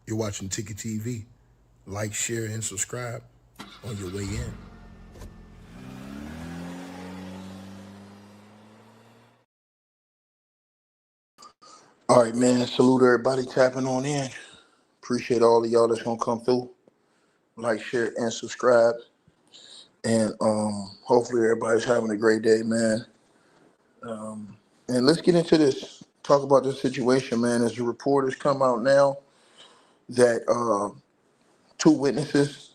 You're watching Ticket TV. Like, share, and subscribe on your way in. All right, man. Salute everybody tapping on in. Appreciate all of y'all that's gonna come through. Like, share, and subscribe. And hopefully everybody's having a great day, man. And let's get into this. Talk about this situation, man. As the report has come out now that two witnesses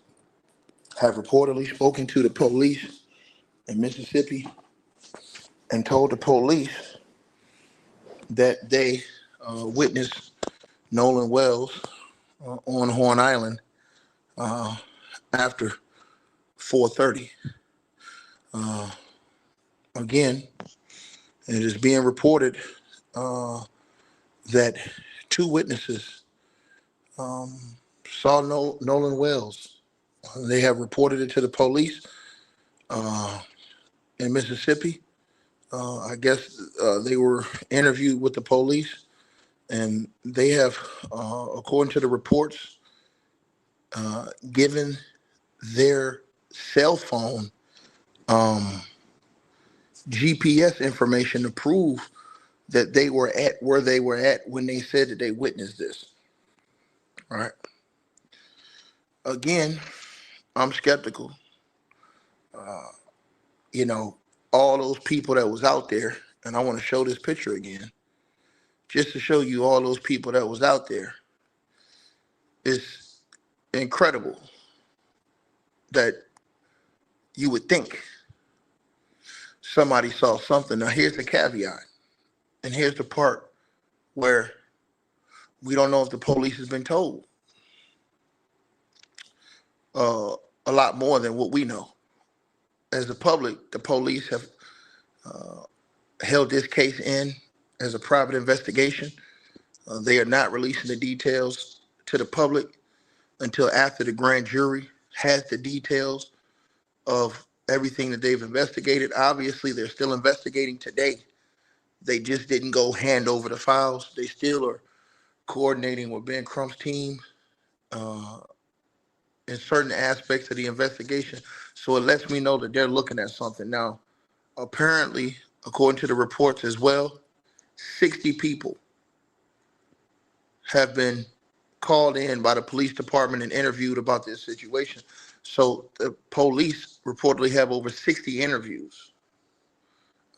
have reportedly spoken to the police in Mississippi and told the police that they witnessed Nolan Wells on Horn Island after 4:30. Again, it is being reported that two witnesses saw Nolan Wells. They have reported it to the police in Mississippi. I guess they were interviewed with the police, and they have, according to the reports, given their cell phone GPS information to prove that they were at where they were at when they said that they witnessed this. All right. Again, I'm skeptical. You know, all those people that was out there, and I want to show this picture again, just to show you all those people that was out there. It's incredible that you would think somebody saw something. Now, here's the caveat, and here's the part where we don't know if the police has been told uh, a lot more than what we know. As the public, the police have held this case in as a private investigation. They are not releasing the details to the public until after the grand jury has the details of everything that they've investigated. Obviously, they're still investigating today. They just didn't go hand over the files. They still are coordinating with Ben Crump's team in certain aspects of the investigation. So it lets me know that they're looking at something. Now, apparently, according to the reports as well, 60 people have been called in by the police department and interviewed about this situation. So the police reportedly have over 60 interviews.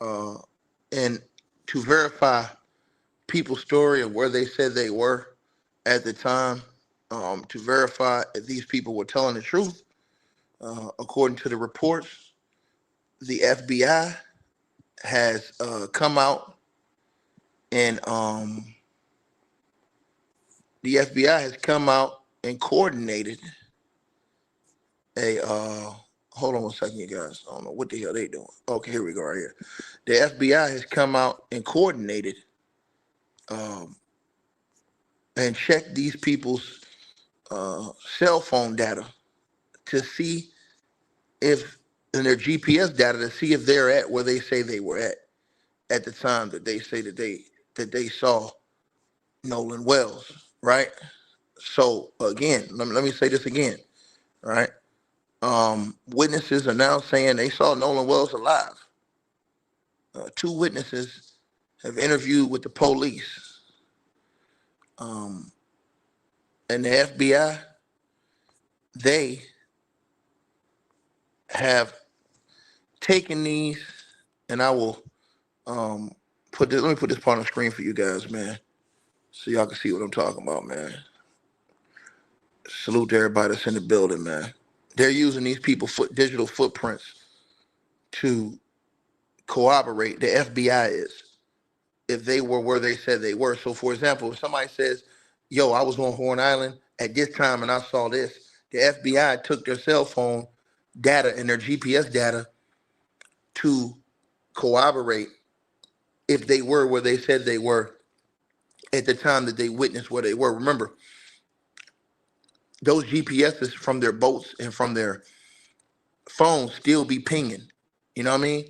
And to verify people's story of where they said they were at the time, to verify if these people were telling the truth, according to the reports, the FBI has come out and coordinated a hold on one second, you guys. I don't know what the hell they doing. Okay, here we go right here. The FBI has come out and coordinated and checked these people's cell phone data to see if in their GPS data to see if they're at where they say they were at the time that they say that they saw Nolan Wells, right? So again, let me say this again, right? Witnesses are now saying they saw Nolan Wells alive. Two witnesses have interviewed with the police, and the FBI. They have taken these, and I will put this. Let me put this part on the screen for you guys, man, so y'all can see what I'm talking about, man. Salute to everybody that's in the building, man. They're using these people digital footprints to corroborate. The FBI is, if they were where they said they were. So, for example, if somebody says, "Yo, I was on Horn Island at this time and I saw this," the FBI took their cell phone data and their GPS data to corroborate if they were where they said they were at the time that they witnessed where they were. Remember, those GPSs from their boats and from their phones still be pinging. You know what I mean?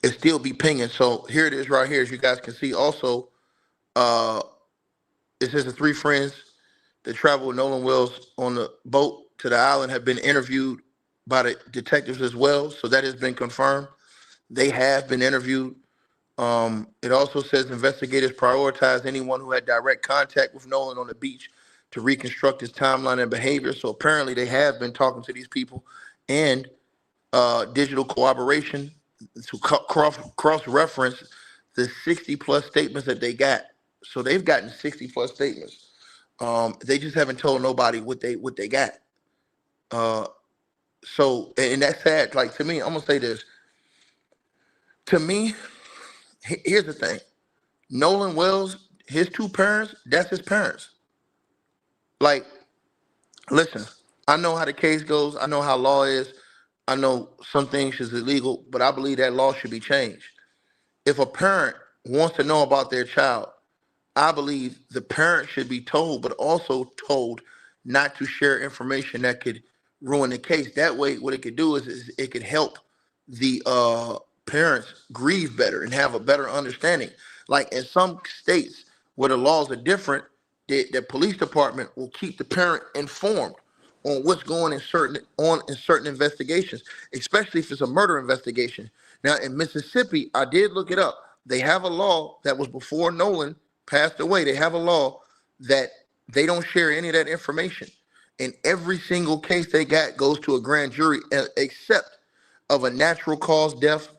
It still be pinging. So here it is right here, as you guys can see. Also, it says the three friends that traveled with Nolan Wells on the boat to the island have been interviewed by the detectives as well. So that has been confirmed. They have been interviewed. It also says investigators prioritized anyone who had direct contact with Nolan on the beach to reconstruct his timeline and behavior. So apparently they have been talking to these people, and digital cooperation to cross-reference the 60 plus statements that they got. So they've gotten 60 plus statements. They just haven't told nobody what they got. Uh, so and that's sad. Like, to me, I'm gonna say this. To me, here's the thing. Nolan Wells, his two parents, that's his parents. Like, listen, I know how the case goes. I know how law is. I know some things is illegal, but I believe that law should be changed. If a parent wants to know about their child, I believe the parent should be told, but also told not to share information that could ruin the case. That way, what it could do is it could help the parents grieve better and have a better understanding. Like in some states where the laws are different, the police department will keep the parent informed on what's going in certain investigations, especially if it's a murder investigation. Now in Mississippi, I did look it up. They have a law that was before Nolan passed away. They have a law that they don't share any of that information. And every single case they got goes to a grand jury, except of a natural cause death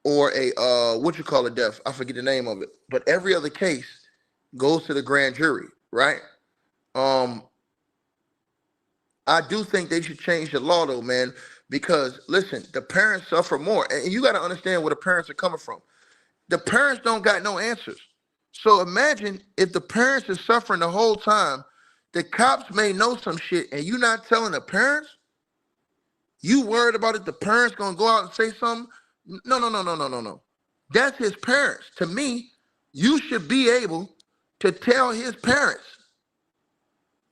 or a what you call a death. I forget the name of it. But every other case goes to the grand jury, right? Um, I do think they should change the law though, man, because listen, the parents suffer more. And you got to understand where the parents are coming from. The parents don't got no answers. So imagine if the parents is suffering the whole time, the cops may know some shit and you not telling the parents. You worried about it, the parents gonna go out and say something? No, no, no, no, no, no, no. That's his parents. To me, you should be able to tell his parents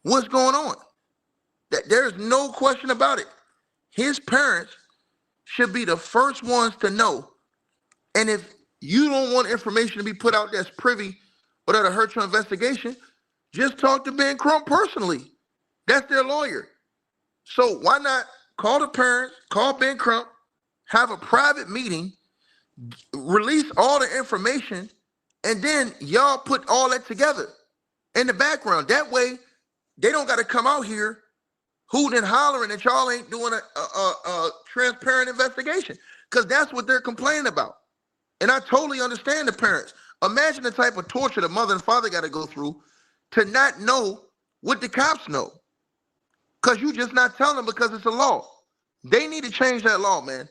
what's going on. That there's no question about it. His parents should be the first ones to know. And if you don't want information to be put out that's privy or that'll hurt your investigation, just talk to Ben Crump personally. That's their lawyer. So why not call the parents, call Ben Crump, have a private meeting, release all the information, and then y'all put all that together in the background. That way, they don't got to come out here hooting and hollering that y'all ain't doing a transparent investigation, because that's what they're complaining about. And I totally understand the parents. Imagine the type of torture the mother and father got to go through to not know what the cops know, because you just not telling them because it's a law. They need to change that law, man,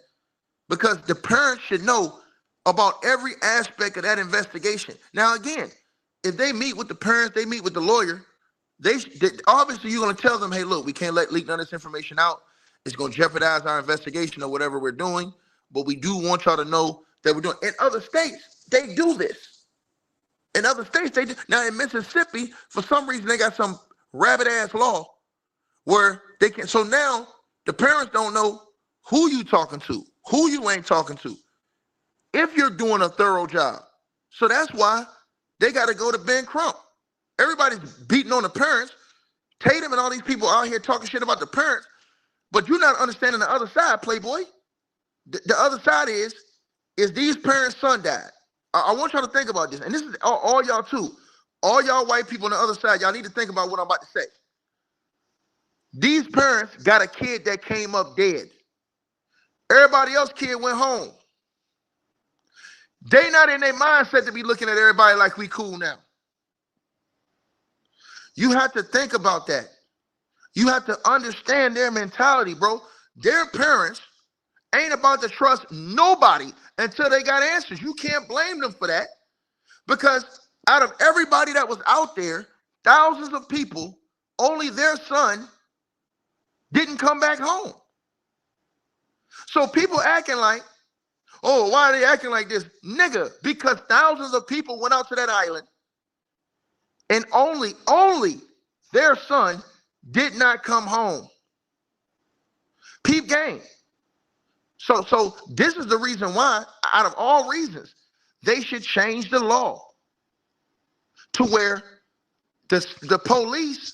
because the parents should know about every aspect of that investigation. Now, again, if they meet with the parents, they meet with the lawyer, they obviously you're going to tell them, hey, look, we can't leak none of this information out. It's going to jeopardize our investigation or whatever we're doing. But we do want y'all to know that we're doing. In other states, they do this. In other states, they do. Now, in Mississippi, for some reason, they got some rabbit-ass law where they can. So now the parents don't know who you talking to, who you ain't talking to, if you're doing a thorough job. So that's why they got to go to Ben Crump. Everybody's beating on the parents. Tatum and all these people out here talking shit about the parents, but you're not understanding the other side, Playboy. The other side is these parents' son died. I want y'all to think about this, and this is all y'all too. All y'all white people on the other side, y'all need to think about what I'm about to say. These parents got a kid that came up dead. Everybody else kid went home. They not in their mindset to be looking at everybody like we cool now. You have to think about that. You have to understand their mentality, bro. Their parents ain't about to trust nobody until they got answers. You can't blame them for that, because out of everybody that was out there, thousands of people, only their son didn't come back home. So people acting like, oh, why are they acting like this? Nigga, because thousands of people went out to that island and only their son did not come home. Peep game. So this is the reason why, out of all reasons, they should change the law to where the police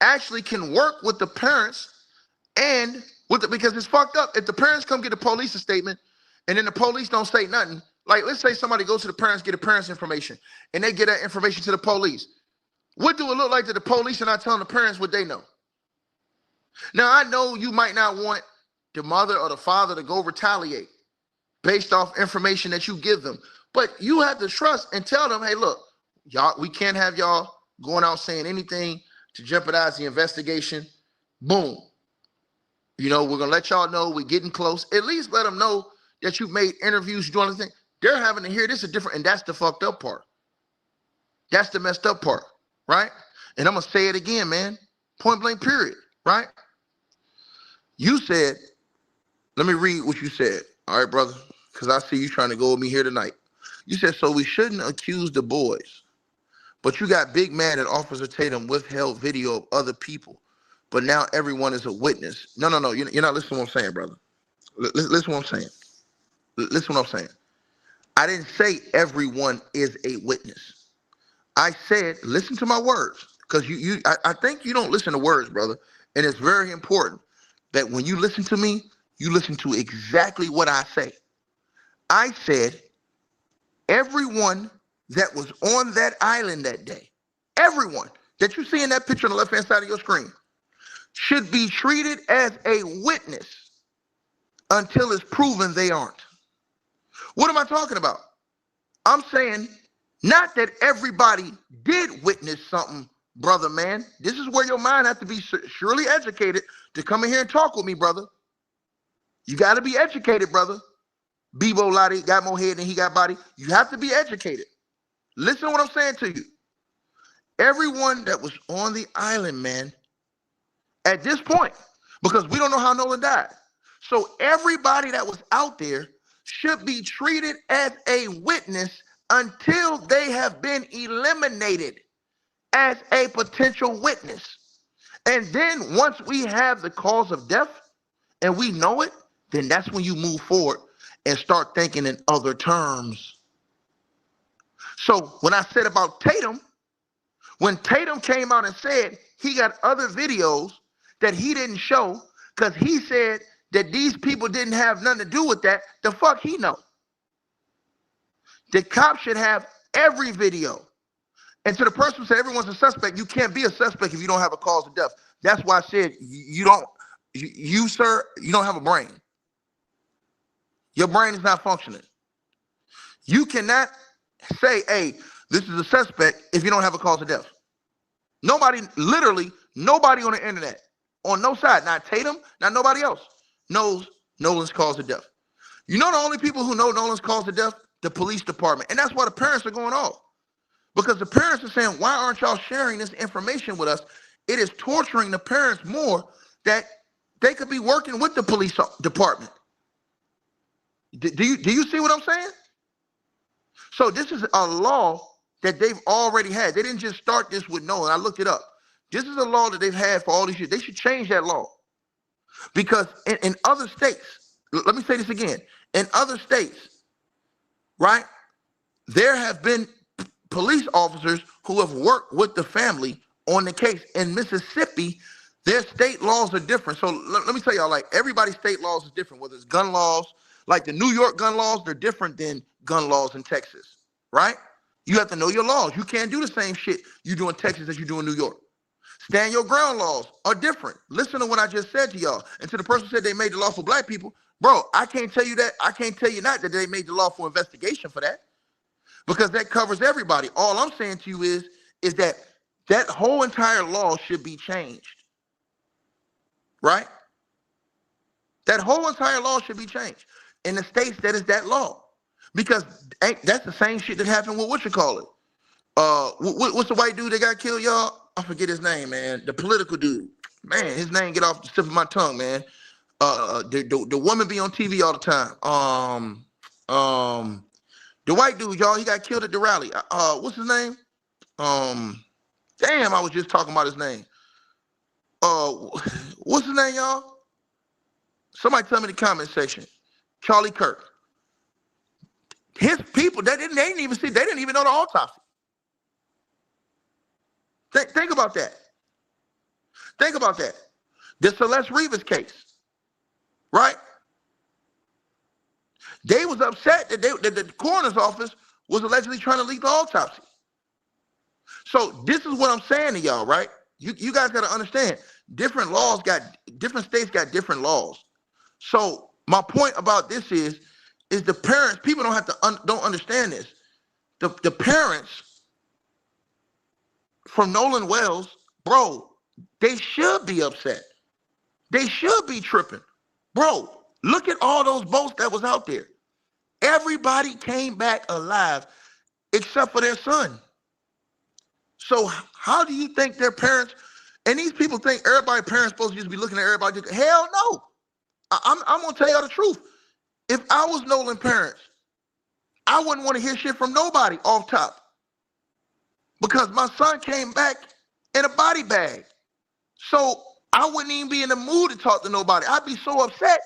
actually can work with the parents and because it's fucked up. If the parents come get a police statement and then the police don't say nothing, like let's say somebody goes to the parents, get the parents' information, and they get that information to the police. What do it look like that the police are not telling the parents what they know? Now, I know you might not want the mother or the father to go retaliate based off information that you give them, but you have to trust and tell them, hey, look, y'all, we can't have y'all going out saying anything to jeopardize the investigation. Boom. You know, we're going to let y'all know we're getting close. At least let them know that you've made interviews, you're doing anything. They're having to hear this is different, and that's the fucked up part. That's the messed up part, right? And I'm going to say it again, man. Point blank, period, right? You said, let me read what you said, all right, brother, because I see you trying to go with me here tonight. You said, so we shouldn't accuse the boys, but you got big mad that Officer Tatum withheld video of other people, but now everyone is a witness. No, you're not listening to what I'm saying, brother. Listen to what I'm saying. Listen to what I'm saying. I didn't say everyone is a witness. I said, listen to my words, because I think you don't listen to words, brother, and it's very important that when you listen to me, you listen to exactly what I say. I said, everyone that was on that island that day, everyone that you see in that picture on the left-hand side of your screen, should be treated as a witness until it's proven they aren't. What am I talking about? I'm saying not that everybody did witness something, brother, man. This is where your mind has to be surely educated to come in here and talk with me, brother. You got to be educated, brother. Bebo Lottie got more head than he got body. You have to be educated. Listen to what I'm saying to you. Everyone that was on the island, man, at this point, because we don't know how Nolan died. So everybody that was out there should be treated as a witness until they have been eliminated as a potential witness. And then once we have the cause of death and we know it, then that's when you move forward and start thinking in other terms. So when I said about Tatum, when Tatum came out and said he got other videos that he didn't show because he said that these people didn't have nothing to do with that, the fuck he know? The cop should have every video. And to the person who said everyone's a suspect, you can't be a suspect if you don't have a cause of death. That's why I said you sir, you don't have a brain. Your brain is not functioning. You cannot say, hey, this is a suspect if you don't have a cause of death. Nobody, literally, nobody on the internet, on no side, not Tatum, not nobody else, knows Nolan's cause of death. You know the only people who know Nolan's cause of death? The police department. And that's why the parents are going off. Because the parents are saying, why aren't y'all sharing this information with us? It is torturing the parents more that they could be working with the police department. Do you see what I'm saying? So this is a law that they've already had. They didn't just start this with Nolan. I looked it up. This is a law that they've had for all these years. They should change that law. Because in other states, let me say this again. In other states, right, there have been police officers who have worked with the family on the case. In Mississippi, their state laws are different. So let me tell y'all, like everybody's state laws is different, whether it's gun laws, like the New York gun laws, they're different than gun laws in Texas, right? You have to know your laws. You can't do the same shit you do in Texas as you do in New York. Stand your ground laws are different. Listen to what I just said to y'all. And to the person who said they made the law for black people, bro, I can't tell you that. I can't tell you not that they made the law for investigation for that, because that covers everybody. All I'm saying to you is that that whole entire law should be changed, right? That whole entire law should be changed in the states that is that law, because that's the same shit that happened with what you call it. What's the white dude that got killed, y'all? I forget his name, man. The political dude, man. His name get off the tip of my tongue, man. The woman be on TV all the time. The white dude, y'all, he got killed at the rally. What's his name? Damn, I was just talking about his name. What's his name, y'all? Somebody tell me in the comment section. Charlie Kirk. His people, they didn't even see, they didn't even know the autopsy. Think about that. Think about that. The Celeste Rivas case, right? They was upset that, that the coroner's office was allegedly trying to leak the autopsy. So this is what I'm saying to y'all, right? You guys got to understand, different states got different laws. So my point about this is the parents, people don't have to don't understand this. The parents from Nolan Wells, bro, they should be upset. They should be tripping. Bro, look at all those boats that was out there. Everybody came back alive except for their son. So how do you think their parents, and these people think everybody parents supposed to just be looking at everybody? Hell no. I'm going to tell y'all the truth. If I was Nolan parents, I wouldn't want to hear shit from nobody off top, because my son came back in a body bag. So I wouldn't even be in the mood to talk to nobody. I'd be so upset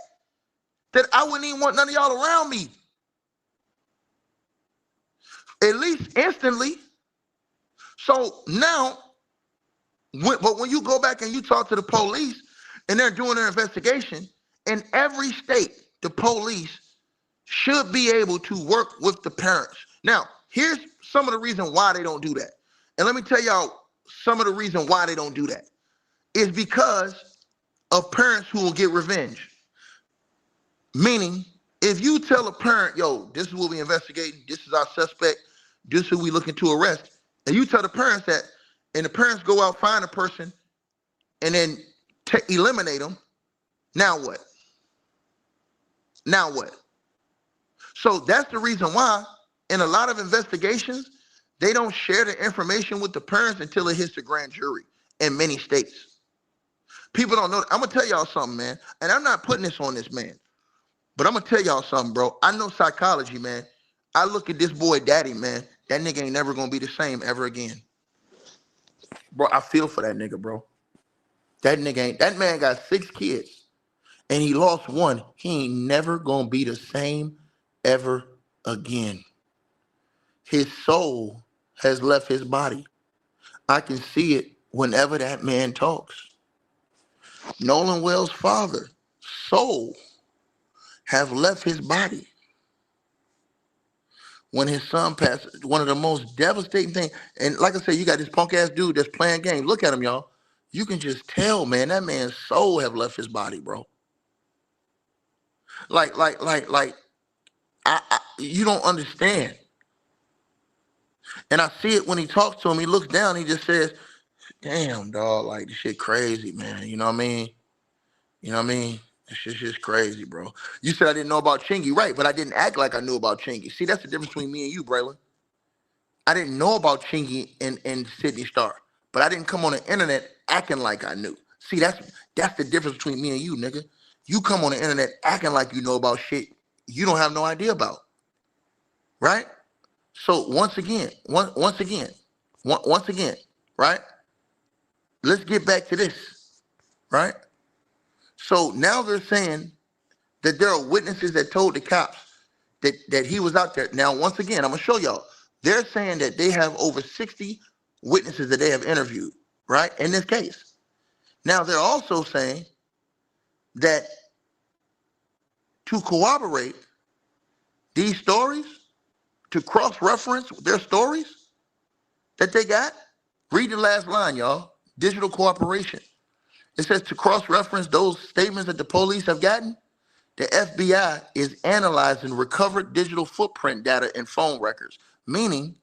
that I wouldn't even want none of y'all around me. At least instantly. So now, but when you go back and you talk to the police and they're doing their investigation, in every state, the police should be able to work with the parents. Now, here's some of the reason why they don't do that. And let me tell y'all some of the reason why they don't do that. Is because of parents who will get revenge. Meaning, if you tell a parent, yo, this is what we investigating, this is our suspect, this is who we looking to arrest, and you tell the parents that, and the parents go out, find a person, and then eliminate them, now what? Now what? So that's the reason why in a lot of investigations, they don't share the information with the parents until it hits the grand jury in many states. People don't know. I'm going to tell y'all something, man. And I'm not putting this on this man, but I'm going to tell y'all something, bro. I know psychology, man. I look at this boy daddy, man. That nigga ain't never going to be the same ever again. Bro, I feel for that nigga, bro. That man got 6 kids and he lost one. He ain't never going to be the same ever again. His soul has left his body. I can see it whenever that man talks. Nolan Wells' father, soul, have left his body. When his son passed, one of the most devastating things, and like I said, you got this punk ass dude that's playing games. Look at him, y'all. You can just tell, man, that man's soul have left his body, bro. You don't understand. And I see it when he talks to him. He looks down, he just says, damn, dog, like, this shit crazy, man. You know what I mean? You know what I mean? This shit's just crazy, bro. You said I didn't know about Chingy, right? But I didn't act like I knew about Chingy. See, that's the difference between me and you, Braylon. I didn't know about Chingy and Sydney Star, but I didn't come on the internet acting like I knew. See, that's the difference between me and you, nigga. You come on the internet acting like you know about shit you don't have no idea about, right? So once again, right? Let's get back to this, right? So now they're saying that there are witnesses that told the cops that he was out there. Now, once again, I'm going to show y'all. They're saying that they have over 60 witnesses that they have interviewed, right, in this case. Now, they're also saying that to corroborate these stories, to cross-reference their stories that they got, read the last line, y'all. Digital cooperation. It says to cross-reference those statements that the police have gotten, the FBI is analyzing recovered digital footprint data and phone records, meaning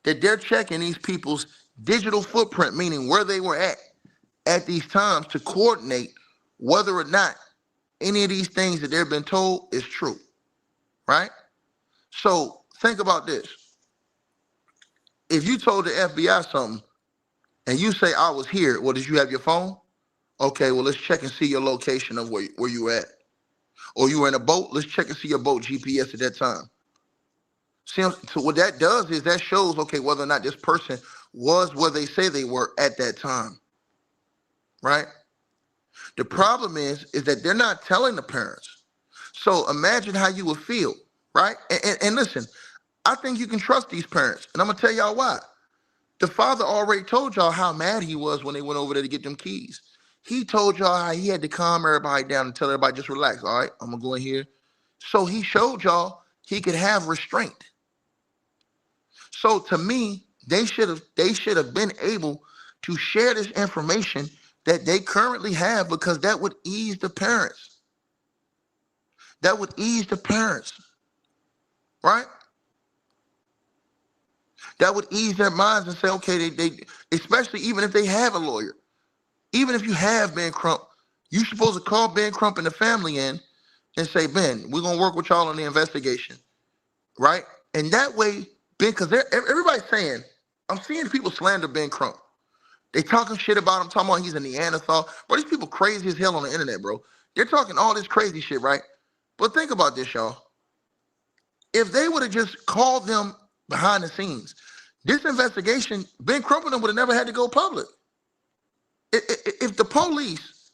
that they're checking these people's digital footprint, meaning where they were at these times, to coordinate whether or not any of these things that they've been told is true, right? So think about this. If you told the FBI something and you say, I was here, well, did you have your phone? Okay, well, let's check and see your location of where you were at. Or you were in a boat, let's check and see your boat GPS at that time. See, so what that does is that shows, okay, whether or not this person was where they say they were at that time, right? The problem is that they're not telling the parents. So imagine how you would feel, right? And listen, I think you can trust these parents, and I'm going to tell y'all why. The father already told y'all how mad he was when they went over there to get them keys. He told y'all how he had to calm everybody down and tell everybody just relax. All right, I'm gonna go in here. So he showed y'all he could have restraint. So to me, they should have been able to share this information that they currently have, because that would ease the parents. That would ease the parents, right? That would ease their minds and say, okay, they especially even if they have a lawyer, even if you have Ben Crump, you're supposed to call Ben Crump and the family in and say, Ben, we're gonna work with y'all on the investigation, right? And that way, Ben, because everybody's saying, I'm seeing people slander Ben Crump. They talking shit about him, talking about he's a Neanderthal. Bro, these people crazy as hell on the internet, bro. They're talking all this crazy shit, right? But think about this, y'all. If they would have just called them behind the scenes, this investigation, Ben Crump and them would have never had to go public. If the police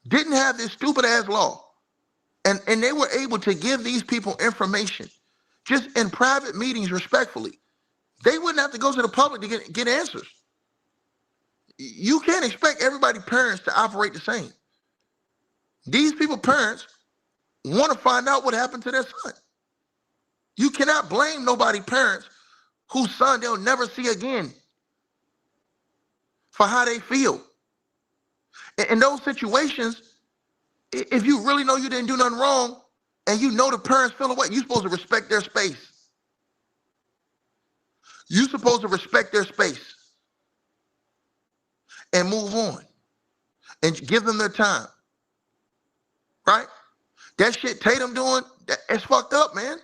didn't have this stupid ass law and they were able to give these people information just in private meetings respectfully, they wouldn't have to go to the public to get answers. You can't expect everybody's parents to operate the same. These people parents want to find out what happened to their son. You cannot blame nobody's parents whose son they'll never see again for how they feel. In those situations, if you really know you didn't do nothing wrong and you know the parents feel away, you're supposed to respect their space. You're supposed to respect their space and move on and give them their time, right? That shit Tatum doing, it's fucked up, man.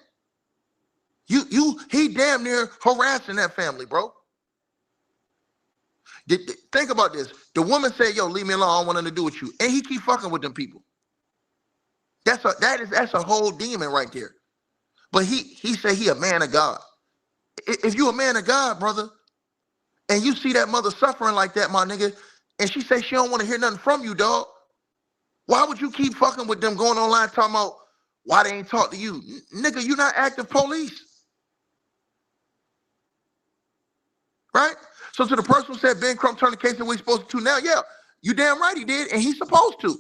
He damn near harassing that family, bro. Think about this. The woman said, yo, leave me alone, I don't want nothing to do with you. And he keep fucking with them people. That's a whole demon right there. But he said he a man of God. If you a man of God, brother, and you see that mother suffering like that, my nigga, and she says she don't want to hear nothing from you, dog, why would you keep fucking with them, going online talking about why they ain't talk to you? Nigga, you not active police. Right? So to the person who said Ben Crump turned the case the way he's supposed to now, yeah, you damn right he did, and he's supposed to.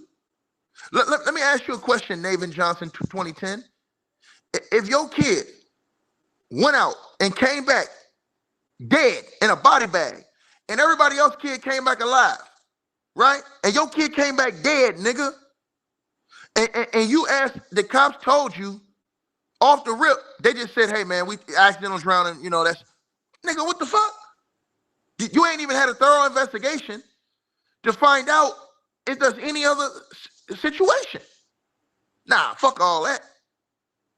Let me ask you a question, Navin Johnson, 2010. If your kid went out and came back dead in a body bag, and everybody else's kid came back alive, right? And your kid came back dead, nigga, and you asked, the cops told you off the rip, they just said, hey, man, we accidental drowning, you know, that's, nigga, what the fuck? You ain't even had a thorough investigation to find out if there's any other situation. Nah, fuck all that.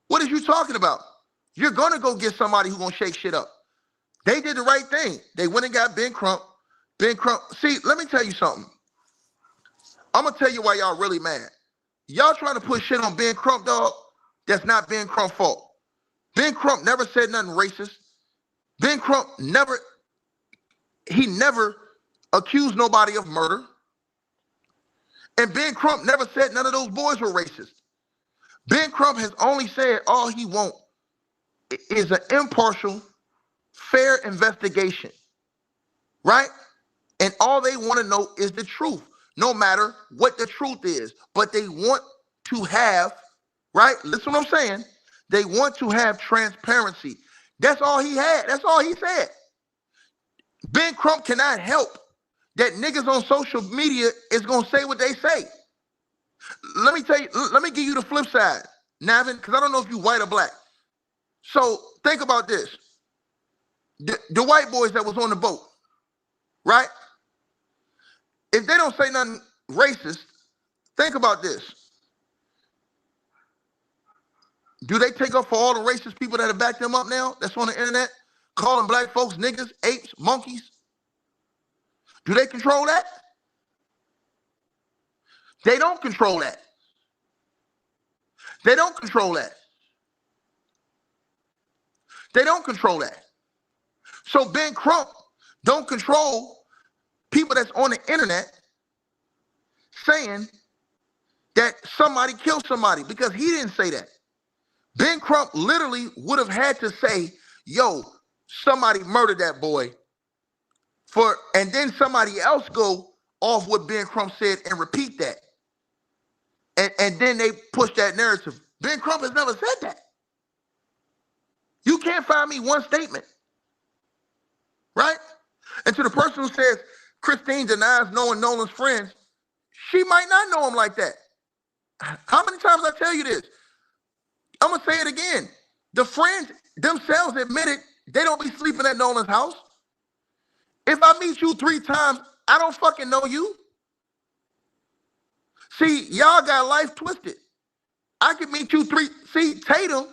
What are you talking about? You're going to go get somebody who's going to shake shit up. They did the right thing. They went and got Ben Crump. Ben Crump. See, let me tell you something. I'm going to tell you why y'all really mad. Y'all trying to put shit on Ben Crump, dog. That's not Ben Crump's fault. Ben Crump never said nothing racist. Ben Crump never accused nobody of murder. And Ben Crump never said none of those boys were racist. Ben Crump has only said all he wants is an impartial, fair investigation, right? And all they want to know is the truth, no matter what the truth is. But they want to have, right? Listen what I'm saying. They want to have transparency. That's all he had. That's all he said. Ben Crump cannot help that niggas on social media is going to say what they say. Let me tell you, let me give you the flip side, Navin, because I don't know if you white or black. So think about this. The white boys that was on the boat, right? If they don't say nothing racist, think about this. Do they take up for all the racist people that have backed them up now that's on the internet, calling black folks niggas, apes, monkeys? Do they control that? They don't control that. They don't control that. They don't control that. So Ben Crump don't control people that's on the internet saying that somebody killed somebody, because he didn't say that. Ben Crump literally would have had to say, yo, somebody murdered that boy, And then somebody else go off what Ben Crump said and repeat that. And then they push that narrative. Ben Crump has never said that. You can't find me one statement, right? And to the person who says Christine denies knowing Nolan's friends, she might not know him like that. How many times I tell you this? I'm going to say it again. The friends themselves admitted they don't be sleeping at Nolan's house. If I meet you 3 times, I don't fucking know you. See, y'all got life twisted. I could meet you 3. See, Tatum,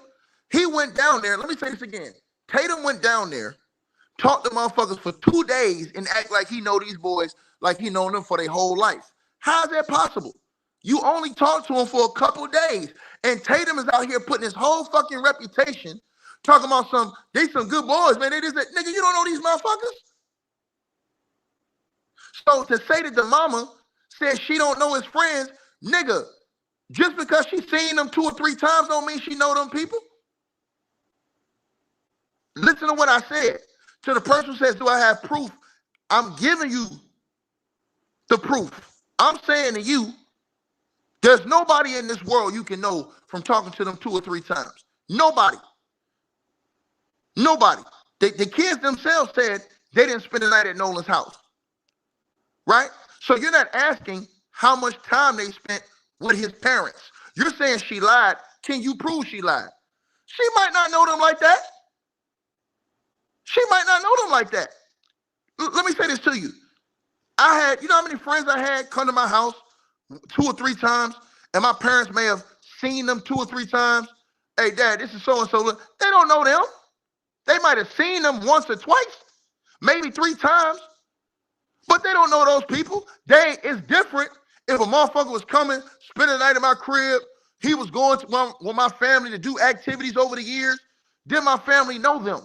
he went down there. Let me say this again. Tatum went down there, talked to motherfuckers for 2 days and act like he know these boys like he known them for their whole life. How is that possible? You only talked to him for a couple days. And Tatum is out here putting his whole fucking reputation, talking about they some good boys, man. They just, nigga, you don't know these motherfuckers? So to say that the mama says she don't know his friends, nigga, just because she seen them 2 or 3 times don't mean she know them people. Listen to what I said. To the person who says, do I have proof? I'm giving you the proof. I'm saying to you, there's nobody in this world you can know from talking to them 2 or 3 times. Nobody. Nobody. The kids themselves said they didn't spend the night at Nolan's house. Right? So you're not asking how much time they spent with his parents. You're saying she lied. Can you prove she lied? She might not know them like that. She might not know them like that. Let me say this to you. I had, you know how many friends I had come to my house 2 or 3 times, and my parents may have seen them 2 or 3 times. Hey, Dad, this is so-and-so. They don't know them. They might have seen them once or twice, maybe 3 times, but they don't know those people. It's different if a motherfucker was coming, spending the night in my crib, he was going to with my family to do activities over the years, then my family know them.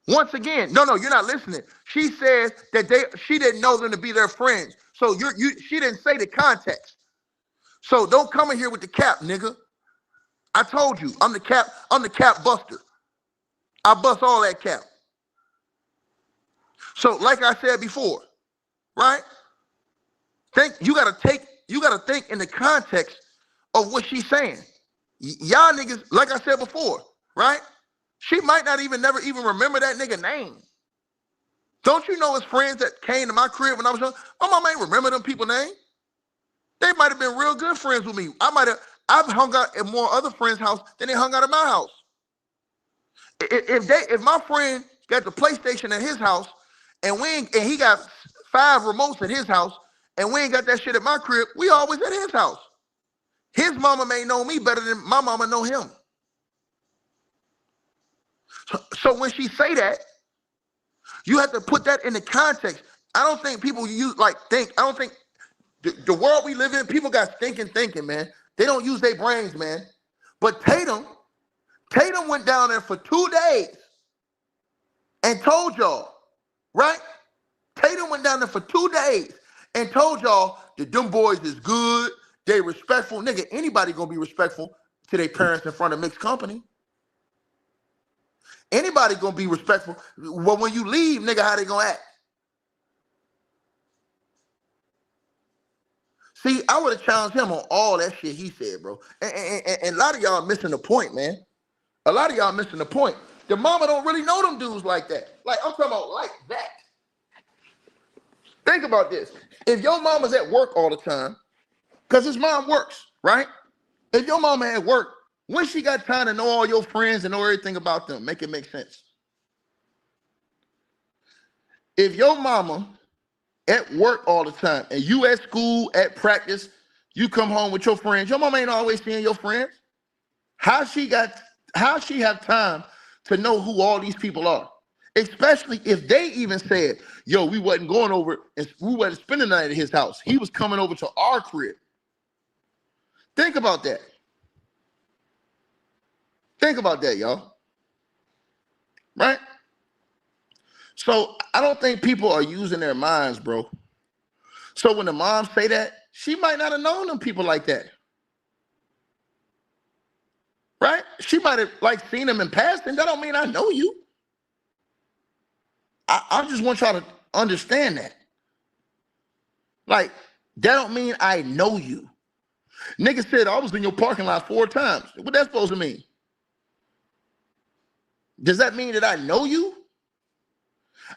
Once again, no, you're not listening. She says that she didn't know them to be their friends. So she didn't say the context. So don't come in here with the cap, nigga. I told you, I'm the cap buster. I bust all that cap. So like I said before, right? You gotta think in the context of what she's saying. Y'all niggas, like I said before, right? She might not never even remember that nigga name. Don't you know his friends that came to my crib when I was young? My mama ain't remember them people's name. They might have been real good friends with me. I've hung out at more other friends' house than they hung out at my house. If my friend got the PlayStation at his house and he got 5 remotes at his house and we ain't got that shit at my crib, we always at his house. His mama may know me better than my mama know him. So when she say that, you have to put that in the context. I don't think people I don't think the world we live in, people got thinking, man. They don't use their brains, man. But Tatum went down there for 2 days and told y'all, right? Tatum went down there for 2 days and told y'all that them boys is good, they respectful. Nigga, anybody gonna be respectful to their parents in front of mixed company. Anybody gonna be respectful. Well, when you leave, nigga, how they gonna act? See, I would have challenged him on all that shit he said, bro. And a lot of y'all missing the point, man. A lot of y'all missing the point. The mama don't really know them dudes like that. Like, I'm talking about like that. Think about this. If your mama's at work all the time, because his mom works, right? If your mama at work, when she got time to know all your friends and know everything about them, make it make sense. If your mama at work all the time and you at school, at practice, you come home with your friends, your mama ain't always seeing your friends. How she have time to know who all these people are? Especially if they even said, yo, we wasn't going over and we wasn't spending the night at his house. He was coming over to our crib. Think about that. Think about that, y'all. Right? So I don't think people are using their minds, bro. So when the mom say that, she might not have known them people like that. Right? She might have seen them in passing. That don't mean I know you. I just want y'all to understand that. Like, that don't mean I know you. Nigga said I was in your parking lot 4 times. What that supposed to mean? Does that mean that I know you?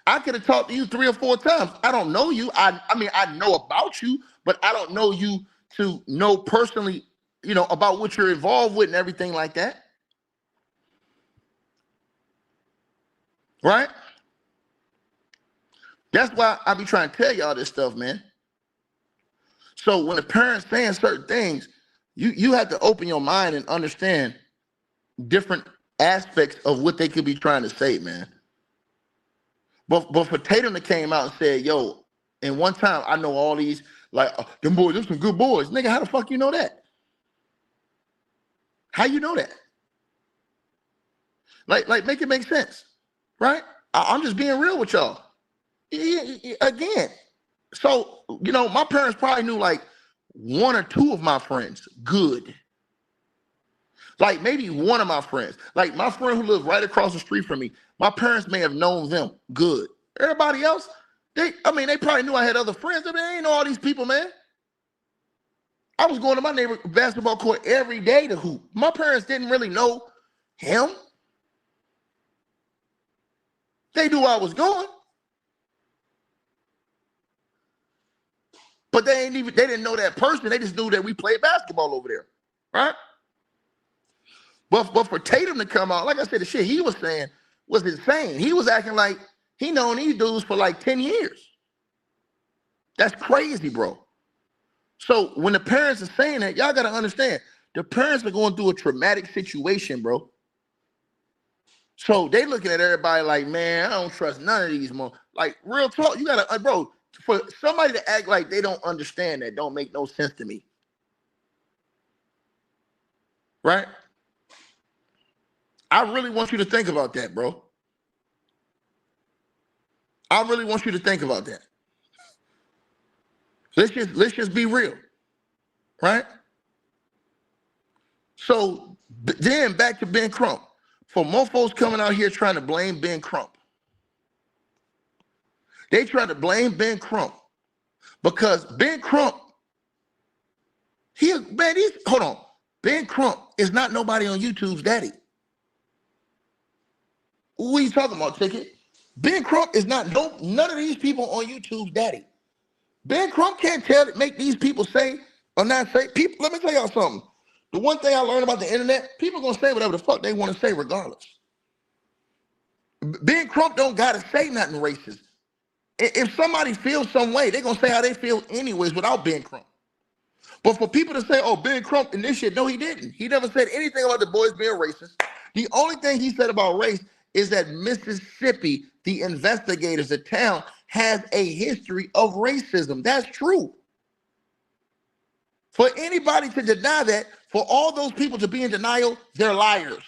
I could have talked to you 3 or 4 times. I don't know you. I mean, I know about you, but I don't know you to know personally, about what you're involved with and everything like that. Right? That's why I be trying to tell y'all this stuff, man. So when the parents saying certain things, you have to open your mind and understand different aspects of what they could be trying to say, man. But for Tatum that came out and said, yo, and one time I know all these, like, them boys, them some good boys. Nigga, how the fuck you know that? How you know that? Like make it make sense, right? I'm just being real with y'all. Again, so, my parents probably knew like 1 or 2 of my friends good. Like maybe one of my friends, like my friend who lived right across the street from me, my parents may have known them good. Everybody else, they probably knew I had other friends. I ain't know all these people, man. I was going to my neighbor basketball court every day to hoop. My parents didn't really know him. They knew I was going, but they didn't know that person. They just knew that we played basketball over there, right? But for Tatum to come out, like I said, the shit he was saying was insane. He was acting like he known these dudes for like 10 years. That's crazy, bro. So when the parents are saying that, y'all got to understand, the parents are going through a traumatic situation, bro. So they looking at everybody like, man, I don't trust none of these more. Like, real talk, you got to, bro, for somebody to act like they don't understand that don't make no sense to me. Right? I really want you to think about that, bro. I really want you to think about that. Let's just be real, right? So then back to Ben Crump. For mofos coming out here trying to blame Ben Crump, they try to blame Ben Crump because Ben Crump, hold on. Ben Crump is not nobody on YouTube's daddy. What are you talking about, Ticket? Ben Crump is not none of these people on YouTube's daddy. Ben Crump can't make these people say or not say. People, let me tell y'all something. The one thing I learned about the internet, people gonna say whatever the fuck they want to say regardless. Ben Crump don't gotta say nothing racist. If somebody feels some way, they're gonna say how they feel anyways without Ben Crump. But for people to say, oh, Ben Crump and this shit, no, he didn't. He never said anything about the boys being racist. The only thing he said about race is that Mississippi, the investigators, the town, has a history of racism. That's true. For anybody to deny that, for all those people to be in denial, they're liars.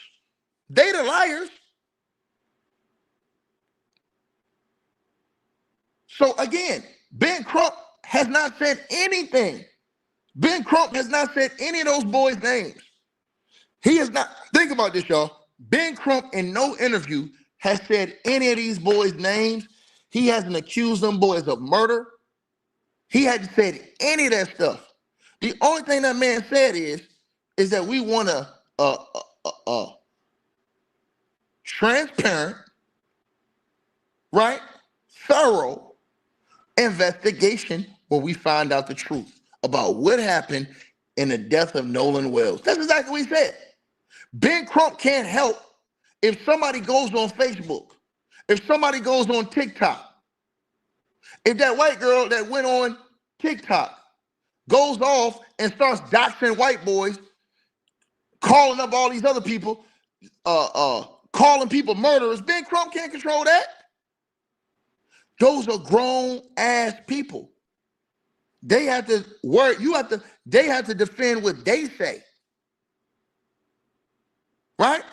They the liars. So again, Ben Crump has not said anything. Ben Crump has not said any of those boys' names. He has not. Think about this, y'all. Ben Crump in no interview has said any of these boys' names. He hasn't accused them boys of murder. He hadn't said any of that stuff. The only thing that man said is that we want a transparent, right, thorough investigation where we find out the truth about what happened in the death of Nolan Wells. That's exactly what he said. Ben Crump can't help if somebody goes on Facebook, if somebody goes on TikTok, if that white girl that went on TikTok goes off and starts doxing white boys, calling up all these other people, calling people murderers, Ben Crump can't control that. Those are grown ass people. They have to work. They have to defend what they say. Right?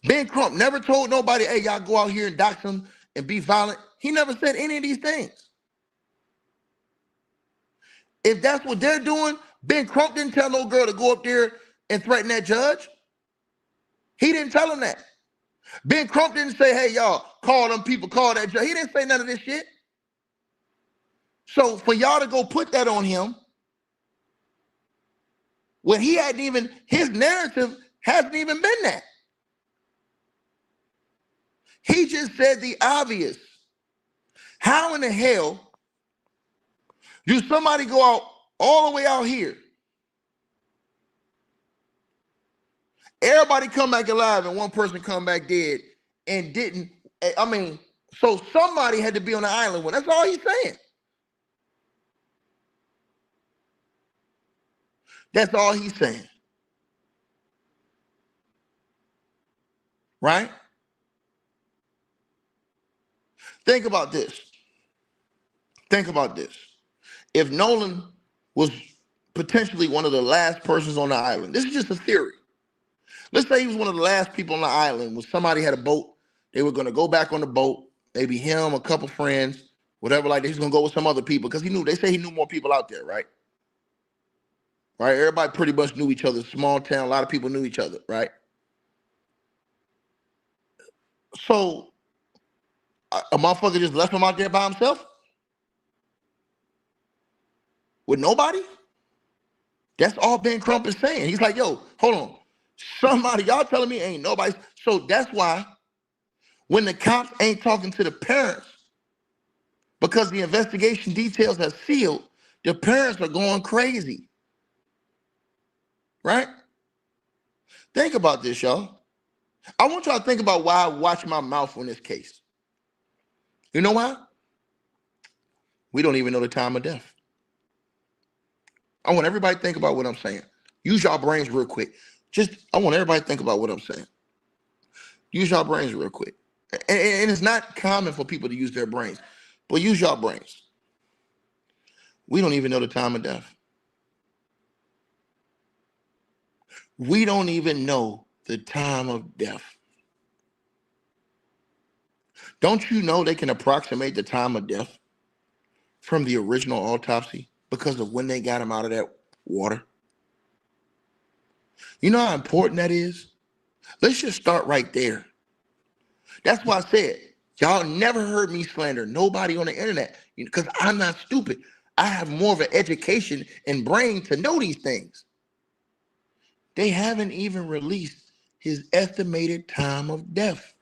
Ben Crump never told nobody, hey, y'all go out here and dox them and be violent. He never said any of these things. If that's what they're doing, Ben Crump didn't tell no girl to go up there and threaten that judge. He didn't tell him that. Ben Crump didn't say, hey, y'all, call them people, call that judge. He didn't say none of this shit. So for y'all to go put that on him, when he hadn't even, his narrative hasn't even been that. He just said the obvious. How in the hell do somebody go out all the way out here? Everybody come back alive and one person come back dead and didn't. I mean, so somebody had to be on the island with. That's all he's saying. That's all he's saying. Right? Think about this. Think about this. If Nolan was potentially one of the last persons on the island, this is just a theory. Let's say he was one of the last people on the island when somebody had a boat. They were going to go back on the boat. Maybe him, a couple friends, whatever, like that. He's going to go with some other people because they say he knew more people out there, right? Right? Everybody pretty much knew each other. Small town, a lot of people knew each other, right? So a motherfucker just left him out there by himself with nobody? That's all Ben Crump is saying. He's like, yo, hold on. Somebody, y'all telling me ain't nobody. So that's why when the cops ain't talking to the parents, because the investigation details have sealed, the parents are going crazy. Right? Think about this, y'all. I want y'all to think about why I watch my mouth on this case. You know why? We don't even know the time of death. I want everybody to think about what I'm saying. Use y'all brains real quick. I want everybody to think about what I'm saying. Use y'all brains real quick. And it's not common for people to use their brains, but use y'all brains. We don't even know the time of death. We don't even know the time of death. Don't you know they can approximate the time of death from the original autopsy because of when they got him out of that water? You know how important that is? Let's just start right there. That's why I said, y'all never heard me slander nobody on the internet because I'm not stupid. I have more of an education and brain to know these things. They haven't even released his estimated time of death.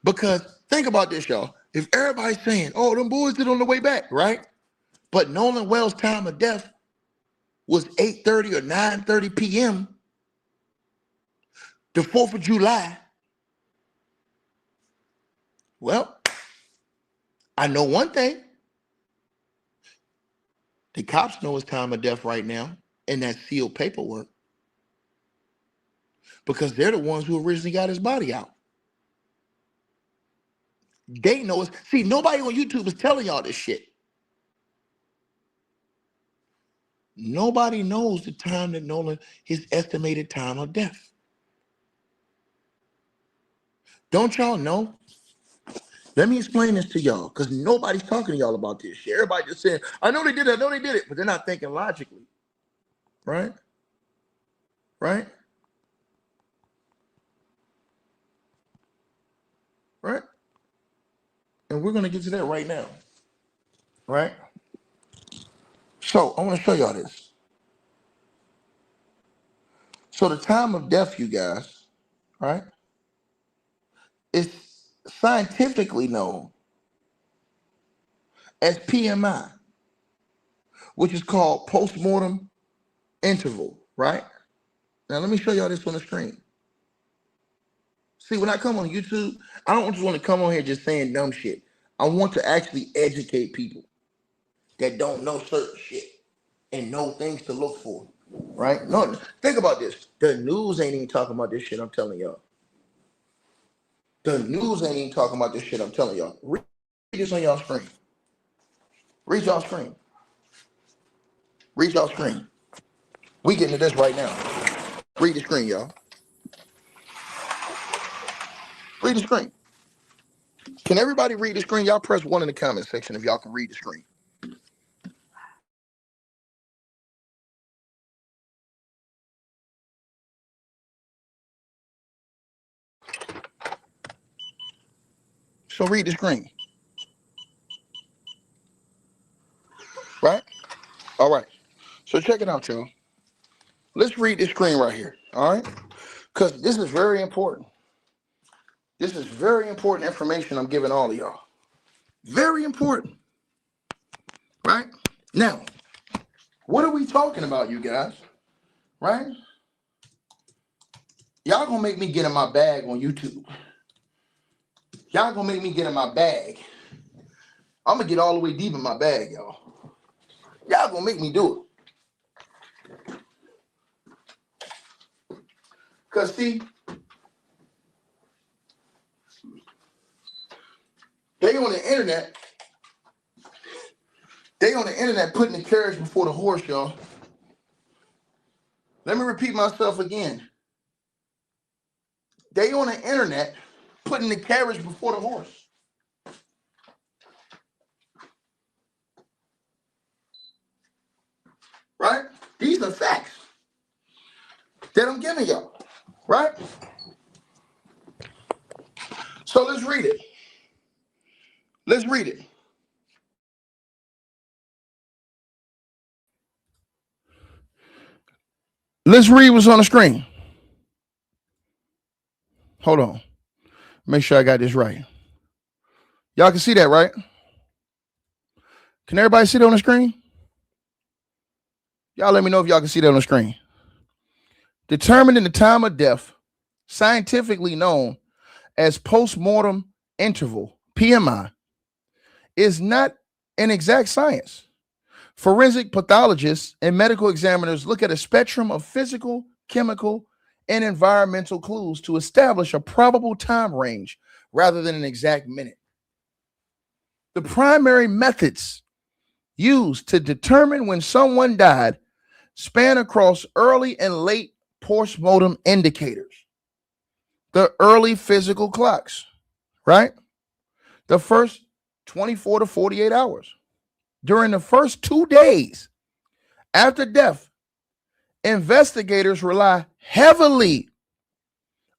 Because think about this, y'all. If everybody's saying, oh, them boys did on the way back, right? But Nolan Wells' time of death was 8:30 or 9:30 p.m. the 4th of July. Well, I know one thing. The cops know his time of death right now in that sealed paperwork because they're the ones who originally got his body out. They know it. See, nobody on YouTube is telling y'all this shit. Nobody knows the time that Nolan, his estimated time of death. Don't y'all know? Let me explain this to y'all because nobody's talking to y'all about this shit. Everybody just saying, I know they did it, I know they did it, but they're not thinking logically. Right? Right? Right? And we're going to get to that right now. Right? So I want to show y'all this. So the time of death, you guys, right, is scientifically known as PMI, which is called postmortem interval, right? Now let me show y'all this on the screen. See, when I come on YouTube, I don't just want to come on here just saying dumb shit. I want to actually educate people that don't know certain shit and know things to look for, right? No, think about this. The news ain't even talking about this shit I'm telling y'all. The news ain't even talking about this shit I'm telling y'all. Read this on y'all screen. Read y'all screen. Read y'all screen. We getting to this right now. Read the screen, y'all. Read the screen. Can everybody read the screen? Y'all press 1 in the comment section if y'all can read the screen. So read the screen. Right? All right. So check it out, y'all. Let's read this screen right here. All right? Because this is very important. This is very important information I'm giving all of y'all. Very important. Right? Now, what are we talking about, you guys? Right? Y'all gonna make me get in my bag on YouTube. Y'all gonna make me get in my bag. I'm gonna get all the way deep in my bag, y'all. Y'all gonna make me do it. Cause see, they on the internet putting the carriage before the horse, y'all. Let me repeat myself again. They on the internet putting the carriage before the horse. Right? These are facts that I'm giving y'all. Right? So let's read it. Let's read it. Let's read what's on the screen. Hold on. Make sure I got this right. Y'all can see that, right? Can everybody see that on the screen? Y'all let me know if y'all can see that on the screen. Determining the time of death, scientifically known as postmortem interval, PMI, is not an exact science. Forensic pathologists and medical examiners look at a spectrum of physical, chemical, and environmental clues to establish a probable time range rather than an exact minute. The primary methods used to determine when someone died span across early and late postmortem indicators. The early physical clocks, right? The first 24 to 48 hours. During the first 2 days after death, investigators rely heavily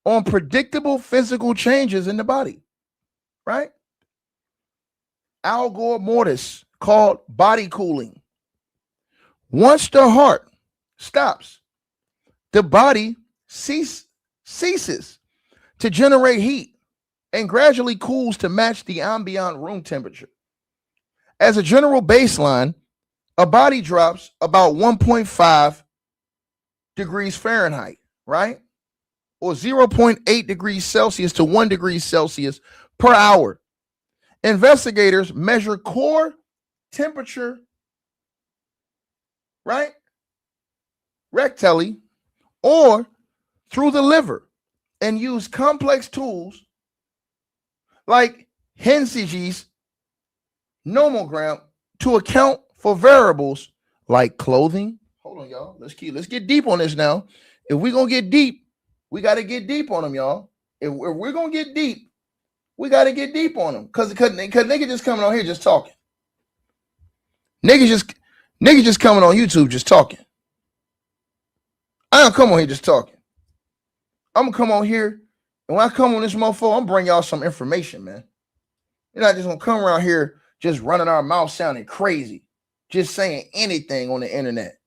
on predictable physical changes in the body, right? Algor mortis, called body cooling. Once the heart stops, the body ceases to generate heat and gradually cools to match the ambient room temperature. As a general baseline, a body drops about 1.5 degrees Fahrenheit, right? Or 0.8 degrees Celsius to 1 degree Celsius per hour. Investigators measure core temperature, right? Rectally or through the liver and use complex tools like Hensige's nomogram to account for variables like clothing. Hold on, y'all. Let's get deep on this now. If we're gonna get deep, we got to get deep on them, y'all. If we're gonna get deep, we got to get deep on them. Cause niggas just coming on here just talking. Niggas just coming on YouTube just talking. I don't come on here just talking. I'm gonna come on here, and when I come on this mofo, I'm bring y'all some information, man. You're not just gonna come around here just running our mouth sounding crazy, just saying anything on the internet.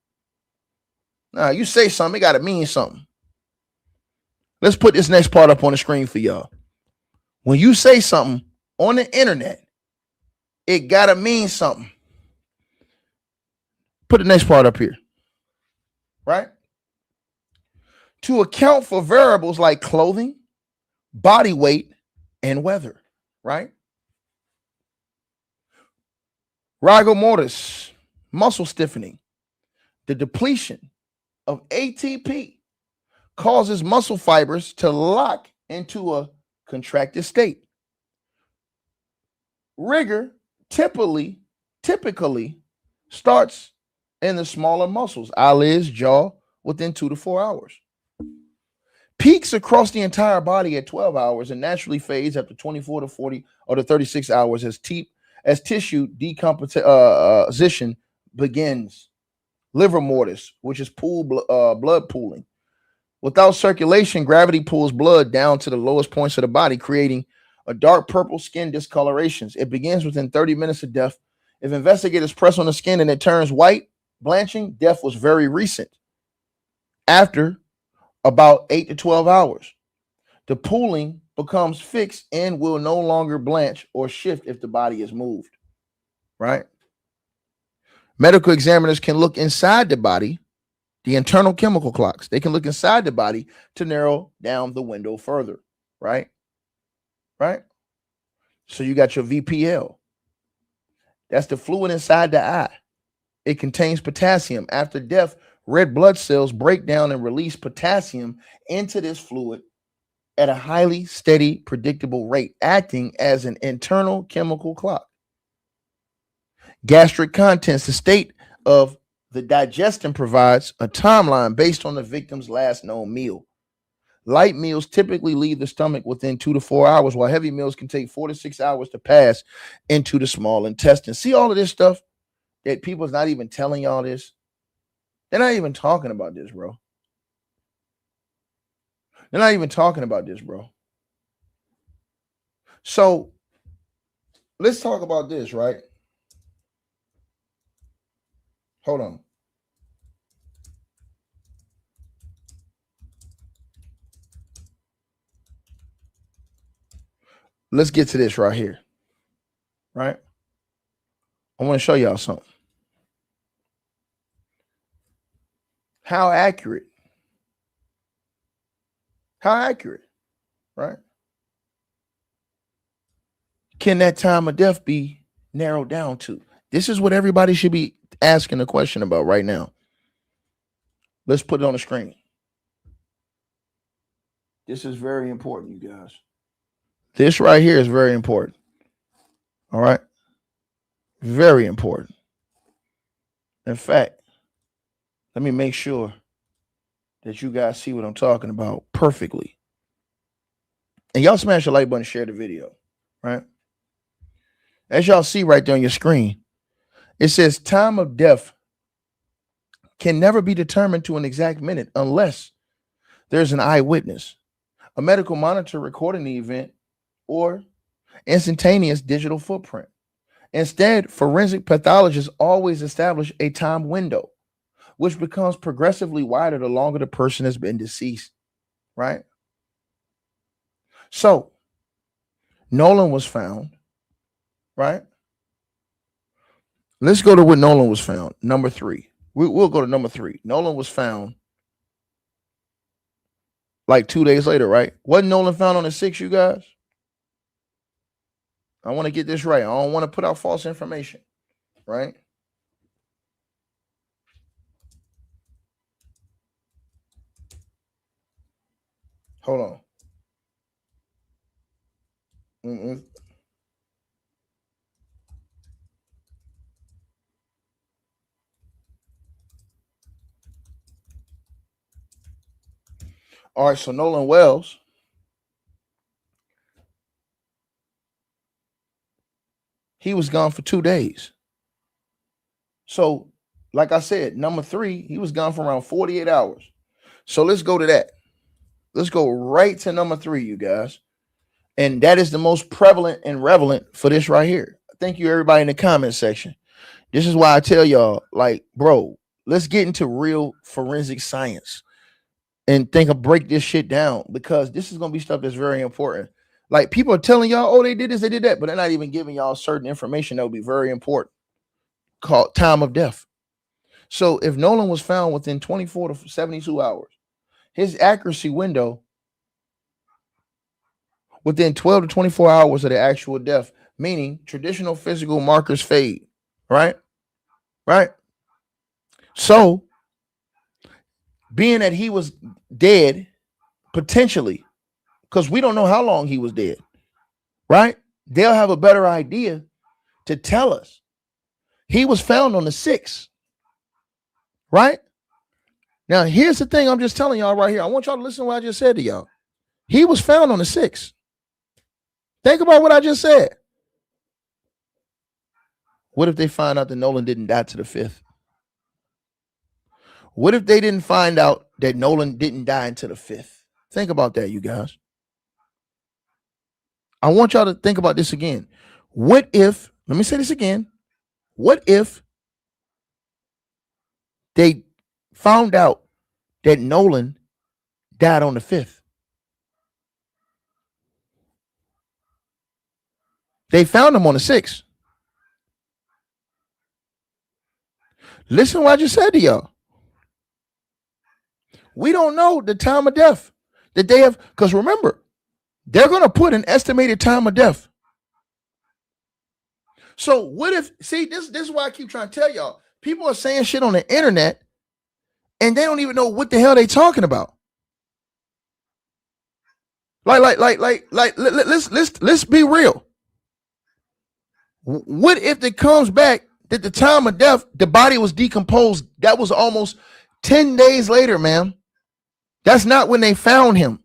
Nah, you say something, it gotta mean something. Let's put this next part up on the screen for y'all. When you say something on the internet, it gotta mean something. Put the next part up here, right? To account for variables like clothing, body weight, and weather, right? Rigor mortis, muscle stiffening. The depletion of ATP causes muscle fibers to lock into a contracted state. Rigor typically starts in the smaller muscles, eyelids, jaw, within 2 to 4 hours. Peaks across the entire body at 12 hours and naturally fades after 24 to 40 or to 36 hours as tissue decomposition begins. Liver mortis, which is blood pooling. Without circulation, gravity pulls blood down to the lowest points of the body, creating A dark purple skin discolorations. It begins within 30 minutes of death. If investigators press on the skin and it turns white, blanching, death was very recent. After about 8 to 12 hours, the pooling becomes fixed and will no longer blanch or shift if the body is moved. Right? Medical examiners can look inside the body, the internal chemical clocks. They can look inside the body to narrow down the window further. Right? Right? So you got your VPL. That's the fluid inside the eye. It contains potassium. After death, red blood cells break down and release potassium into this fluid at a highly steady, predictable rate, acting as an internal chemical clock. Gastric contents, the state of the digestion provides a timeline based on the victim's last known meal. Light meals typically leave the stomach within 2 to 4 hours, while heavy meals can take 4 to 6 hours to pass into the small intestine. See all of this stuff that people's not even telling y'all this? They're not even talking about this, bro. They're not even talking about this, bro. So let's talk about this, right? Hold on. Let's get to this right here, right? I want to show y'all something. How accurate, right? Can that time of death be narrowed down to? This is what everybody should be asking a question about right now. Let's put it on the screen. This is very important, you guys. This right here is very important. All right. Very important. In fact, let me make sure that you guys see what I'm talking about perfectly. And y'all smash the like button, share the video, right? As y'all see right there on your screen, it says time of death can never be determined to an exact minute unless there's an eyewitness, a medical monitor recording the event, or instantaneous digital footprint. Instead, forensic pathologists always establish a time window, which becomes progressively wider the longer the person has been deceased, right? So, Nolan was found, right? Let's go to what Nolan was found. Number 3. We'll go to number 3. Nolan was found like 2 days later, right? Wasn't Nolan found on the 6th, you guys? I want to get this right. I don't want to put out false information, right? Hold on. Mm-mm. All right, so Nolan Wells, he was gone for 2 days. So, like I said, number 3, he was gone for around 48 hours. So let's go to that. Let's go right to number 3, you guys. And that is the most prevalent and relevant for this right here. Thank you, everybody in the comment section. This is why I tell y'all, like, bro, let's get into real forensic science and break this shit down, because this is gonna be stuff that's very important. Like, people are telling y'all, oh, they did this, they did that, but they're not even giving y'all certain information that would be very important, called time of death. So if Nolan was found within 24 to 72 hours, his accuracy window within 12 to 24 hours of the actual death, meaning traditional physical markers fade, right? Right? So, being that he was dead, potentially, because we don't know how long he was dead, right? They'll have a better idea to tell us. He was found on the 6th, right? Now, here's the thing I'm just telling y'all right here. I want y'all to listen to what I just said to y'all. He was found on the 6th. Think about what I just said. What if they find out that Nolan didn't die to the 5th? What if they didn't find out that Nolan didn't die until the 5th? Think about that, you guys. I want y'all to think about this again. What if, let me say this again. What if they found out that Nolan died on the 5th? They found him on the 6th. Listen to what I just said to y'all. We don't know the time of death that they have, because remember, they're going to put an estimated time of death. So what if, see, this is why I keep trying to tell y'all. People are saying shit on the internet and they don't even know what the hell they talking about. Let's be real. What if it comes back that the time of death, the body was decomposed? That was almost 10 days later, ma'am. That's not when they found him.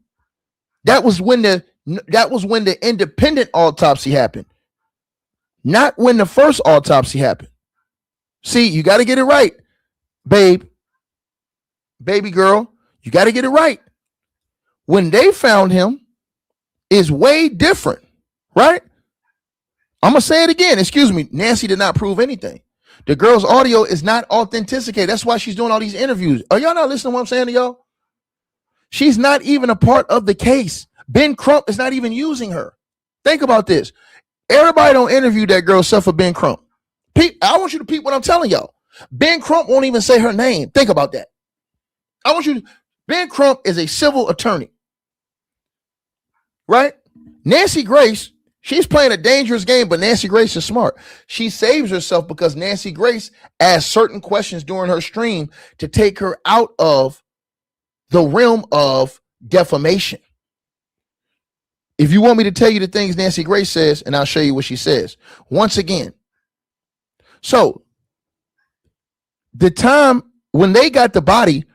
That was when the independent autopsy happened. Not when the first autopsy happened. See, you got to get it right, baby girl. You got to get it right. When they found him is way different, right? I'm going to say it again. Excuse me. Nancy did not prove anything. The girl's audio is not authenticated. That's why she's doing all these interviews. Are y'all not listening to what I'm saying to y'all? She's not even a part of the case. Ben Crump is not even using her. Think about this. Everybody don't interview that girl except for Ben Crump. I want you to peep what I'm telling y'all. Ben Crump won't even say her name. Think about that. Ben Crump is a civil attorney, right? Nancy Grace, she's playing a dangerous game, but Nancy Grace is smart. She saves herself because Nancy Grace asks certain questions during her stream to take her out of the realm of defamation. If you want me to tell you the things Nancy Grace says, and I'll show you what she says. Once again, so the time when they got the body,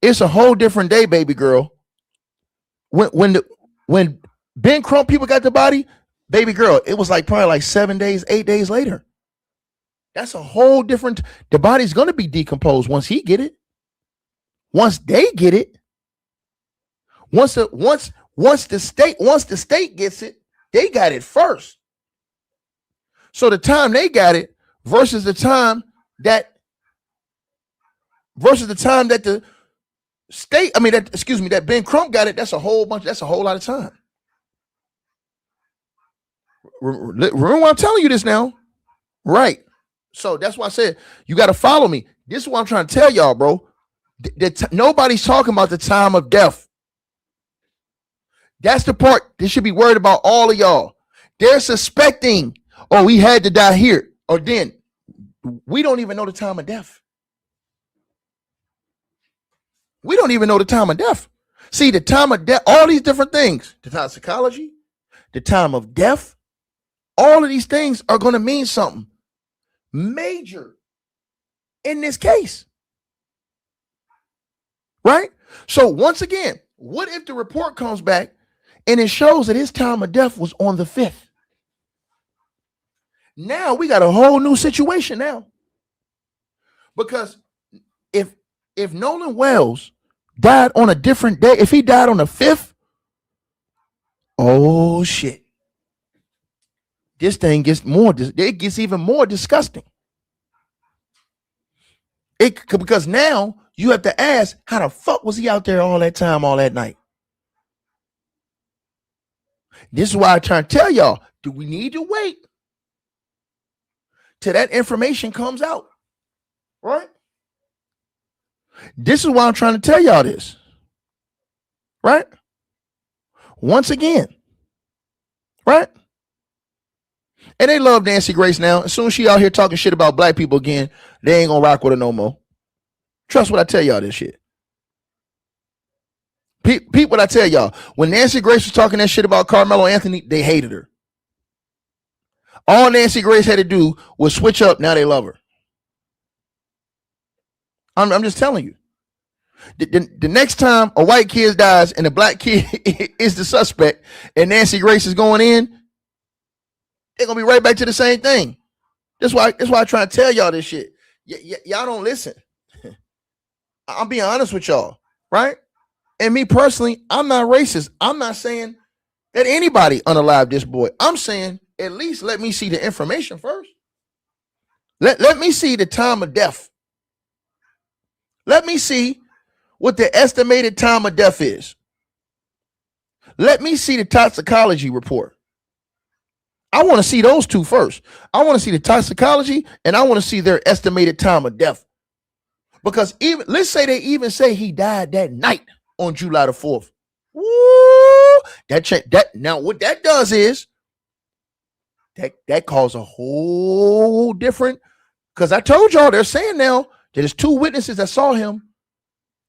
it's a whole different day, baby girl. When Ben Crump people got the body, baby girl, it was like probably like 7 days, 8 days later. That's a whole different. The body's gonna be decomposed once he get it. Once they get it. Once the state gets it, they got it first. So the time they got it versus the time that the state, that Ben Crump got it, that's a whole lot of time. Remember what I'm telling you this now? Right. So that's why I said you got to follow me. This is what I'm trying to tell y'all, bro. Nobody's talking about the time of death. That's the part they should be worried about, all of y'all. They're suspecting, oh, he had to die here. Or then we don't even know the time of death. We don't even know the time of death. See, the time of death, all these different things, the toxicology, the time of death, all of these things are going to mean something major in this case. Right? So once again, what if the report comes back and it shows that his time of death was on the 5th? Now we got a whole new situation now. Because if Nolan Wells died on a different day, if he died on the 5th, oh shit. This thing gets even more disgusting. Because now you have to ask, how the fuck was he out there all that time, all that night? This is why I try to tell y'all, do we need to wait till that information comes out? Right? This is why I'm trying to tell y'all this. Right? Once again. Right? And they love Nancy Grace now. As soon as she out here talking shit about black people again, they ain't gonna rock with her no more. Trust what I tell y'all this shit. Peep what I tell y'all. When Nancy Grace was talking that shit about Carmelo Anthony, they hated her. All Nancy Grace had to do was switch up. Now they love her. I'm just telling you. The next time a white kid dies and a black kid is the suspect and Nancy Grace is going in, they're gonna be right back to the same thing. That's why I try to tell y'all this shit. Y'all don't listen. I'm being honest with y'all, right? And me personally, I'm not racist. I'm not saying Let anybody unalive this boy. I'm saying at least let me see the information first. Let me see the time of death. Let me see what the estimated time of death is. Let me see the toxicology report. I want to see those two first. I want to see the toxicology and I want to see their estimated time of death. Because even let's say they even say he died that night on July the 4th. Woo! That now what that does is that caused a whole different, because I told y'all they're saying now that there's two witnesses that saw him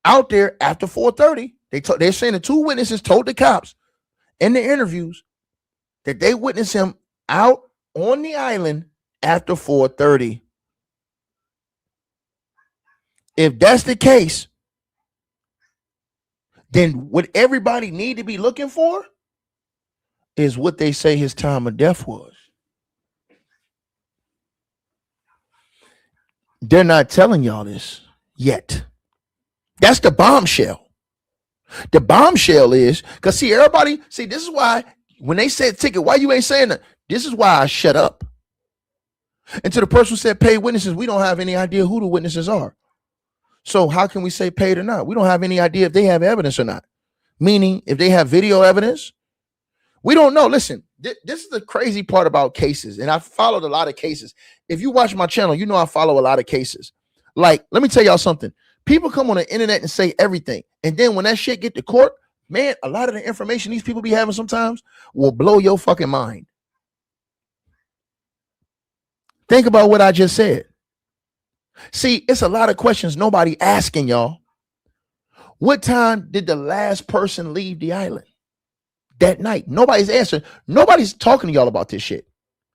out there after 4:30. They're saying the two witnesses told the cops in the interviews that they witnessed him out on the island after 4:30. If that's the case, then what everybody need to be looking for is what they say his time of death was. They're not telling y'all this yet. That's the bombshell. The bombshell is because everybody, this is why when they said ticket, why you ain't saying that? This is why I shut up. And to the person who said paid witnesses, we don't have any idea who the witnesses are. So how can we say paid or not? We don't have any idea if they have evidence or not. Meaning, if they have video evidence, we don't know. Listen, this is the crazy part about cases, and I've followed a lot of cases. If you watch my channel, you know I follow a lot of cases. Like, let me tell y'all something. People come on the internet and say everything, and then when that shit get to court, man, a lot of the information these people be having sometimes will blow your fucking mind. Think about what I just said. See, it's a lot of questions nobody asking y'all. What time did the last person leave the island? That night. Nobody's answering. Nobody's talking to y'all about this shit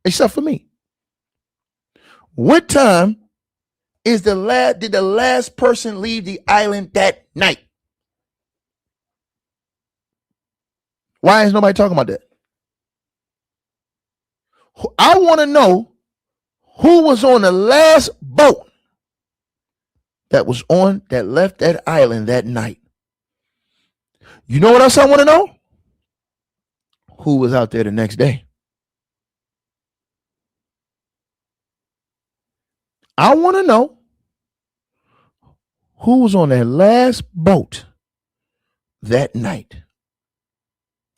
except for me. What time did the last person leave the island that night? Why is nobody talking about that? I want to know who was on the last boat that left that island that night. You know what else I want to know? Who was out there the next day? I want to know who was on that last boat that night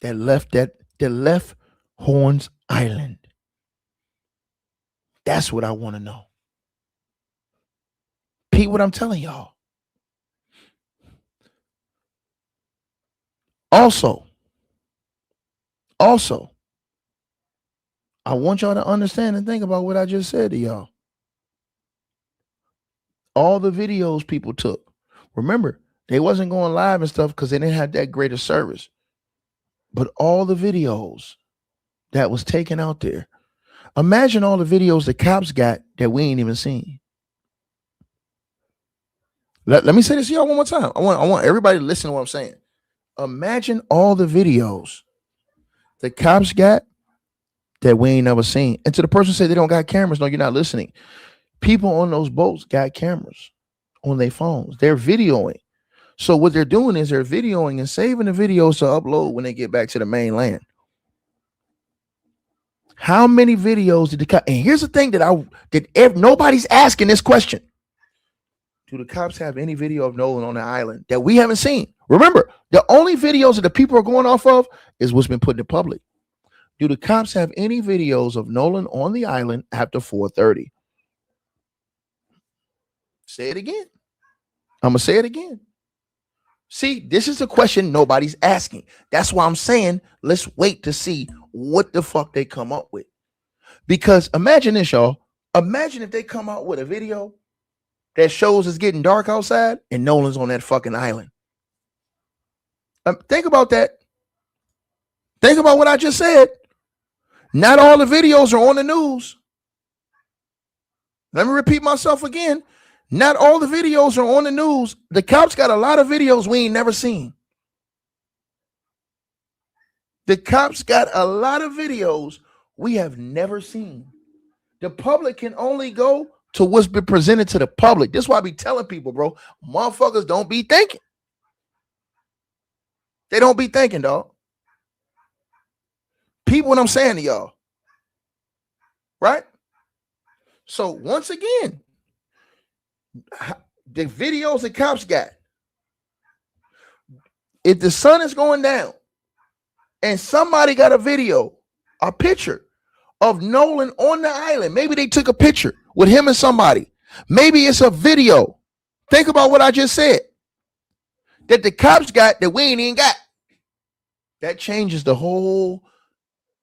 that left Horns Island. That's what I want to know. Pete, what I'm telling y'all. Also, I want y'all to understand and think about what I just said to y'all. All the videos people took. Remember, they wasn't going live and stuff because they didn't have that greater service. But all the videos that was taken out there. Imagine all the videos the cops got that we ain't even seen. Let me say this to y'all one more time. I want everybody to listen to what I'm saying. Imagine all the videos the cops got that we ain't never seen. And to the person who said they don't got cameras, no, you're not listening. People on those boats got cameras on their phones. They're videoing. So what they're doing is they're videoing and saving the videos to upload when they get back to the mainland. How many videos did the cops? And here's the thing nobody's asking this question. Do the cops have any video of Nolan on the island that we haven't seen? Remember, the only videos that the people are going off of is what's been put in public. Do the cops have any videos of Nolan on the island after 4:30? Say it again. I'm going to say it again. See, this is a question nobody's asking. That's why I'm saying let's wait to see what the fuck they come up with. Because imagine this, y'all. Imagine if they come out with a video that shows it's getting dark outside and Nolan's on that fucking island. Think about that. Think about what I just said. Not all the videos are on the news. Let me repeat myself again. Not all the videos are on the news. The cops got a lot of videos we ain't never seen. The cops got a lot of videos we have never seen. The public can only go to what's been presented to the public. This is why I be telling people, bro, motherfuckers don't be thinking. They don't be thinking, dog. People, what I'm saying to y'all, right? So once again, the videos the cops got, if the sun is going down and somebody got a video, a picture of Nolan on the island, maybe they took a picture with him and somebody, maybe it's a video. Think about what I just said that the cops got that we ain't even got. That changes the whole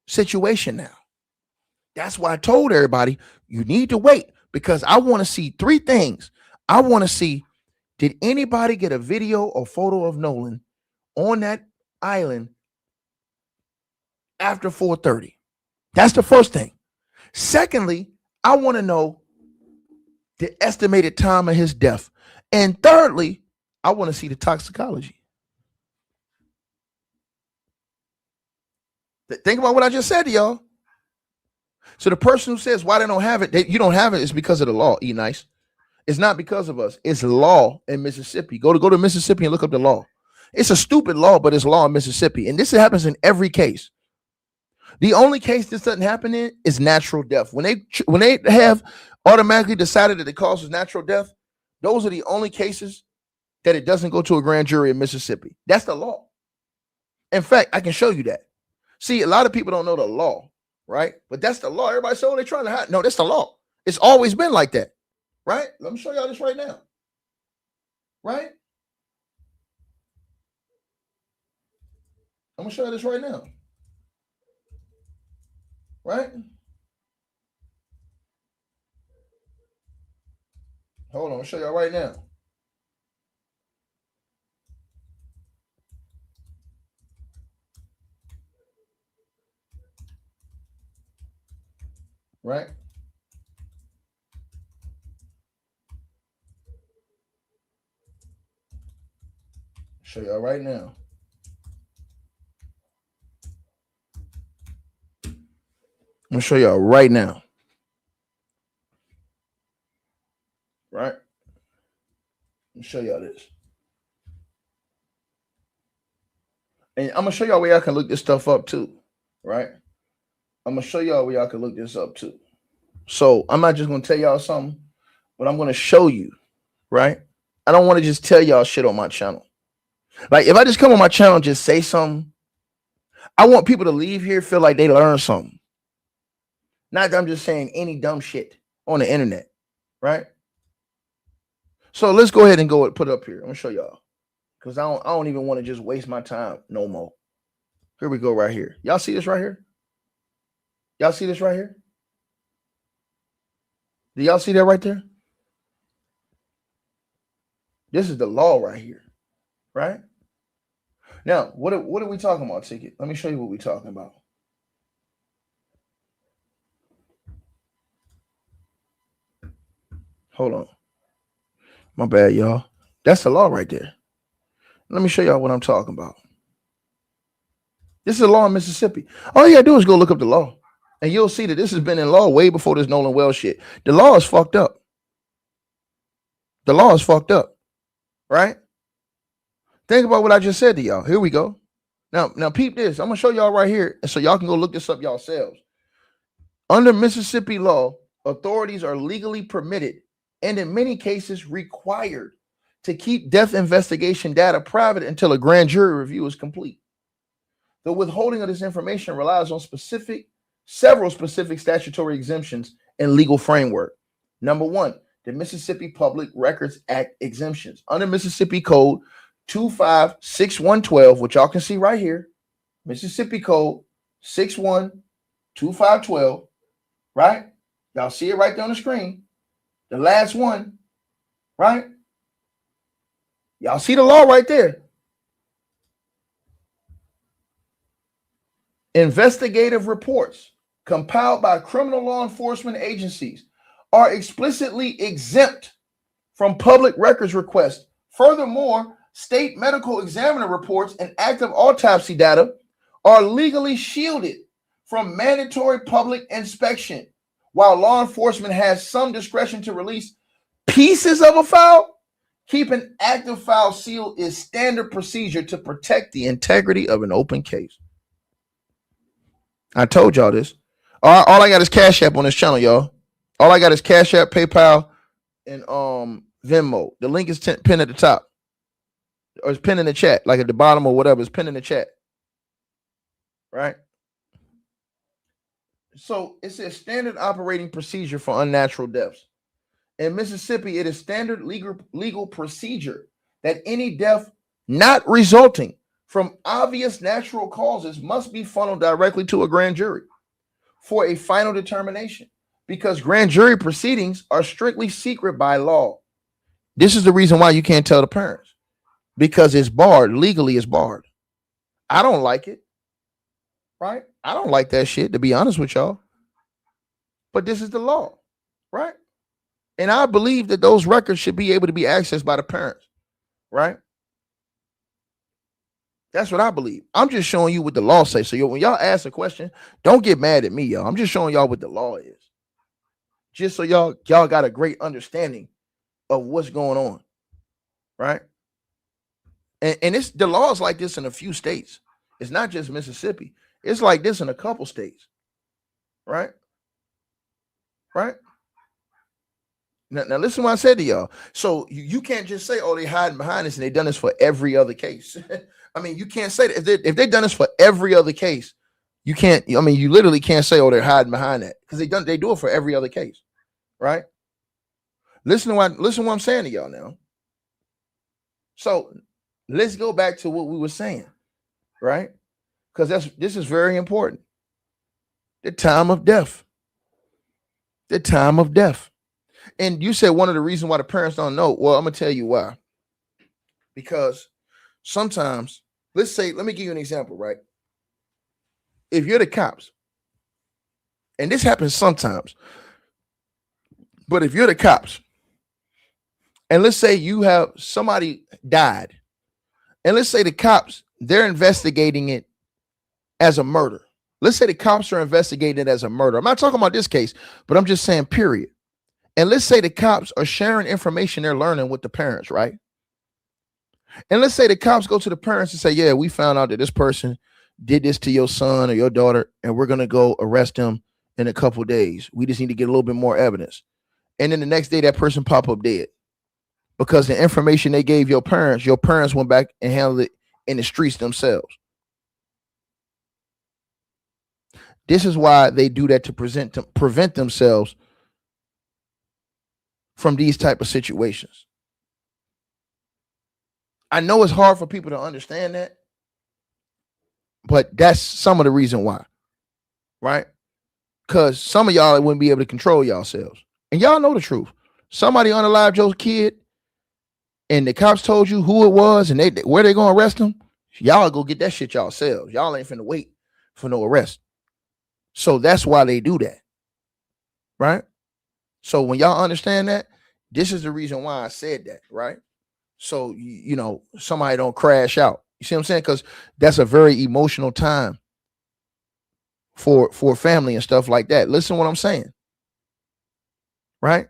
situation now. That's why I told everybody you need to wait, because I want to see three things. I want to see, did anybody get a video or photo of Nolan on that island after 4:30? That's the first thing. Secondly, I want to know the estimated time of his death. And thirdly, I want to see the toxicology. Think about what I just said to y'all. So the person who says why they don't have it, you don't have it, is because of the law, E-Nice. It's not because of us. It's law in Mississippi. Go to Mississippi and look up the law. It's a stupid law, but it's law in Mississippi. And this happens in every case. The only case this doesn't happen in is natural death. When they have automatically decided that the cause is natural death, those are the only cases that it doesn't go to a grand jury in Mississippi. That's the law. In fact, I can show you that. See, a lot of people don't know the law, right? But that's the law. Everybody says, oh, they're trying to hide. No, that's the law. It's always been like that, right? Let me show y'all this right now, right? I'm going to show you this right now, right? Hold on, I'll show y'all right now. Right? Show y'all right now. I'm gonna show y'all right now. Right? Let me show y'all this. And I'm gonna show y'all where y'all can look this stuff up too. Right? I'm gonna show y'all where y'all can look this up too. So I'm not just gonna tell y'all something, but I'm gonna show you, right? I don't want to just tell y'all shit on my channel. Like if I just come on my channel and just say something, I want people to leave here feel like they learned something. Not that I'm just saying any dumb shit on the internet, right? So let's go ahead and put it up here. I'm gonna show y'all, because I don't even want to just waste my time no more. Here we go, right here. Y'all see this right here? Y'all see this right here? Do y'all see that right there? This is the law right here, right? Now, what are we talking about, Ticket? Let me show you what we're talking about. Hold on. My bad, y'all. That's the law right there. Let me show y'all what I'm talking about. This is the law in Mississippi. All you gotta do is go look up the law, and you'll see that this has been in law way before this Nolan Wells shit. The law is fucked up. The law is fucked up, right? Think about what I just said to y'all. Here we go. Now peep this. I'm gonna show y'all right here, so y'all can go look this up yourselves. Under Mississippi law, authorities are legally permitted, and in many cases required, to keep death investigation data private until a grand jury review is complete. The withholding of this information relies on several specific statutory exemptions and legal framework. Number one, the Mississippi Public Records Act exemptions. Under Mississippi Code 256112, which y'all can see right here, Mississippi Code 612512, right? Y'all see it right there on the screen. The last one, right? Y'all see the law right there. Investigative reports compiled by criminal law enforcement agencies are explicitly exempt from public records requests. Furthermore, state medical examiner reports and active autopsy data are legally shielded from mandatory public inspection. While law enforcement has some discretion to release pieces of a file, keep an active file sealed is standard procedure to protect the integrity of an open case. I told y'all this. All I got is Cash App on this channel, y'all. All I got is Cash App, PayPal, and Venmo. The link is pinned at the top, or it's pinned in the chat, like at the bottom or whatever. It's pinned in the chat, right? So it says standard operating procedure for unnatural deaths. In Mississippi, it is standard legal procedure that any death not resulting from obvious natural causes must be funneled directly to a grand jury for a final determination, because grand jury proceedings are strictly secret by law. This is the reason why you can't tell the parents, because it's barred. Legally, it's barred. I don't like it, right? I don't like that shit, to be honest with y'all. But this is the law, right? And I believe that those records should be able to be accessed by the parents, right? That's what I believe. I'm just showing you what the law says. So when y'all ask a question, don't get mad at me, y'all. I'm just showing y'all what the law is, just so y'all got a great understanding of what's going on, right? And it's the law is like this in a few states. It's not just Mississippi. It's like this in a couple states, right? Right? Now listen to what I said to y'all. So you can't just say, oh, they hiding behind this and they done this for every other case. I mean, you can't say that if they done this for every other case, you can't. I mean, you literally can't say, oh, they're hiding behind that, because they do it for every other case, right? Listen to what I'm saying to y'all now. So let's go back to what we were saying, right? Because this is very important. The time of death. The time of death. And you said one of the reasons why the parents don't know. Well, I'm gonna tell you why. Because sometimes, let me give you an example, right? If you're the cops, and this happens sometimes, but if you're the cops, and let's say you have somebody died, and let's say the cops, they're investigating it as a murder. Let's say the cops are investigating it as a murder. I'm not talking about this case, but I'm just saying, period. And let's say the cops are sharing information they're learning with the parents, right? And let's say the cops go to the parents and say, yeah, we found out that this person did this to your son or your daughter, and we're going to go arrest them in a couple days. We just need to get a little bit more evidence. And then the next day, that person pop up dead, because the information they gave your parents went back and handled it in the streets themselves. This is why they do that, to prevent themselves from these type of situations. I know it's hard for people to understand that, but that's some of the reason why, right? Because some of y'all wouldn't be able to control yourselves. And y'all know the truth. Somebody unalived your kid, and the cops told you who it was and where they gonna arrest them. Y'all go get that shit yourselves. Y'all ain't finna wait for no arrest. So that's why they do that, right? So when y'all understand that, this is the reason why I said that, right? So, somebody don't crash out. You see what I'm saying? Because that's a very emotional time for family and stuff like that. Listen to what I'm saying, right?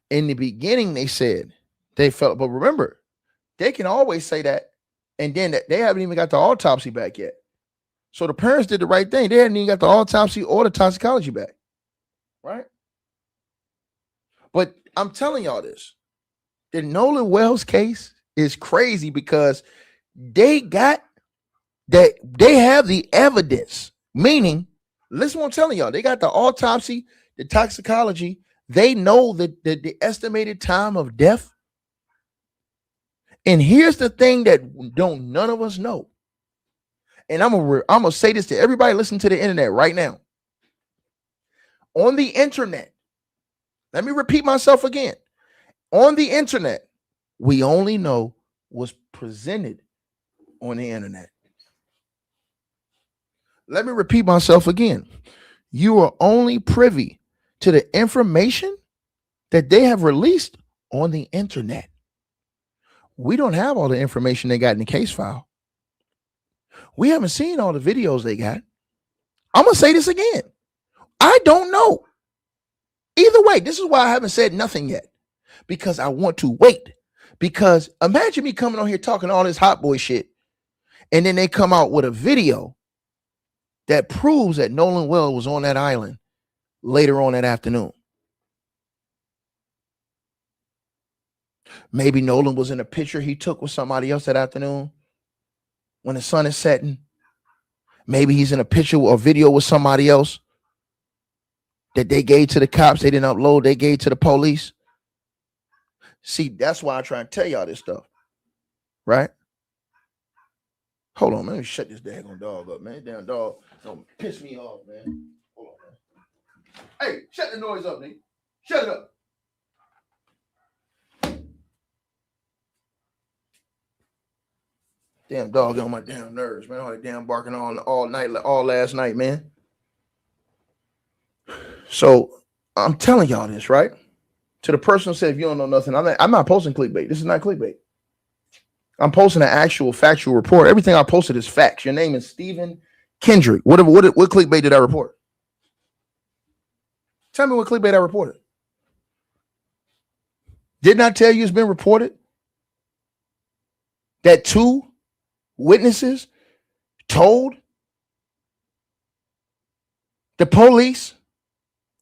In the beginning, they said they felt, but remember, they can always say that, and then they haven't even got the autopsy back yet. So the parents did the right thing. They hadn't even got the autopsy or the toxicology back, right? But I'm telling y'all this. The Nolan Wells case is crazy, because they have the evidence. Meaning, listen what I'm telling y'all. They got the autopsy, the toxicology. They know the estimated time of death. And here's the thing that none of us know. And I'm gonna say this to everybody listening to the internet right now. On the internet, let me repeat myself again. On the internet, we only know what's presented on the internet. Let me repeat myself again. You are only privy to the information that they have released on the internet. We don't have all the information they got in the case file. We haven't seen all the videos they got. I'm going to say this again. I don't know. Either way, this is why I haven't said nothing yet, because I want to wait. Because imagine me coming on here talking all this hot boy shit, and then they come out with a video that proves that Nolan Wells was on that island later on that afternoon. Maybe Nolan was in a picture he took with somebody else that afternoon when the sun is setting. Maybe he's in a picture or video with somebody else that they gave to the cops. They didn't upload. They gave to the police. See, that's why I try and tell y'all this stuff, right? Hold on, man. Let me shut this daggone dog up, man. Damn dog don't piss me off, man. Hold on, man. Hey, shut the noise up, nigga. Shut it up. Damn dog on my damn nerves, man. All that damn barking all night, all last night, man. So I'm telling y'all this, right? To the person who said, if you don't know nothing, I'm not posting clickbait. This is not clickbait. I'm posting an actual factual report. Everything I posted is facts. Your name is Stephen Kendrick. What clickbait did I report? Tell me what clickbait I reported. Didn't I tell you it's been reported that 2 witnesses told the police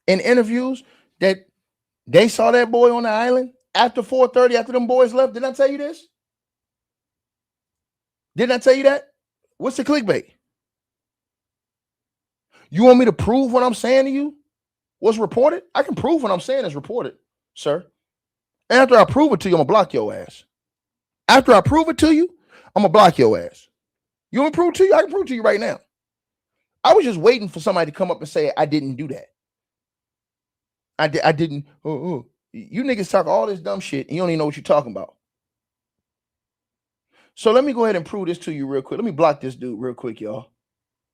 in interviews that they saw that boy on the island after 4:30, after them boys left? Didn't I tell you this? Didn't I tell you that? What's the clickbait? You want me to prove what I'm saying to you was reported? I can prove what I'm saying is reported, sir. And after I prove it to you, I'm going to block your ass. After I prove it to you, I'm going to block your ass. You want me to prove it to you? I can prove it to you right now. I was just waiting for somebody to come up and say, I didn't do that. I didn't. You niggas talk all this dumb shit and you don't even know what you're talking about. So let me go ahead and prove this to you real quick. Let me block this dude real quick, y'all.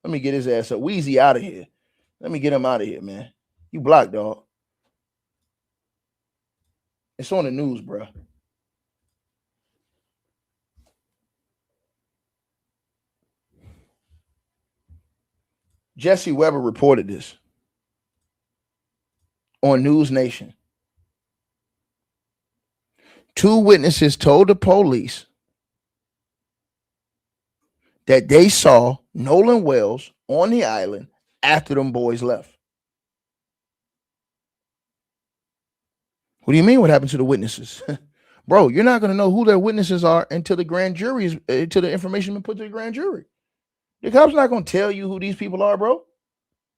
Let me get his ass up. Wheezy out of here. Let me get him out of here, man. You blocked, dog. It's on the news, bro. Jesse Weber reported this on News Nation. 2 witnesses told the police that they saw Nolan Wells on the island after them boys left. What do you mean? What happened to the witnesses? Bro, you're not going to know who their witnesses are until the grand jury is, until the information been put to the grand jury. The cops not going to tell you who these people are, bro.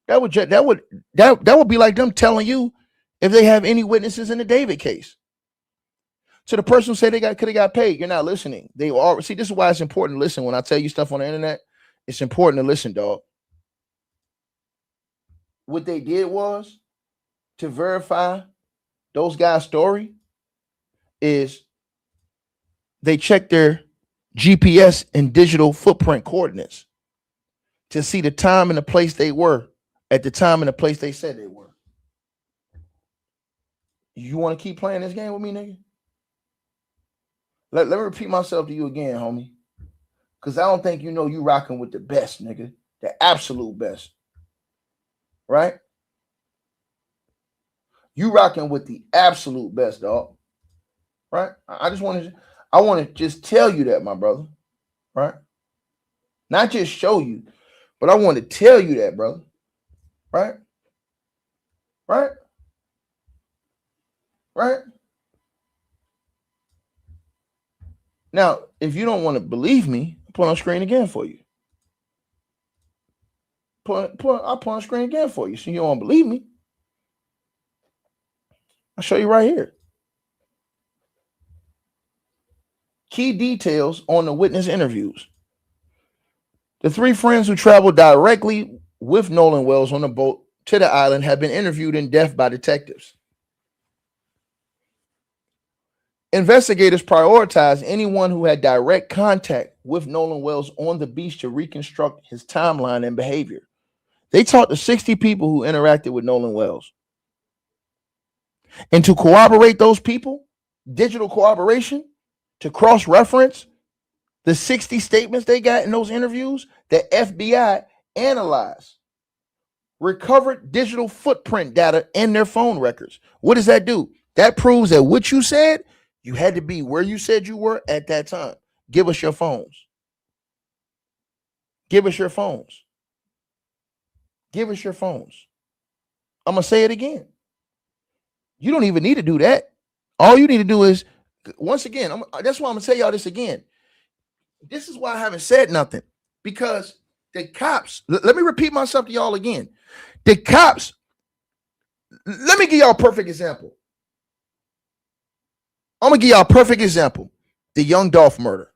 That would be like them telling you if they have any witnesses in the David case. To the person who said they could have got paid, you're not listening. They all see. This is why it's important to listen. When I tell you stuff on the internet, it's important to listen, dog. What they did was to verify those guys' story is they checked their GPS and digital footprint coordinates to see the time and the place they were at the time and the place they said they were. You want to keep playing this game with me, nigga? Let me repeat myself to you again, homie. Because I don't think you know you rocking with the best, nigga. The absolute best. Right? You rocking with the absolute best, dog. Right? I want to just tell you that, my brother. Right? Not just show you, but I want to tell you that, brother. Right? Right? Right? Now, if you don't want to believe me, I'll put on screen again for you. I'll put on screen again for you. So you don't believe me. I'll show you right here. Key details on the witness interviews. The 3 friends who traveled directly with Nolan Wells on the boat to the island have been interviewed in depth by detectives. Investigators prioritized anyone who had direct contact with Nolan Wells on the beach to reconstruct his timeline and behavior. They talked to 60 people who interacted with Nolan Wells. And to corroborate those people, digital corroboration, to cross-reference the 60 statements they got in those interviews, the FBI analyzed recovered digital footprint data in their phone records. What does that do? That proves that what you said, you had to be where you said you were at that time. Give us your phones. Give us your phones. Give us your phones. I'm going to say it again. You don't even need to do that. All you need to do is, once again, that's why I'm going to tell y'all this again. This is why I haven't said nothing. Because the cops, let me repeat myself to y'all again. The cops, let me give y'all a perfect example. I'm going to give y'all a perfect example. The Young Dolph murder.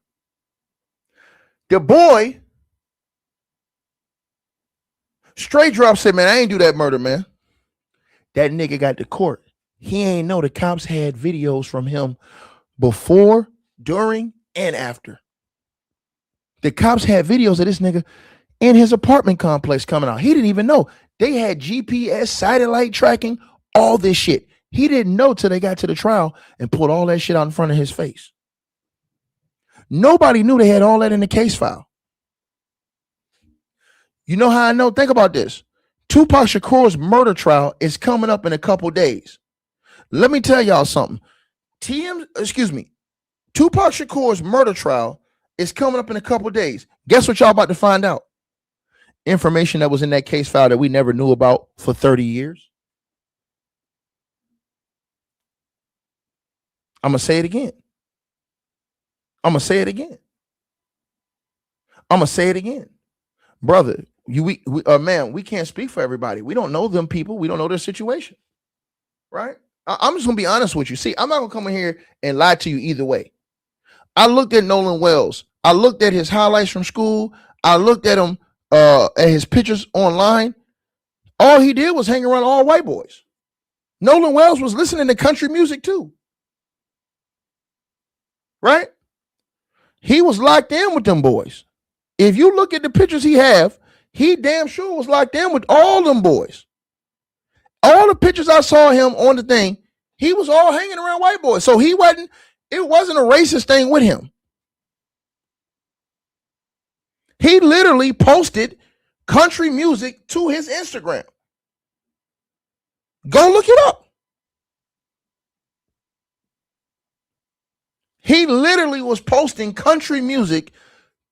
The boy straight drop said, man, I ain't do that murder, man. That nigga got to court. He ain't know the cops had videos from him before, during, and after. The cops had videos of this nigga in his apartment complex coming out. He didn't even know. They had GPS, satellite tracking, all this shit. He didn't know till they got to the trial and pulled all that shit out in front of his face. Nobody knew they had all that in the case file. You know how I know? Think about this. Tupac Shakur's murder trial is coming up in a couple days. Let me tell y'all something. Tupac Shakur's murder trial is coming up in a couple days. Guess what y'all about to find out? Information that was in that case file that we never knew about for 30 years. I'm going to say it again. I'm going to say it again. I'm going to say it again. Brother, man, we can't speak for everybody. We don't know them people. We don't know their situation. Right? I'm just going to be honest with you. See, I'm not going to come in here and lie to you either way. I looked at Nolan Wells. I looked at his highlights from school. I looked at him at his pictures online. All he did was hang around all white boys. Nolan Wells was listening to country music too. Right? He was locked in with them boys. If you look at the pictures he damn sure was locked in with all them boys. All the pictures I saw him on the thing, he was all hanging around white boys. So it wasn't a racist thing with him. He literally posted country music to his Instagram. Go look it up. He literally was posting country music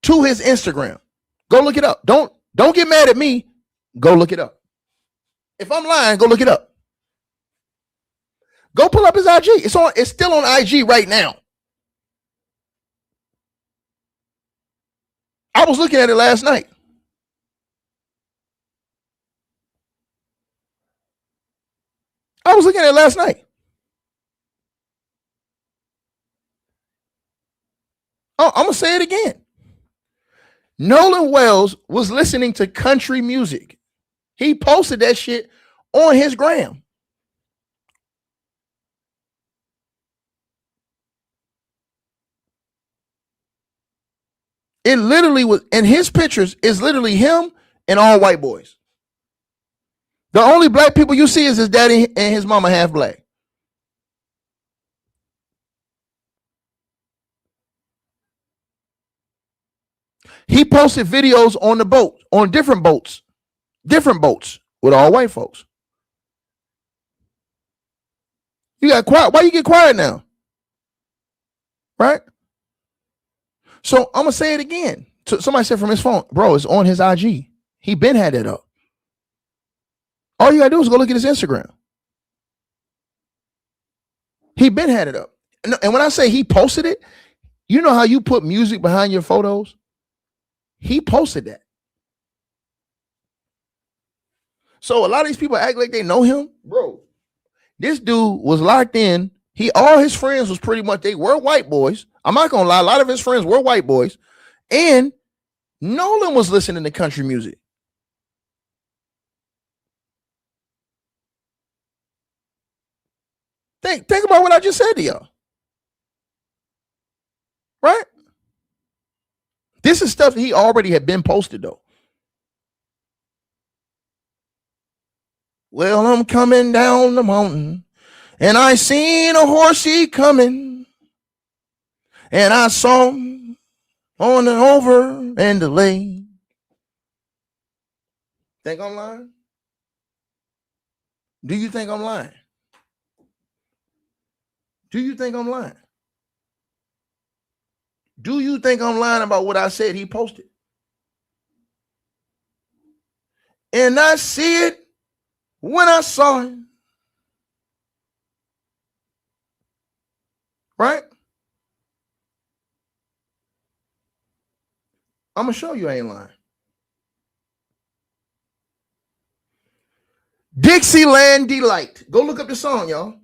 to his Instagram. Go look it up. Don't get mad at me. Go look it up. If I'm lying, go look it up. Go pull up his IG. It's still on IG right now. I was looking at it last night. I'm going to say it again. Nolan Wells was listening to country music. He posted that shit on his gram. It literally was, in his pictures, is literally him and all white boys. The only black people you see is his daddy and his mama half black. He posted videos on the boat, on different boats with all white folks. You got quiet. Why you get quiet now? Right? So I'm going to say it again. So somebody said from his phone, bro, it's on his IG. He been had that up. All you got to do is go look at his Instagram. He been had it up. And when I say he posted it, you know how you put music behind your photos? He posted that. So a lot of these people act like they know him. Bro, this dude was locked in. All his friends was pretty much, they were white boys. I'm not going to lie. A lot of his friends were white boys. And Nolan was listening to country music. Think about what I just said to y'all. Right? This is stuff that he already had been posted, though. Well, I'm coming down the mountain, and I seen a horsey coming, and I saw him on and over in the lane. Think I'm lying? Do you think I'm lying? Do you think I'm lying? Do you think I'm lying about what I said he posted? And I see it when I saw it. Right? I'm going to show you I ain't lying. Dixieland Delight. Go look up the song, y'all.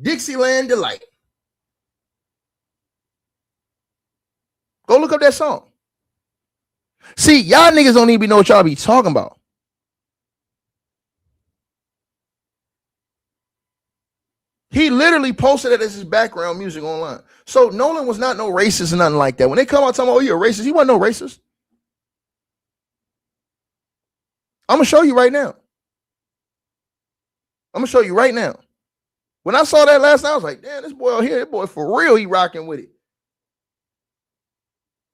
Dixieland Delight. Go look up that song. See, y'all niggas don't even know what y'all be talking about. He literally posted it as his background music online. So Nolan was not no racist or nothing like that. When they come out talking about, oh, you're a racist, he wasn't no racist. I'm going to show you right now. I'm going to show you right now. When I saw that last night, I was like, damn, this boy out here, this boy for real, he rocking with it.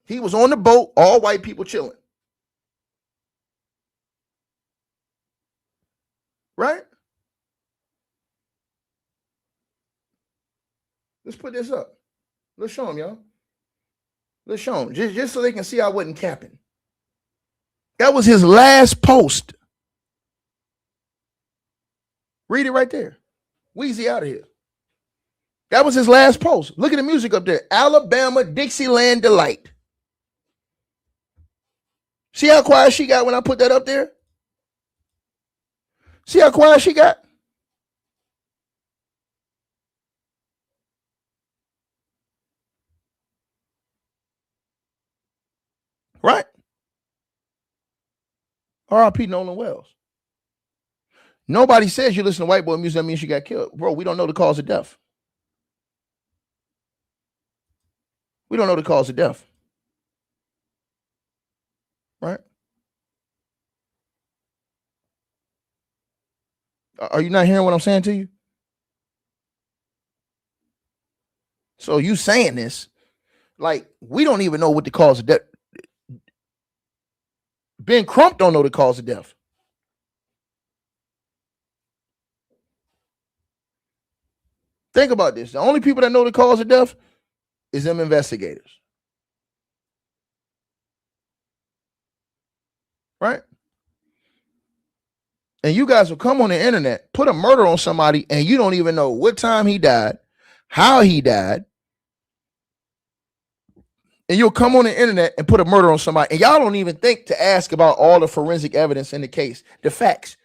He was on the boat, all white people chilling. Right? Let's put this up. Let's show them, y'all. Let's show them. Just so they can see I wasn't capping. That was his last post. Read it right there. Weezy out of here. That was his last post. Look at the music up there. Alabama Dixieland Delight. See how quiet she got when I put that up there? See how quiet she got? Right? R.I.P. Nolan Wells. Nobody says you listen to white boy music, that means she got killed. Bro, we don't know the cause of death. We don't know the cause of death. Right? Are you not hearing what I'm saying to you? So you saying this, like, we don't even know what the cause of death. Ben Crump don't know the cause of death. Think about this. The only people that know the cause of death is them investigators. Right? And you guys will come on the internet, put a murder on somebody, and you don't even know what time he died, how he died. And you'll come on the internet and put a murder on somebody, and y'all don't even think to ask about all the forensic evidence in the case, the facts.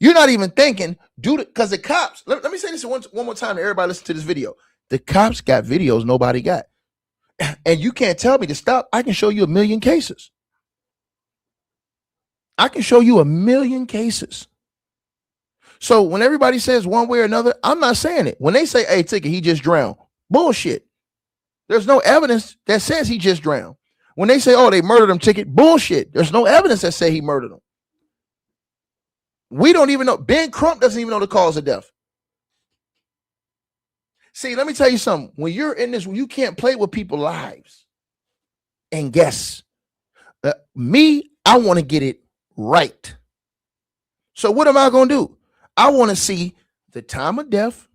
You're not even thinking, dude, because the cops, let me say this one more time to everybody listen to this video. The cops got videos nobody got. And you can't tell me to stop. I can show you a million cases. I can show you a million cases. So when everybody says one way or another, I'm not saying it. When they say, hey, Ticket, he just drowned. Bullshit. There's no evidence that says he just drowned. When they say, oh, they murdered him, Ticket, bullshit. There's no evidence that say he murdered him. We don't even know. Ben Crump doesn't even know the cause of death. See, let me tell you something. When you're in this, you can't play with people's lives and guess. Me, I want to get it right. So what am I going to do? I want to see the time of death.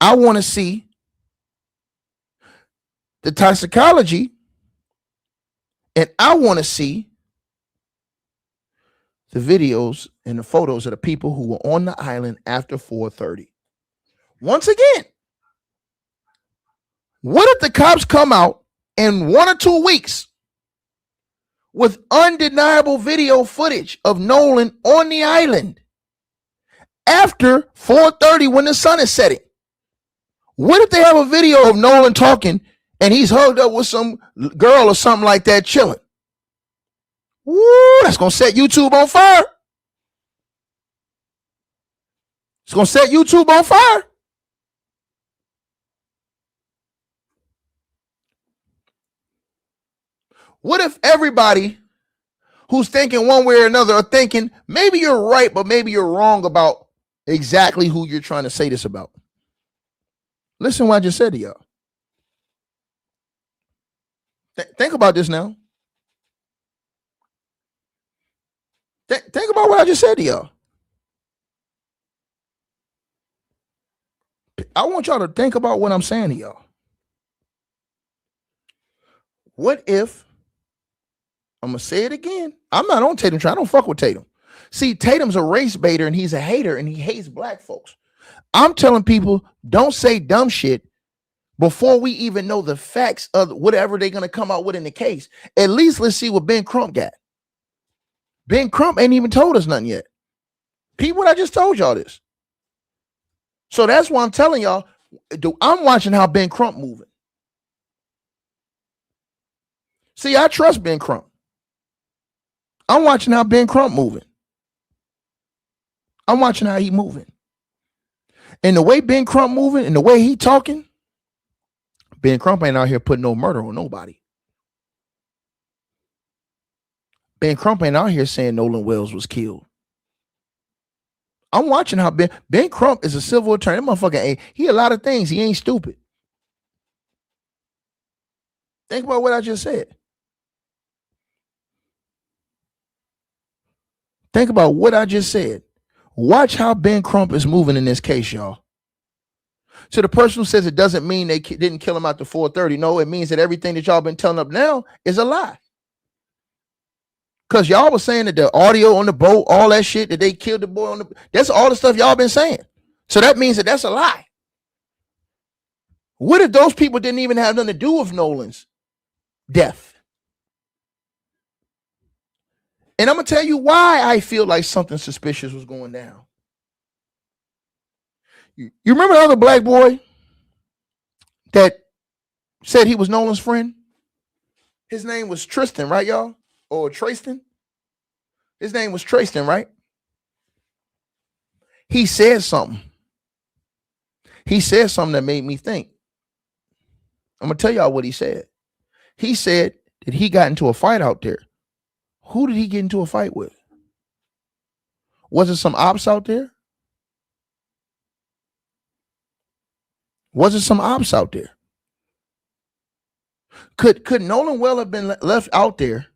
I want to see the toxicology. And I want to see the videos and the photos of the people who were on the island after 4:30. Once again, what if the cops come out in 1 or 2 weeks with undeniable video footage of Nolan on the island after 4:30 when the sun is setting? What if they have a video of Nolan talking and he's hugged up with some girl or something like that chilling? Woo, that's going to set YouTube on fire. It's going to set YouTube on fire. What if everybody who's thinking one way or another are thinking maybe you're right, but maybe you're wrong about exactly who you're trying to say this about? Listen what I just said to y'all. Think about this now. Think about what I just said to y'all. I want y'all to think about what I'm saying to y'all. What if I'm gonna say it again. I'm not on Tatum train. I don't fuck with Tatum. See, Tatum's a race baiter and he's a hater and he hates black folks. I'm telling people, don't say dumb shit before we even know the facts of whatever they're gonna come out with in the case. At least let's see what Ben Crump got. Ben Crump ain't even told us nothing yet. People, I just told y'all this. So that's why I'm telling y'all, I'm watching how Ben Crump moving. See, I trust Ben Crump. I'm watching how Ben Crump moving. I'm watching how he moving. And the way Ben Crump moving and the way he talking, Ben Crump ain't out here putting no murder on nobody. Ben Crump ain't out here saying Nolan Wells was killed. I'm watching how Ben Crump is a civil attorney. That motherfucker ain't, he a lot of things. He ain't stupid. Think about what I just said. Think about what I just said. Watch how Ben Crump is moving in this case, y'all. So the person who says it doesn't mean they didn't kill him after 4:30. No, it means that everything that y'all been telling up now is a lie. Because y'all was saying that the audio on the boat, all that shit, that they killed the boy on the, that's all the stuff y'all been saying. So that means that that's a lie. What if those people didn't even have nothing to do with Nolan's death? And I'm going to tell you why I feel like something suspicious was going down. You remember the other black boy that said he was Nolan's friend? His name was Tristan, right, y'all? Or Tristan? His name was Tristan, right? He said something. He said something that made me think. I'm going to tell y'all what he said. He said that he got into a fight out there. Who did he get into a fight with? Was it some ops out there? Was it some ops out there? Could Nolan well have been left out there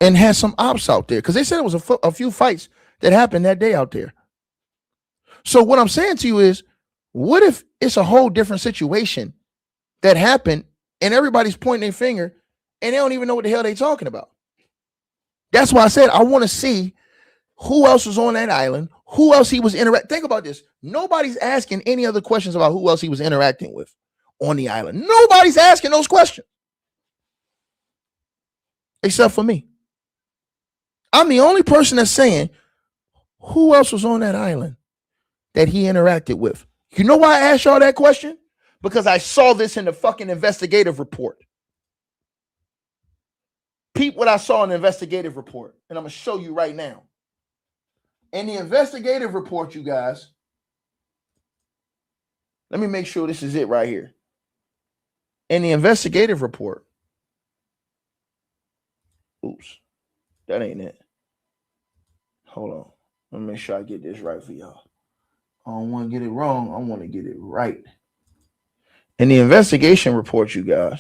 and had some ops out there? Because they said it was a few fights that happened that day out there. So what I'm saying to you is, what if it's a whole different situation that happened and everybody's pointing their finger and they don't even know what the hell they're talking about? That's why I said I want to see who else was on that island, who else he was interacting. Think about this. Nobody's asking any other questions about who else he was interacting with on the island. Nobody's asking those questions except for me. I'm the only person that's saying who else was on that island that he interacted with. You know why I asked y'all that question? Because I saw this in the fucking investigative report. Peep what I saw in the investigative report, and I'm going to show you right now. In the investigative report, you guys, let me make sure this is it right here. In the investigative report, oops, that ain't it. Hold on. Let me make sure I get this right for y'all. I don't want to get it wrong. I want to get it right. In the investigation report, you guys,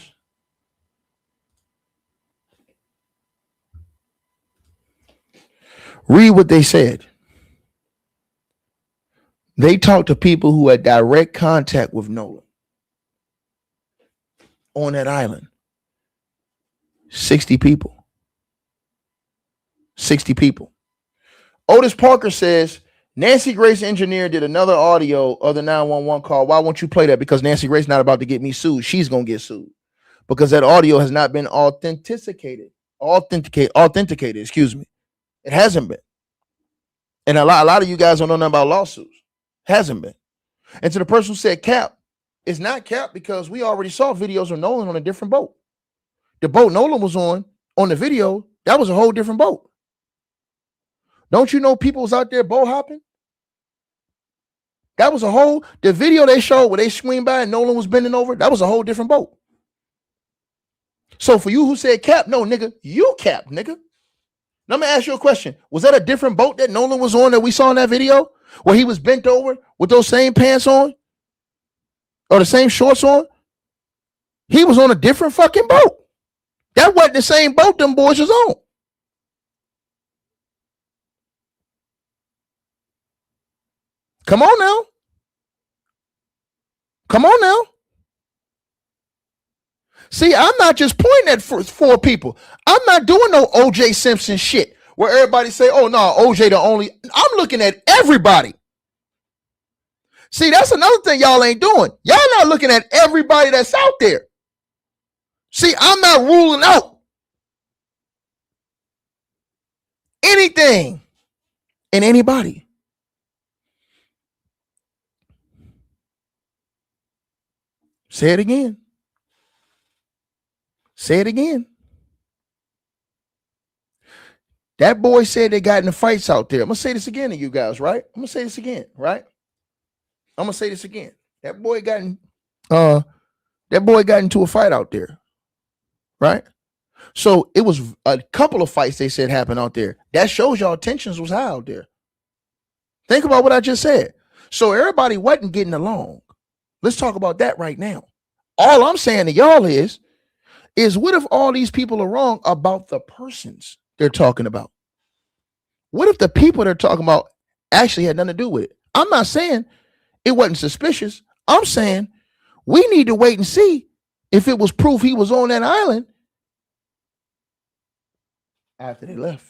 read what they said. They talked to people who had direct contact with Nolan on that island. 60 people. 60 people. Otis Parker says, Nancy Grace engineer did another audio of the 911 call. Why won't you play that? Because Nancy Grace not about to get me sued. She's going to get sued because that audio has not been authenticated. Excuse me. It hasn't been. And a lot of you guys don't know nothing about lawsuits. Hasn't been. And to the person who said cap, it's not cap because we already saw videos of Nolan on a different boat. The boat Nolan was on the video, that was a whole different boat. Don't you know people was out there boat hopping? That was the video they showed where they swing by and Nolan was bending over, that was a whole different boat. So for you who said cap, no, nigga, you cap, nigga. Let me ask you a question. Was that a different boat that Nolan was on that we saw in that video where he was bent over with those same pants on or the same shorts on? He was on a different fucking boat. That wasn't the same boat them boys was on. Come on now. Come on now. See, I'm not just pointing at four people. I'm not doing no OJ Simpson shit where everybody say, oh no, OJ the only. I'm looking at everybody. See, that's another thing y'all ain't doing. Y'all not looking at everybody that's out there. See, I'm not ruling out anything and anybody. Say it again. Say it again. That boy said they got in the fights out there. I'm going to say this again to you guys, right? I'm going to say this again, right? I'm going to say this again. That boy got into a fight out there, right? So it was a couple of fights they said happened out there. That shows y'all tensions was high out there. Think about what I just said. So everybody wasn't getting along. Let's talk about that right now. All I'm saying to y'all is what if all these people are wrong about the persons they're talking about? What if the people they're talking about actually had nothing to do with it? I'm not saying it wasn't suspicious. I'm saying we need to wait and see if it was proof he was on that island after they left.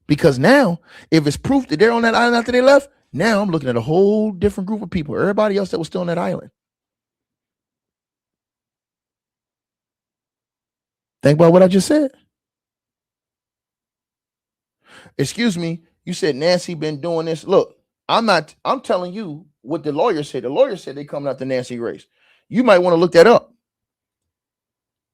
Because now, if it's proof that they're on that island after they left, now I'm looking at a whole different group of people. Everybody else that was still on that island. Think about what I just said. Excuse me, you said Nancy been doing this. Look, I'm telling you what the lawyer said. The lawyer said they coming after Nancy Grace. You might want to look that up.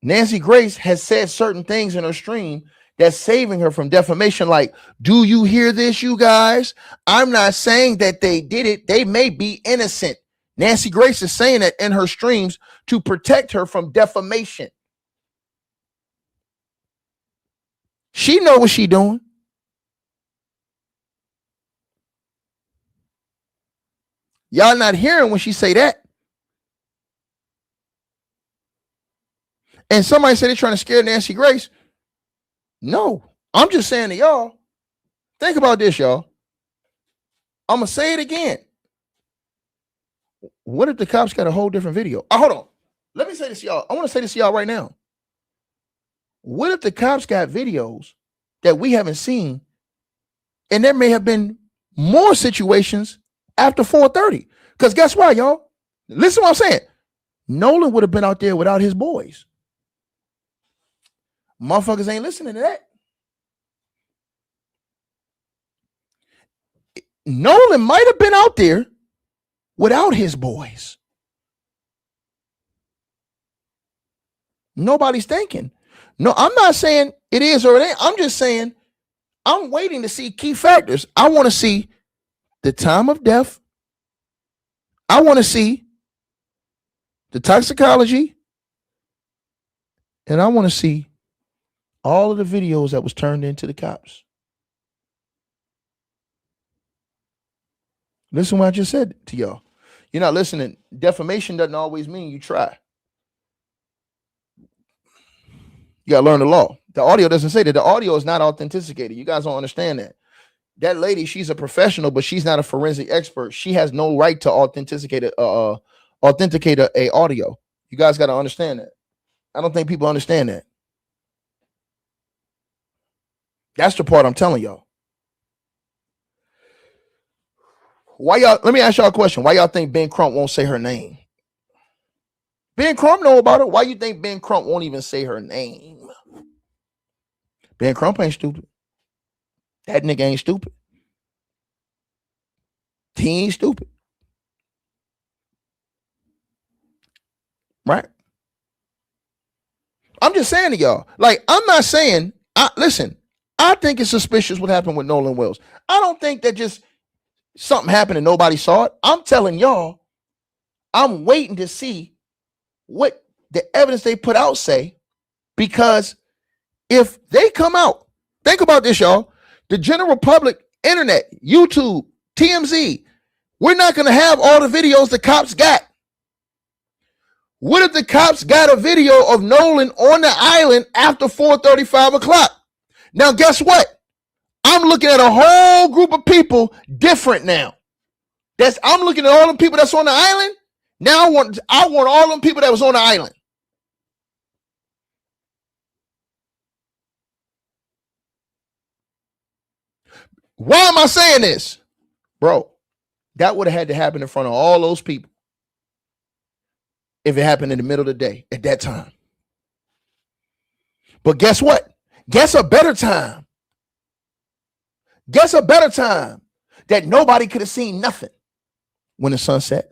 Nancy Grace has said certain things in her stream that's saving her from defamation. Like, do you hear this, you guys? I'm not saying that they did it. They may be innocent. Nancy Grace is saying that in her streams to protect her from defamation. She know what she doing. Y'all not hearing when she say that. And somebody said they're trying to scare Nancy Grace. No, I'm just saying to y'all, think about this, y'all. I'm going to say it again. What if the cops got a whole different video? Hold on. Let me say this, y'all. I want to say this to y'all right now. What if the cops got videos that we haven't seen, and there may have been more situations after 4:30? Because guess what, y'all? Listen to what I'm saying. Nolan would have been out there without his boys. Motherfuckers ain't listening to that. Nolan might have been out there without his boys. Nobody's thinking. No, I'm not saying it is or it ain't. I'm just saying I'm waiting to see key factors. I want to see the time of death. I want to see the toxicology. And I want to see all of the videos that was turned into the cops. Listen to what I just said to y'all. You're not listening. Defamation doesn't always mean you try. You got to learn the law. The audio doesn't say that. The audio is not authenticated. You guys don't understand that. That lady, she's a professional, but she's not a forensic expert. She has no right to authenticate a audio. You guys got to understand that. I don't think people understand that. That's the part I'm telling y'all. Why y'all? Let me ask y'all a question. Why y'all think Ben Crump won't say her name? Ben Crump know about it. Why you think Ben Crump won't even say her name? Ben Crump ain't stupid. That nigga ain't stupid. He ain't stupid. Right? I'm just saying to y'all. Like, I'm not saying, listen, I think it's suspicious what happened with Nolan Wells. I don't think that just something happened and nobody saw it. I'm telling y'all, I'm waiting to see what the evidence they put out say, because if they come out, think about this, y'all. The general public, internet, YouTube, TMZ, we're not going to have all the videos the cops got. What if the cops got a video of Nolan on the island after 4:30, 5 o'clock? Now, guess what? I'm looking at a whole group of people different now. I'm looking at all the people that's on the island. Now I want all them people that was on the island. Why am I saying this? Bro, that would have had to happen in front of all those people if it happened in the middle of the day at that time. But guess what? Guess a better time. Guess a better time that nobody could have seen nothing. When the sun set.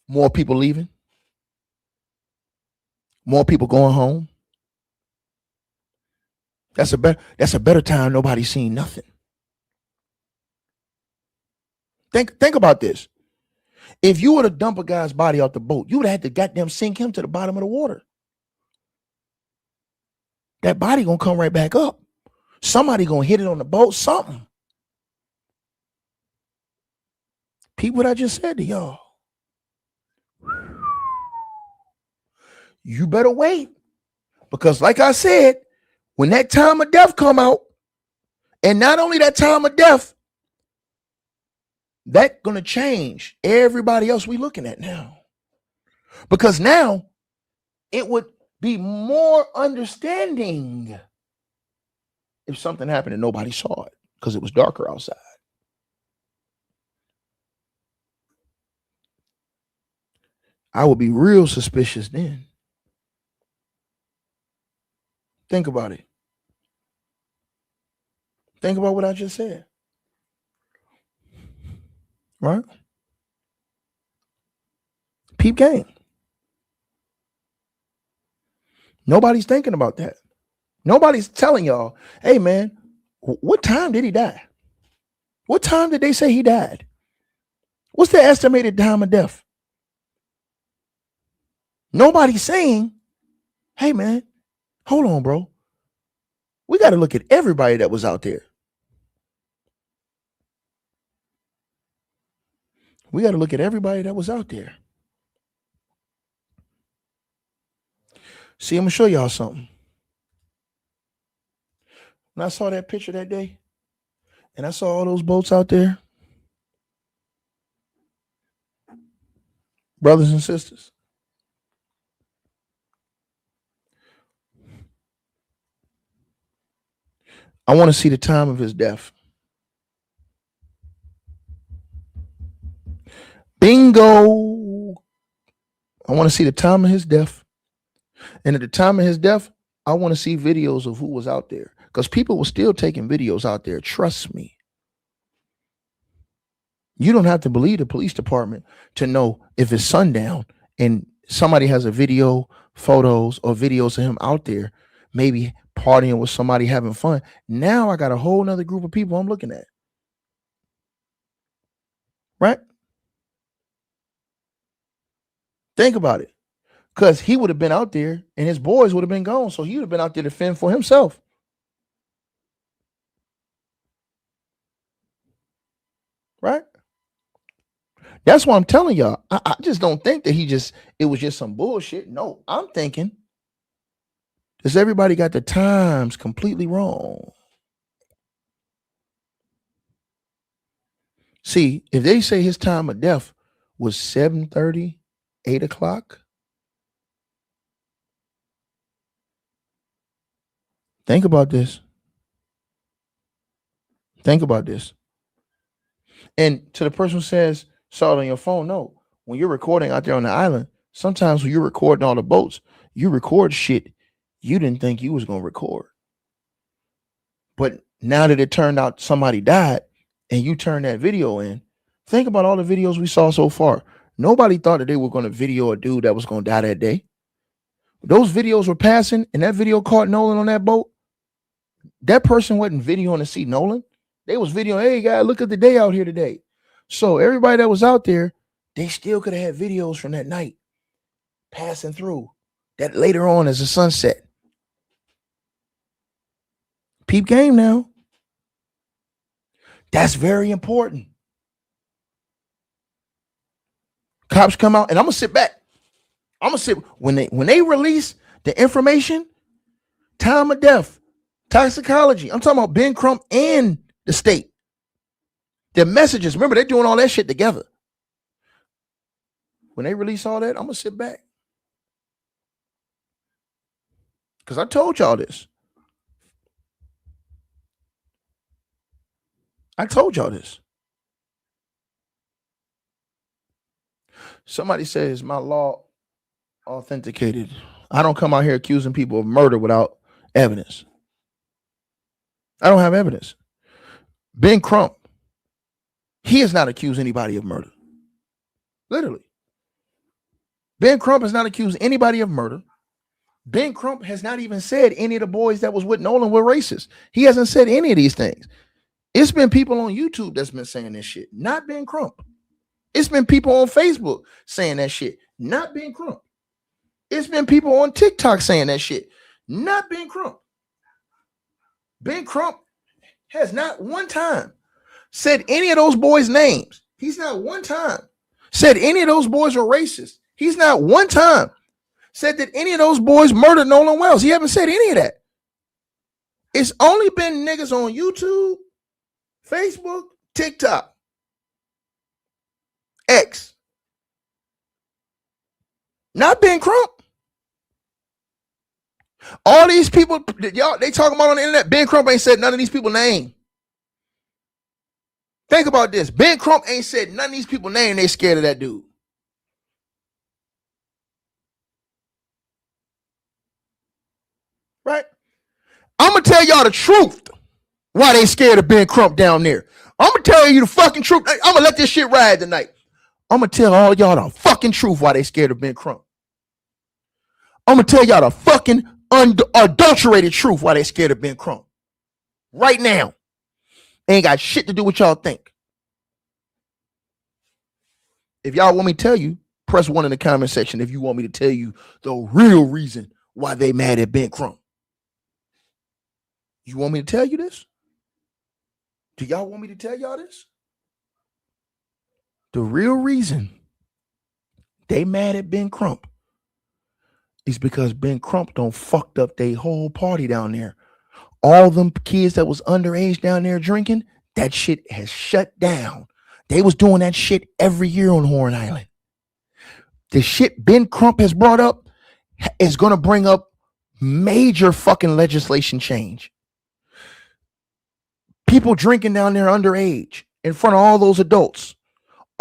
More people leaving. More people going home. That's a better time nobody's seen nothing. Think about this. If you were to dump a guy's body off the boat, you would have had to goddamn sink him to the bottom of the water. That body gonna come right back up. Somebody gonna hit it on the boat, something. Peep what I just said to y'all. You better wait. Because like I said, when that time of death come out, and not only that time of death, that's gonna change everybody else we looking at now. Because now it would be more understanding if something happened and nobody saw it because it was darker outside. I would be real suspicious then. Think about it. Think about what I just said. Right? Peep game. Nobody's thinking about that. Nobody's telling y'all, hey man, what time did he die? What time did they say he died? What's the estimated time of death? Nobody's saying, hey man, hold on, bro. We got to look at everybody that was out there. We got to look at everybody that was out there. See, I'm going to show y'all something. When I saw that picture that day, and I saw all those boats out there, brothers and sisters, I want to see the time of his death. Bingo. I want to see the time of his death. And at the time of his death, I want to see videos of who was out there. Because people were still taking videos out there. Trust me. You don't have to believe the police department to know if it's sundown and somebody has a video, photos, or videos of him out there, maybe partying with somebody, having fun. Now I got a whole nother group of people I'm looking at. Right? Think about it. Because he would have been out there and his boys would have been gone. So he would have been out there to fend for himself. Right? That's why I'm telling y'all. I just don't think that it was just some bullshit. No, I'm thinking, does everybody got the times completely wrong? See, if they say his time of death was 7:30, 8 o'clock, think about this. Think about this. And to the person who says, saw it on your phone, no. When you're recording out there on the island, sometimes when you're recording all the boats, you record shit you didn't think you was going to record. But now that it turned out somebody died and you turned that video in, think about all the videos we saw so far. Nobody thought that they were going to video a dude that was going to die that day. Those videos were passing and that video caught Nolan on that boat. That person wasn't videoing to see Nolan. They was videoing, hey, guys, look at the day out here today. So everybody that was out there, they still could have had videos from that night passing through that later on as the sunset. Peep game now. That's very important. Cops come out and I'm going to sit back. I'm going to sit when they release the information, time of death, toxicology. I'm talking about Ben Crump and the state. The messages, remember, they're doing all that shit together. When they release all that, I'm going to sit back. Because I told y'all this. I told y'all this. Somebody says my law authenticated. I don't come out here accusing people of murder without evidence. I don't have evidence. Ben Crump, he has not accused anybody of murder. Literally. Ben Crump has not accused anybody of murder. Ben Crump has not even said any of the boys that was with Nolan were racist. He hasn't said any of these things. It's been people on YouTube that's been saying this shit, not Ben Crump. It's been people on Facebook saying that shit, not Ben Crump. It's been people on TikTok saying that shit, not Ben Crump. Ben Crump has not one time said any of those boys' names. He's not one time said any of those boys are racist. He's not one time said that any of those boys murdered Nolan Wells. He haven't said any of that. It's only been niggas on YouTube, Facebook, TikTok, X. Not Ben Crump. All these people, y'all, they talking about on the internet, Ben Crump ain't said none of these people's name. Think about this. Ben Crump ain't said none of these people's name. They scared of that dude. Right? I'm going to tell y'all the truth why they scared of Ben Crump down there. I'm going to tell you the fucking truth. I'm going to let this shit ride tonight. I'm going to tell all y'all the fucking truth why they scared of Ben Crump. I'm going to tell y'all the fucking unadulterated truth why they scared of Ben Crump. Right now. Ain't got shit to do with y'all think. If y'all want me to tell you, press 1 in the comment section if you want me to tell you the real reason why they mad at Ben Crump. You want me to tell you this? Do y'all want me to tell y'all this? The real reason they mad at Ben Crump is because Ben Crump done fucked up their whole party down there. All them kids that was underage down there drinking, that shit has shut down. They was doing that shit every year on Horn Island. The shit Ben Crump has brought up is going to bring up major fucking legislation change. People drinking down there underage in front of all those adults.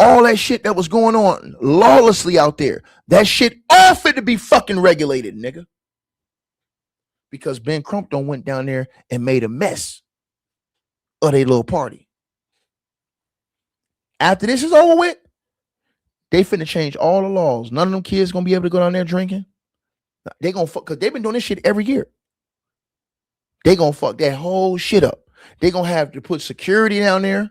All that shit that was going on lawlessly out there. That shit all fit to be fucking regulated, nigga. Because Ben Crump done went down there and made a mess of their little party. After this is over with, they finna change all the laws. None of them kids gonna be able to go down there drinking. They gonna fuck, because they've been doing this shit every year. They gonna fuck that whole shit up. They gonna have to put security down there.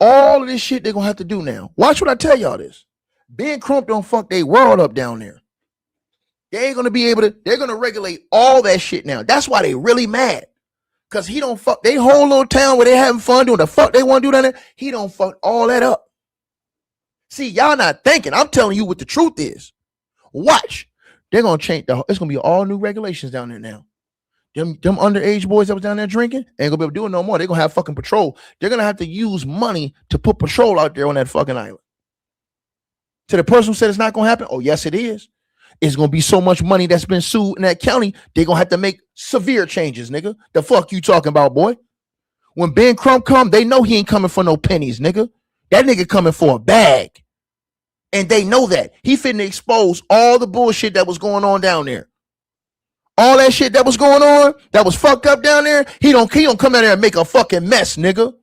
All of this shit they gonna have to do now. Watch what I tell y'all this. Ben Crump don't fuck their world up down there. They ain't gonna be able to, they're gonna regulate all that shit now. That's why they really mad. Cause he don't fuck they whole little town where they having fun doing the fuck they want to do down there. He don't fuck all that up. See, y'all not thinking. I'm telling you what the truth is. Watch. They're gonna change it's gonna be all new regulations down there now. Them underage boys that was down there drinking ain't gonna be able to do it no more. They're gonna have fucking patrol. They're gonna have to use money to put patrol out there on that fucking island. To the person who said it's not gonna happen, oh yes it is. It's gonna be so much money that's been sued in that county, they're gonna have to make severe changes, nigga. The fuck you talking about, boy? When Ben Crump come, they know he ain't coming for no pennies, nigga. That nigga coming for a bag. And they know that. He finna expose all the bullshit that was going on down there. All that shit that was going on, that was fucked up down there, he don't come down there and make a fucking mess, nigga.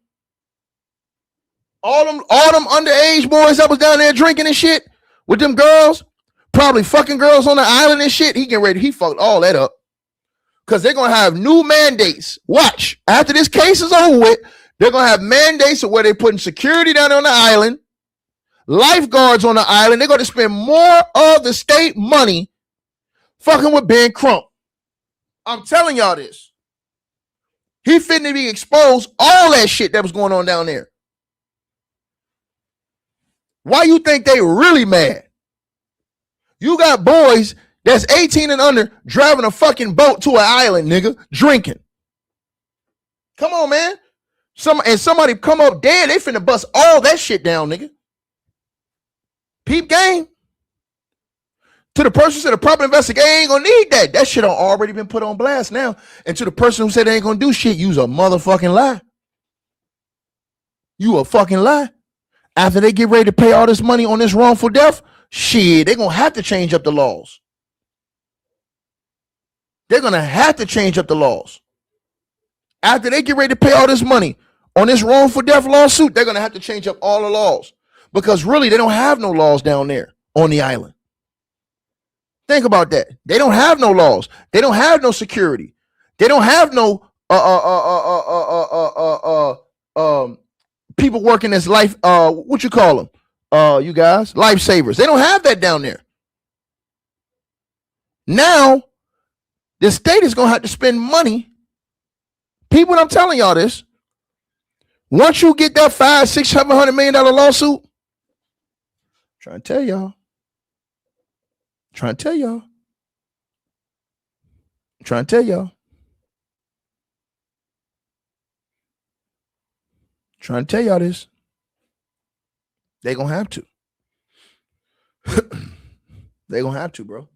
All them underage boys that was down there drinking and shit with them girls, probably fucking girls on the island and shit, he fucked all that up. Because they're going to have new mandates. Watch. After this case is over with, they're going to have mandates of where they're putting security down on the island, lifeguards on the island. They're going to spend more of the state money fucking with Ben Crump. I'm telling y'all this. He finna be exposed all that shit that was going on down there. Why you think they really mad? You got boys that's 18 and under driving a fucking boat to an island, nigga, drinking. Come on, man. Somebody come up dead, they finna bust all that shit down, nigga. Peep game. To the person who said a proper investigation ain't gonna need that. That shit already been put on blast now. And to the person who said they ain't gonna do shit, use a motherfucking lie. You a fucking lie. After they get ready to pay all this money on this wrongful death, shit, they're going to have to change up the laws. They're going to have to change up the laws. After they get ready to pay all this money on this wrongful death lawsuit, they're going to have to change up all the laws. Because really, they don't have no laws down there on the island. Think about that. They don't have no laws. They don't have no security. They don't have no people working as life, what you call them, you guys, lifesavers. They don't have that down there. Now, the state is going to have to spend money. People, I'm telling y'all this. Once you get that $500-600 million lawsuit, trying to tell y'all. Trying to tell y'all this. They gonna have to. They gonna have to, bro.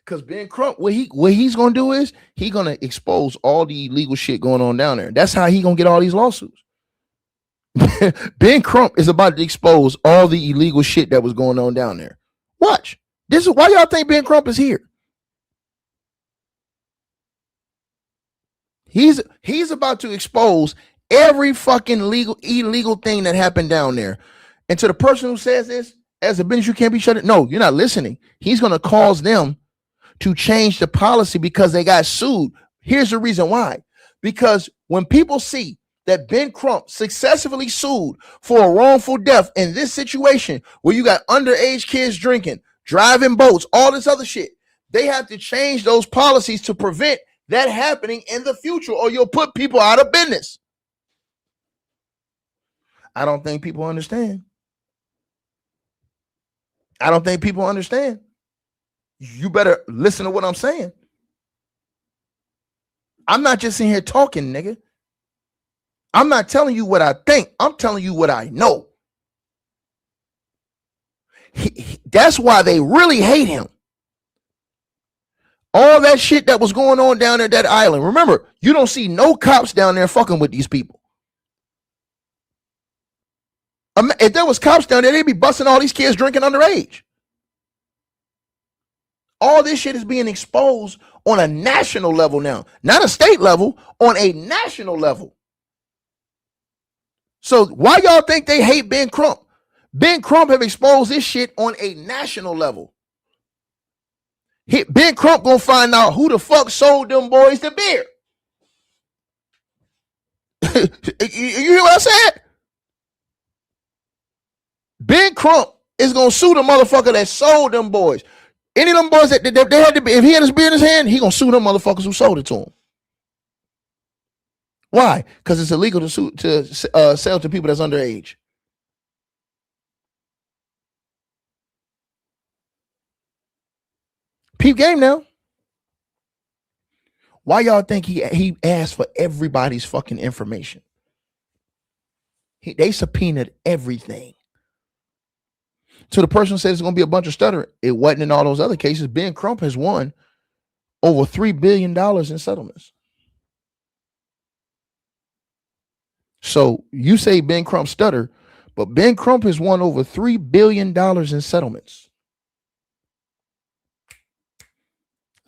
Because Ben Crump, what he's gonna do is he gonna expose all the illegal shit going on down there. That's how he gonna get all these lawsuits. Ben Crump is about to expose all the illegal shit that was going on down there. Watch. This is why y'all think Ben Crump is here. He's about to expose every fucking illegal thing that happened down there. And to the person who says this, as a business, you can't be shut in. No, you're not listening. He's going to cause them to change the policy because they got sued. Here's the reason why. Because when people see that Ben Crump successfully sued for a wrongful death in this situation where you got underage kids drinking, driving boats, all this other shit, they have to change those policies to prevent that happening in the future, or you'll put people out of business. I don't think people understand. You better listen to what I'm saying. I'm not just sitting here talking, nigga. I'm not telling you what I think. I'm telling you what I know. That's why they really hate him. All that shit that was going on down there at that island. Remember, you don't see no cops down there fucking with these people. If there was cops down there, they'd be busting all these kids drinking underage. All this shit is being exposed on a national level now. Not a state level, on a national level. So why y'all think they hate Ben Crump? Ben Crump have exposed this shit on a national level. Ben Crump gonna find out who the fuck sold them boys the beer. You hear what I said? Ben Crump is gonna sue the motherfucker that sold them boys. Any of them boys that they had to be, if he had his beer in his hand, he gonna sue them motherfuckers who sold it to him. Why? Because it's illegal to sell to people that's underage. Peep game now. Why y'all think he asked for everybody's fucking information? They subpoenaed everything. So the person says it's going to be a bunch of stuttering. It wasn't in all those other cases. Ben Crump has won over $3 billion in settlements. So you say Ben Crump stutter, but Ben Crump has won over $3 billion in settlements.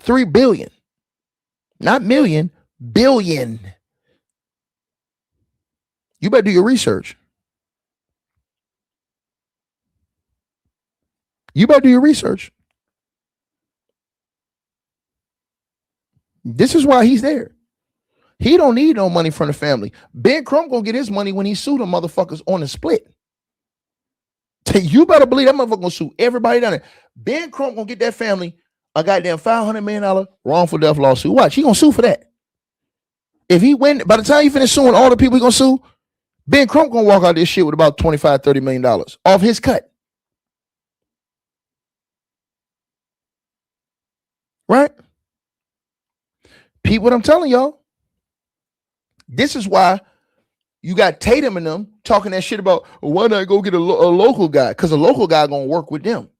3 billion. Not million, billion. You better do your research. This is why he's there. He don't need no money from the family. Ben Crump gonna get his money when he sue them motherfuckers on the split. You better believe that motherfucker gonna sue everybody down there. Ben Crump gonna get that family a goddamn $500 million wrongful death lawsuit. Watch, he gonna sue for that. If he win, by the time he finish suing all the people he gonna sue, Ben Crump gonna walk out this shit with about $25-30 million off his cut. Right? Pete, what I'm telling y'all. This is why you got Tatum and them talking that shit about, well, why not go get a local guy? Because a local guy gonna work with them.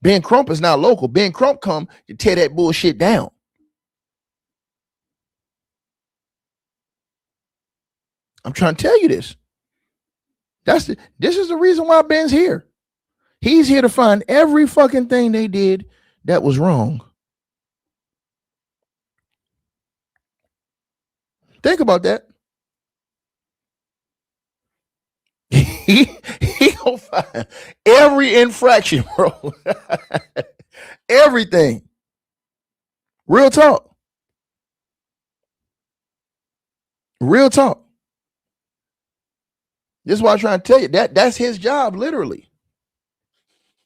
Ben Crump is not local. Ben Crump come to tear that bullshit down. I'm trying to tell you this. This is the reason why Ben's here. He's here to find every fucking thing they did that was wrong. Think about that. He gonna find every infraction, bro. Everything. Real talk. Real talk. This is why I'm trying to tell you that's his job, literally.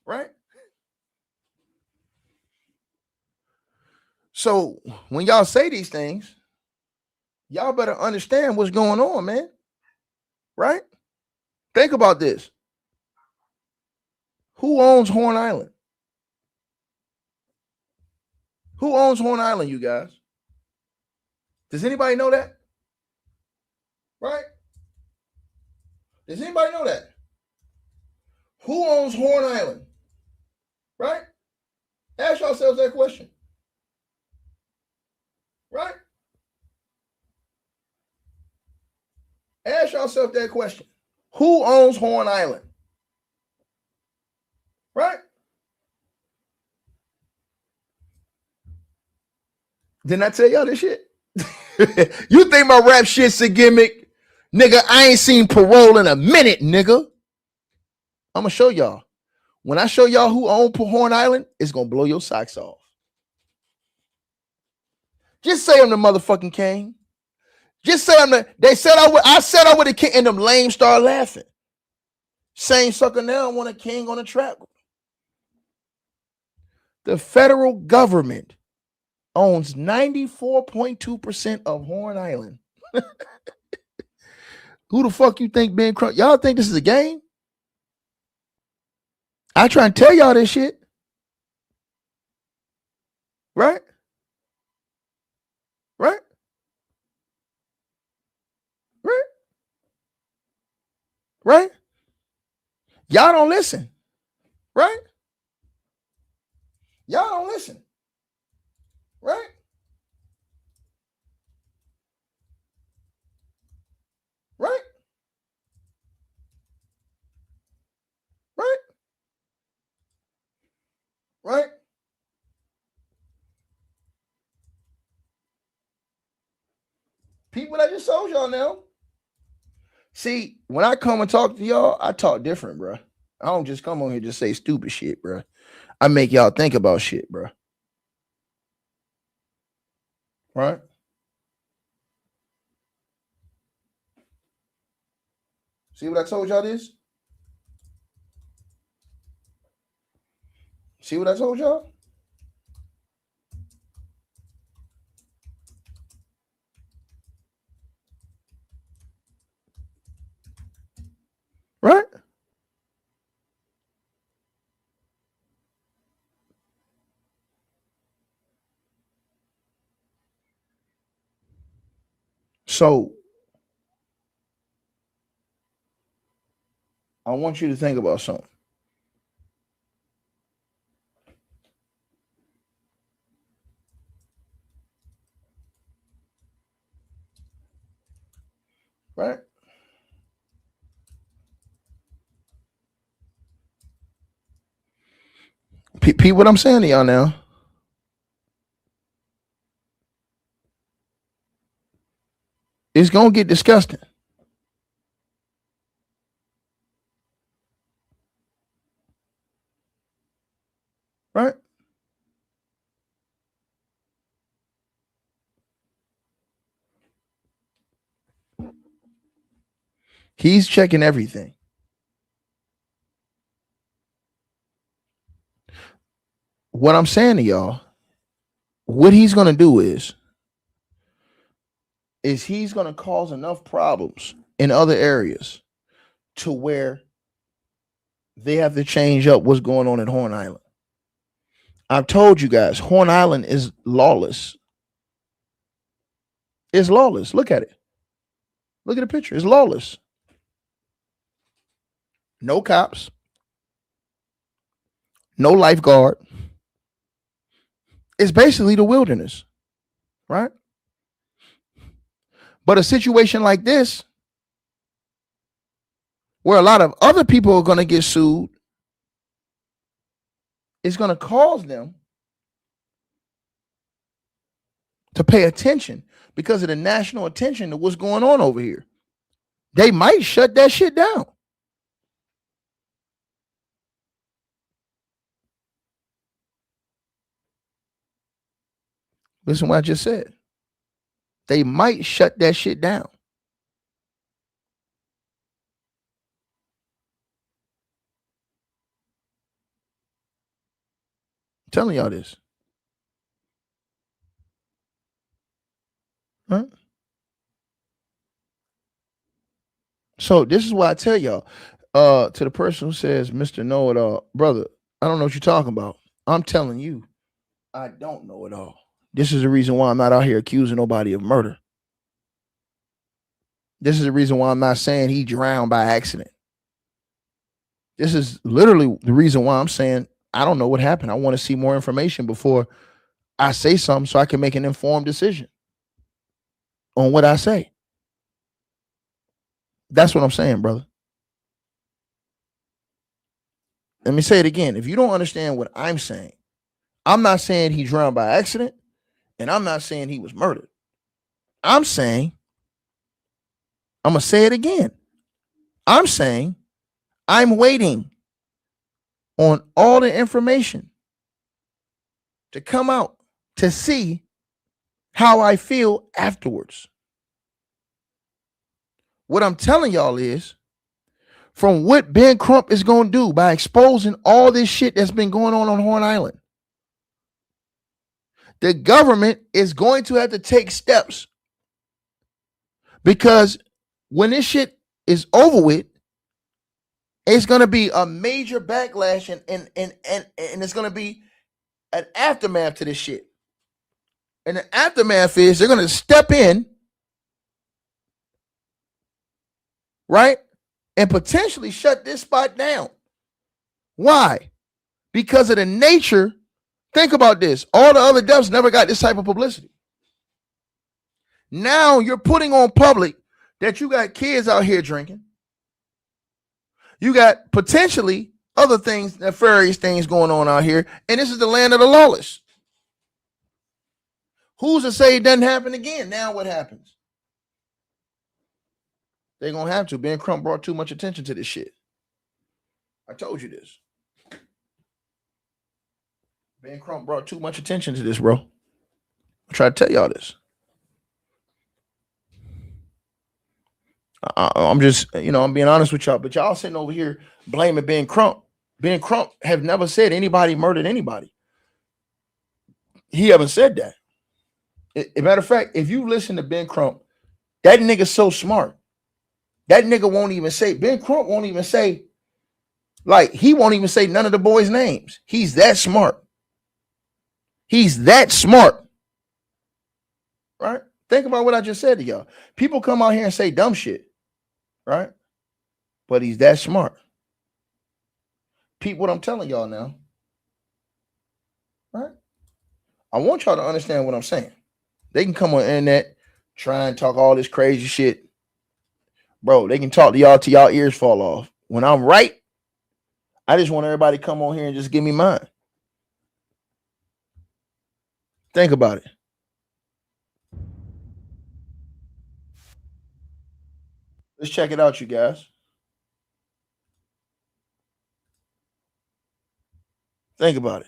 Right? So when y'all say these things, y'all better understand what's going on, man. Right? Think about this. Who owns Horn Island? Who owns Horn Island, you guys? Does anybody know that? Right? Does anybody know that? Who owns Horn Island? Right? Ask yourselves that question. Right? Ask yourself that question. Who owns Horn Island? Right? Didn't I tell y'all this shit? You think my rap shit's a gimmick? Nigga, I ain't seen Parole in a minute, nigga. I'm gonna show y'all. When I show y'all who owns Horn Island, it's gonna blow your socks off. Just say I'm the motherfucking king. Just say I'm the. They said I said I would have king, and them lame start laughing. Same sucker now want a king on a track. The federal government owns 94.2% of Horn Island. Who the fuck you think Ben Crump? Y'all think this is a game? I try and tell y'all this shit. Right? Right? Right? Right? Y'all don't listen. Right? Y'all don't listen. Right? Right? Right? Right? People, I just told y'all now. See, when I come and talk to y'all, I talk different, bro. I don't just come on here and just say stupid shit, bro. I make y'all think about shit, bro. Right? See what I told y'all this? See what I told y'all? Right? So I want you to think about something. Right? Pete, what I'm saying to y'all now. It's gonna get disgusting. Right? He's checking everything. What I'm saying to y'all, what he's gonna do is he's gonna cause enough problems in other areas to where they have to change up what's going on in Horn Island. I've told you guys, Horn Island is lawless. It's lawless. Look at it. Look at the picture. It's lawless. No cops. No lifeguard. It's basically the wilderness, right? But a situation like this, where a lot of other people are going to get sued, it's going to cause them to pay attention because of the national attention to what's going on over here. They might shut that shit down. Listen what I just said. They might shut that shit down. I'm telling y'all this. Huh? So this is why I tell y'all, to the person who says, Mr. Know It All, brother, I don't know what you're talking about. I'm telling you, I don't know it all. This is the reason why I'm not out here accusing nobody of murder. This is the reason why I'm not saying he drowned by accident. This is literally the reason why I'm saying I don't know what happened. I want to see more information before I say something so I can make an informed decision on what I say. That's what I'm saying, brother. Let me say it again. If you don't understand what I'm saying, I'm not saying he drowned by accident, and I'm not saying he was murdered. I'm saying, I'm going to say it again. I'm saying I'm waiting on all the information to come out to see how I feel afterwards. What I'm telling y'all is, from what Ben Crump is going to do by exposing all this shit that's been going on Horn Island, the government is going to have to take steps, because when this shit is over with, it's going to be a major backlash, and it's going to be an aftermath to this shit. And the aftermath is they're going to step in, right, and potentially shut this spot down. Why? Because of the nature. Think about this. All the other deaths never got this type of publicity. Now you're putting on public that you got kids out here drinking. You got potentially other things, nefarious things going on out here. And this is the land of the lawless. Who's to say it doesn't happen again? Now what happens? They're going to have to. Ben Crump brought too much attention to this shit. I told you this. Ben Crump brought too much attention to this, bro. I try to tell y'all this. I'm just, I'm being honest with y'all, but y'all sitting over here blaming Ben Crump. Ben Crump have never said anybody murdered anybody. He haven't said that. As a matter of fact, if you listen to Ben Crump, that nigga's so smart. That nigga won't even say, Ben Crump won't even say, like, he won't even say none of the boys' names. He's that smart. He's that smart. Right? Think about what I just said to y'all. People come out here and say dumb shit. Right? But he's that smart. Peep what I'm telling y'all now. Right? I want y'all to understand what I'm saying. They can come on the internet, try and talk all this crazy shit. Bro, they can talk to y'all till y'all ears fall off. When I'm right, I just want everybody to come on here and just give me mine. Think about it. Let's check it out, you guys. Think about it.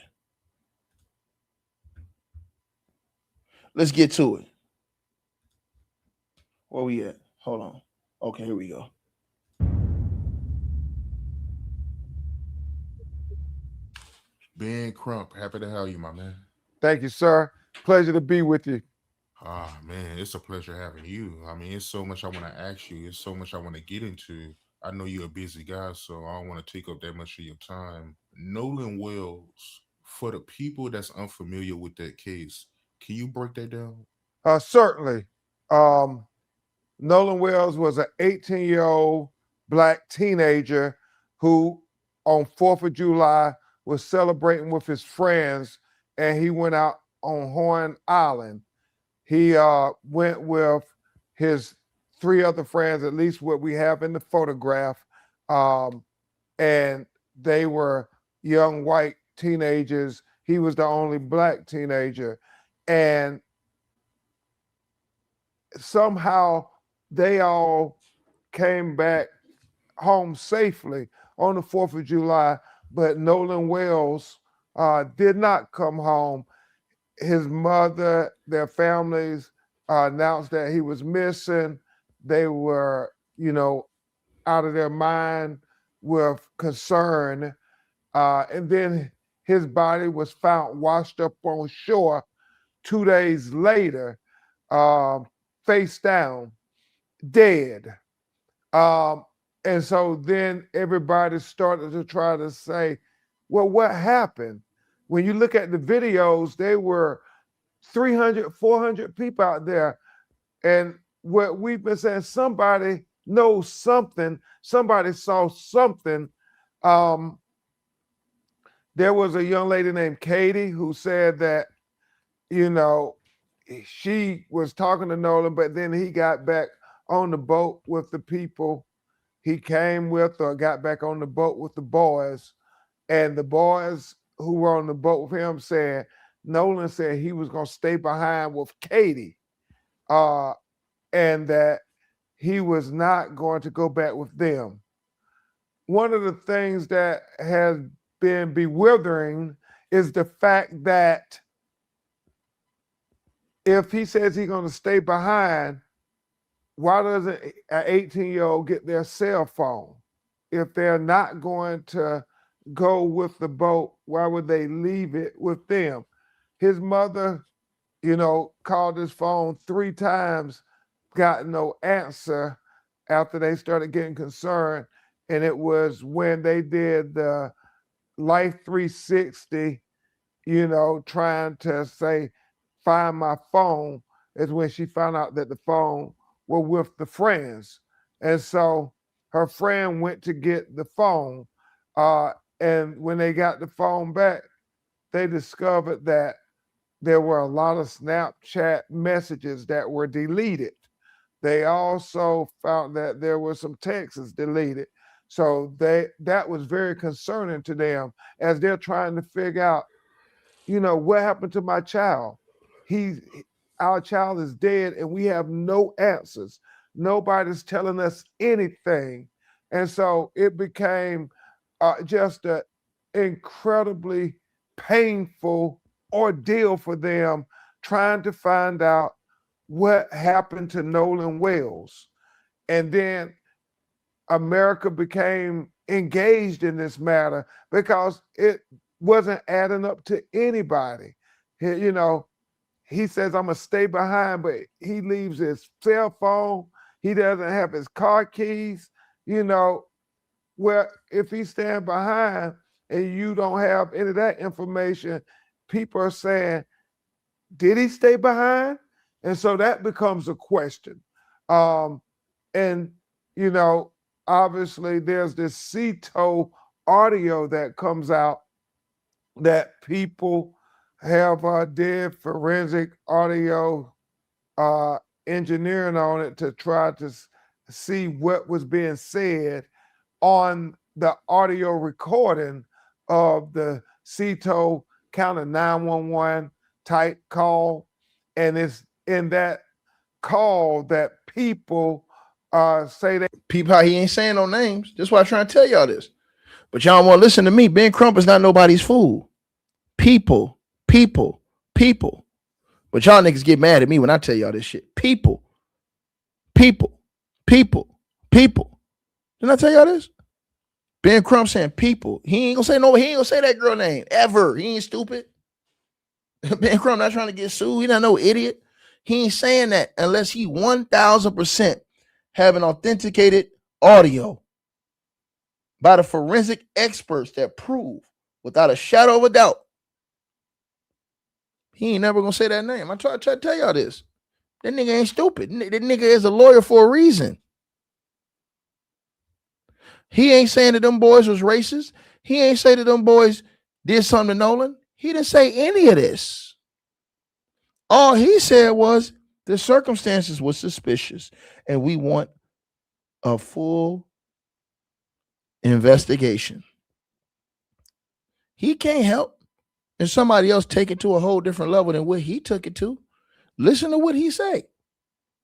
Let's get to it. Where we at? Hold on. Okay, here we go. Ben Crump, happy to have you, my man. Thank you, sir. Pleasure to be with you. Ah, man, it's a pleasure having you. I mean, it's so much I want to ask you. It's so much I want to get into. I know you're a busy guy, so I don't want to take up that much of your time. Nolan Wells, for the people that's unfamiliar with that case, can you break that down? Certainly. Um, Nolan Wells was an 18-year-old black teenager who, on 4th of July, was celebrating with his friends, and he went out on Horn Island. He went with his three other friends, at least what we have in the photograph. And they were young white teenagers. He was the only black teenager. And somehow they all came back home safely on the 4th of July, but Nolan Wells did not come home. His mother, their families announced that he was missing. They were, out of their mind with concern. And then his body was found washed up on shore 2 days later, um, face down, dead. Um, and so then everybody started to try to say, well, what happened? When you look at the videos, there were 300, 400 people out there. And what we've been saying, somebody knows something, somebody saw something. Um, there was a young lady named Katie who said that, she was talking to Nolan, but then he got back on the boat with the people he came with or got back on the boat with the boys. And the boys who were on the boat with him said, Nolan said he was going to stay behind with Katie and that he was not going to go back with them. One of the things that has been bewildering is the fact that if he says he's going to stay behind, why doesn't an 18-year-old get their cell phone? If they're not going to go with the boat, why would they leave it with them? His mother, called his phone 3 times, got no answer after they started getting concerned. And it was when they did the Life 360, trying to say, find my phone, is when she found out that the phone were with the friends. And so her friend went to get the phone. And when they got the phone back, they discovered that there were a lot of Snapchat messages that were deleted. They also found that there were some texts deleted. So that was very concerning to them as they're trying to figure out, what happened to my child? He's our child is dead and we have no answers. Nobody's telling us anything. And so it became just an incredibly painful ordeal for them trying to find out what happened to Nolan Wells. And then America became engaged in this matter because it wasn't adding up to anybody. He says, I'm going to stay behind, but he leaves his cell phone. He doesn't have his car keys. Well, if he's staying behind and you don't have any of that information, people are saying, did he stay behind? And so that becomes a question. And, obviously there's this CETO audio that comes out that people have did forensic audio engineering on it to try to see what was being said on the audio recording of the CETO kind of 911 type call. And it's in that call that people say that People, how he ain't saying no names. That's why I'm trying to tell y'all this. But y'all want to listen to me. Ben Crump is not nobody's fool. People. But y'all niggas get mad at me when I tell y'all this shit. People. Didn't I tell y'all this? Ben Crump saying people. He ain't gonna say that girl name ever. He ain't stupid. Ben Crump not trying to get sued. He not no idiot. He ain't saying that unless he 1000% have an authenticated audio by the forensic experts that prove without a shadow of a doubt. He ain't never gonna say that name. I try to tell y'all this. That nigga ain't stupid. That nigga is a lawyer for a reason. He ain't saying that them boys was racist. He ain't say that them boys did something to Nolan. He didn't say any of this. All he said was the circumstances were suspicious and we want a full investigation. He can't help if somebody else take it to a whole different level than what he took it to. Listen to what he said.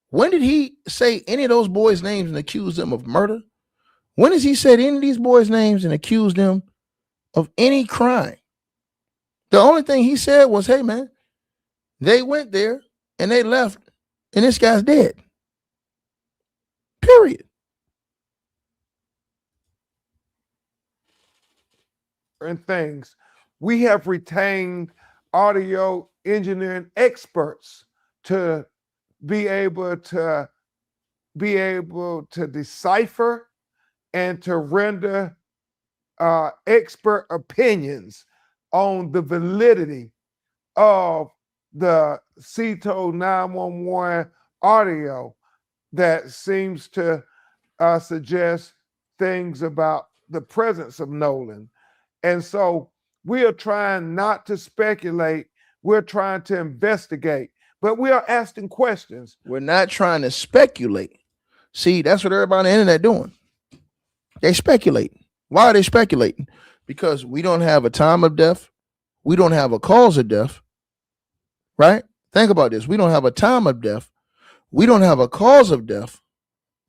When did he say any of those boys' names and accuse them of murder? When has he said any of these boys' names and accused them of any crime? The only thing he said was, hey, man, they went there and they left and this guy's dead. Period. And things. We have retained audio engineering experts to be able to decipher and to render expert opinions on the validity of the CETO 911 audio that seems to suggest things about the presence of Nolan. And so we are trying not to speculate, we're trying to investigate, but we are asking questions. We're not trying to speculate. See, that's what everybody on the internet doing. They speculate. Why are they speculating? Because we don't have a time of death. We don't have a cause of death. Right? Think about this. We don't have a time of death. We don't have a cause of death.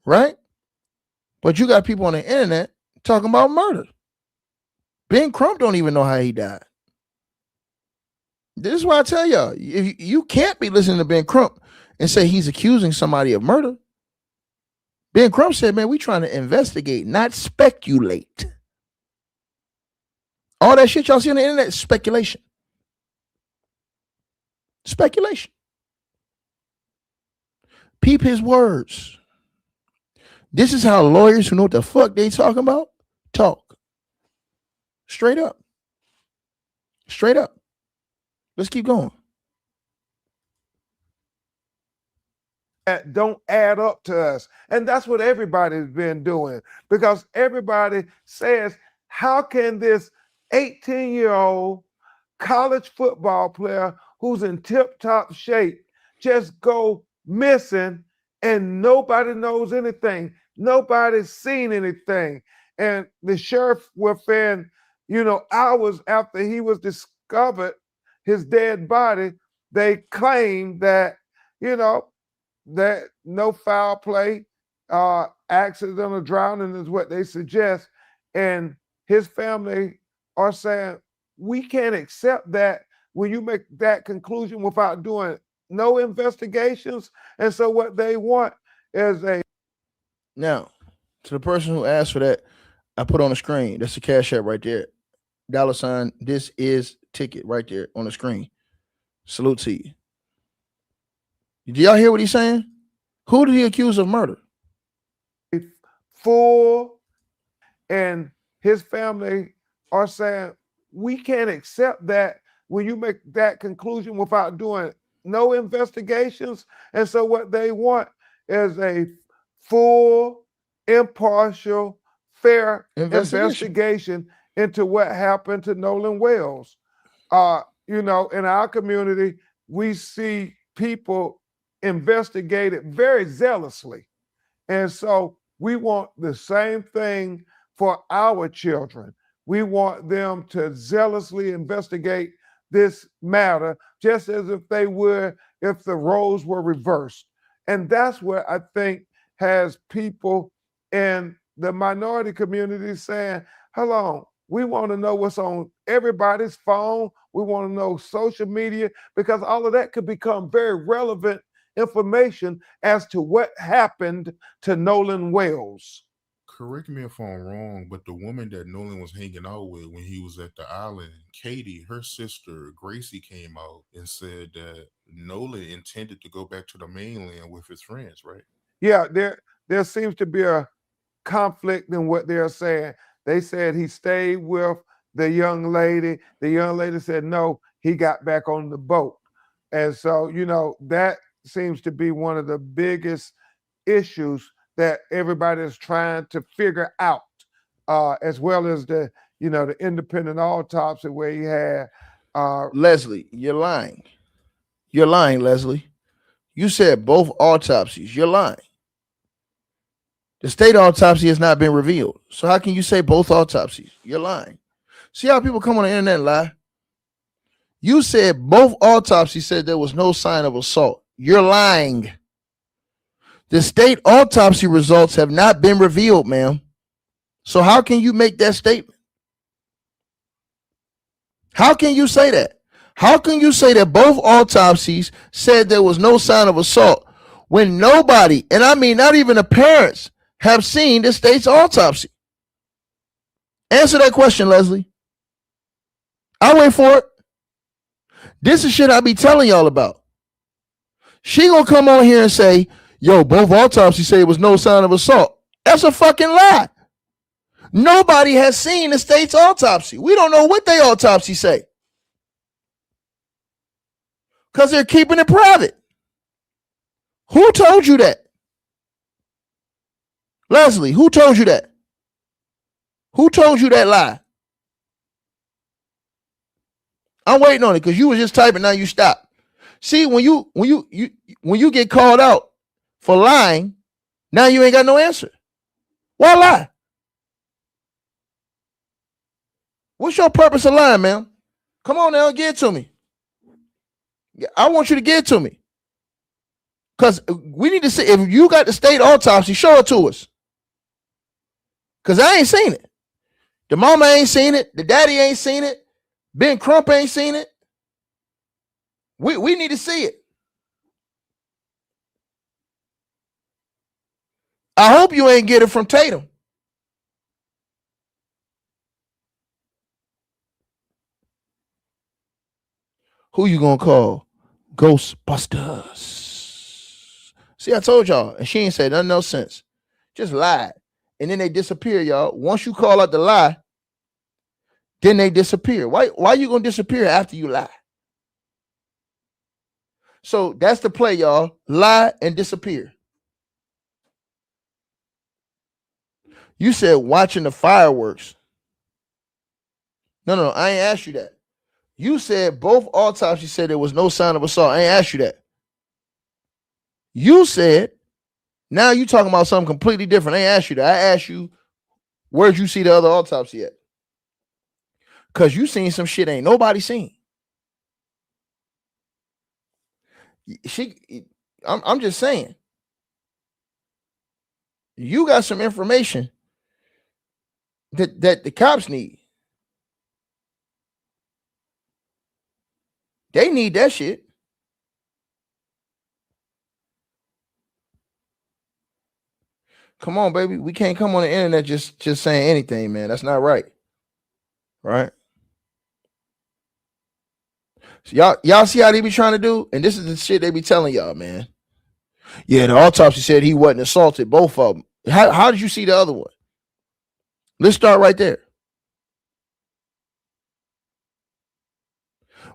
Right? But you got people on the internet talking about murder. Ben Crump don't even know how he died. This is why I tell y'all, you can't be listening to Ben Crump and say he's accusing somebody of murder. Ben Crump said, man, we trying to investigate, not speculate. All that shit y'all see on the internet is speculation. Speculation. Peep his words. This is how lawyers who know what the fuck they talking about talk. Straight up. Straight up. Let's keep going. That don't add up to us. And that's what everybody's been doing, because everybody says, how can this 18-year-old college football player who's in tip-top shape just go missing and nobody knows anything? Nobody's seen anything. And the sheriff within, hours after he was discovered, his dead body, they claimed that, that no foul play, accidental drowning is what they suggest. And his family are saying, we can't accept that when you make that conclusion without doing no investigations. And so what they want is a... Now, to the person who asked for that, I put on the screen. That's the Cash App right there. $, this is ticket right there on the screen. Salute to you. Did y'all hear what he's saying? Who did he accuse of murder? Full, and his family are saying, we can't accept that when you make that conclusion without doing no investigations. And so what they want is a full, impartial, fair investigation into what happened to Nolan Wells. In our community, we see people investigate it very zealously. And so we want the same thing for our children. We want them to zealously investigate this matter, just as if they would if the roles were reversed. And that's what I think has people in the minority community saying, hold on, we want to know what's on everybody's phone. We want to know social media, because all of that could become very relevant information as to what happened to Nolan Wells. Correct me if I'm wrong, but the woman that Nolan was hanging out with when he was at the island, Katie, her sister, Gracie, came out and said that Nolan intended to go back to the mainland with his friends, right? Yeah, there seems to be a conflict in what they're saying. They said he stayed with the young lady. The young lady said, no, he got back on the boat. And so, that seems to be one of the biggest issues that everybody is trying to figure out, as well as the independent autopsy where he had. Leslie, you're lying. You're lying, Leslie. You said both autopsies. You're lying. The state autopsy has not been revealed. So how can you say both autopsies? You're lying. See how people come on the internet and lie? You said both autopsies said there was no sign of assault. You're lying. The state autopsy results have not been revealed, ma'am. So how can you make that statement? How can you say that? How can you say that both autopsies said there was no sign of assault when nobody, and I mean not even the parents, have seen the state's autopsy? Answer that question, Leslie. I'll wait for it. This is shit I be telling y'all about. She gonna come on here and say, yo, both autopsies say it was no sign of assault. That's a fucking lie. Nobody has seen the state's autopsy. We don't know what they autopsy say. Because they're keeping it private. Who told you that? Leslie, who told you that? Who told you that lie? I'm waiting on it because you was just typing, now you stop. See, when you get called out for lying, now you ain't got no answer. Why lie? What's your purpose of lying, man? Come on now, get it to me. I want you to get it to me. Because we need to see, if you got the state autopsy, show it to us. Because I ain't seen it. The mama ain't seen it. The daddy ain't seen it. Ben Crump ain't seen it. We need to see it. I hope you ain't get it from Tatum. Who you gonna call? Ghostbusters. See, I told y'all, and she ain't said nothing else since. Just lied. And then they disappear, y'all. Once you call out the lie, then they disappear. Why you gonna disappear after you lie? So that's the play, y'all. Lie and disappear. You said watching the fireworks. No, I ain't asked you that. You said both autopsies said there was no sign of assault. I ain't asked you that. You said, now you talking about something completely different. I ain't asked you that. I asked you, where'd you see the other autopsy at? Because you seen some shit ain't nobody seen. I'm just saying. You got some information that the cops need. They need that shit. Come on, baby. We can't come on the internet just saying anything, man. That's not right. Right? So y'all see how they be trying to do? And this is the shit they be telling y'all, man. Yeah, the autopsy said he wasn't assaulted, both of them. How did you see the other one? Let's start right there.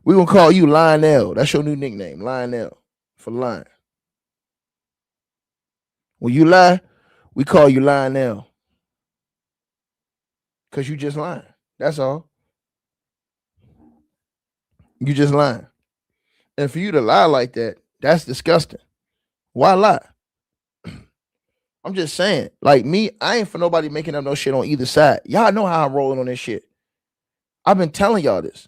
We're going to call you Lionel. That's your new nickname, Lionel, for lying. When you lie, we call you Lionel. Because you just lying. That's all. You just lying. And for you to lie like that, that's disgusting. Why lie? I'm just saying, like me, I ain't for nobody making up no shit on either side. Y'all know how I'm rolling on this shit. I've been telling y'all this.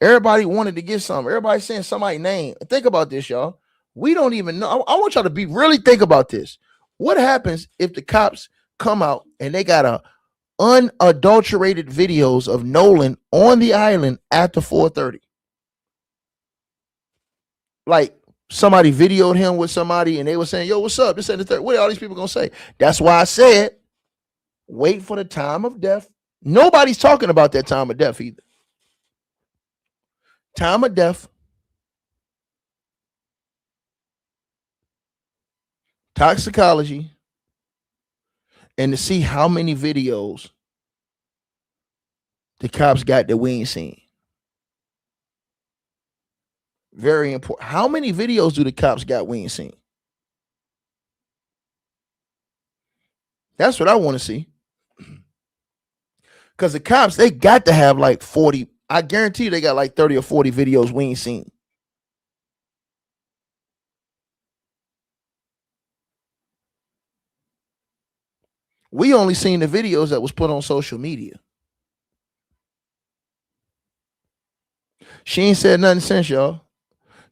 Everybody wanted to get something. Everybody saying somebody's name. Think about this, y'all. We don't even know. I want y'all to really think about this. What happens if the cops come out and they got unadulterated videos of Nolan on the island after 4:30? Like somebody videoed him with somebody and they were saying, yo, what's up? This and the third. What are all these people gonna say? That's why I said, wait for the time of death. Nobody's talking about that time of death either. Time of death, toxicology, and to see how many videos the cops got that we ain't seen. Very important. How many videos do the cops got we ain't seen? That's what I want to see. Because the cops, they got to have like 40. I guarantee you they got like 30 or 40 videos we ain't seen. We only seen the videos that was put on social media. She ain't said nothing since, y'all.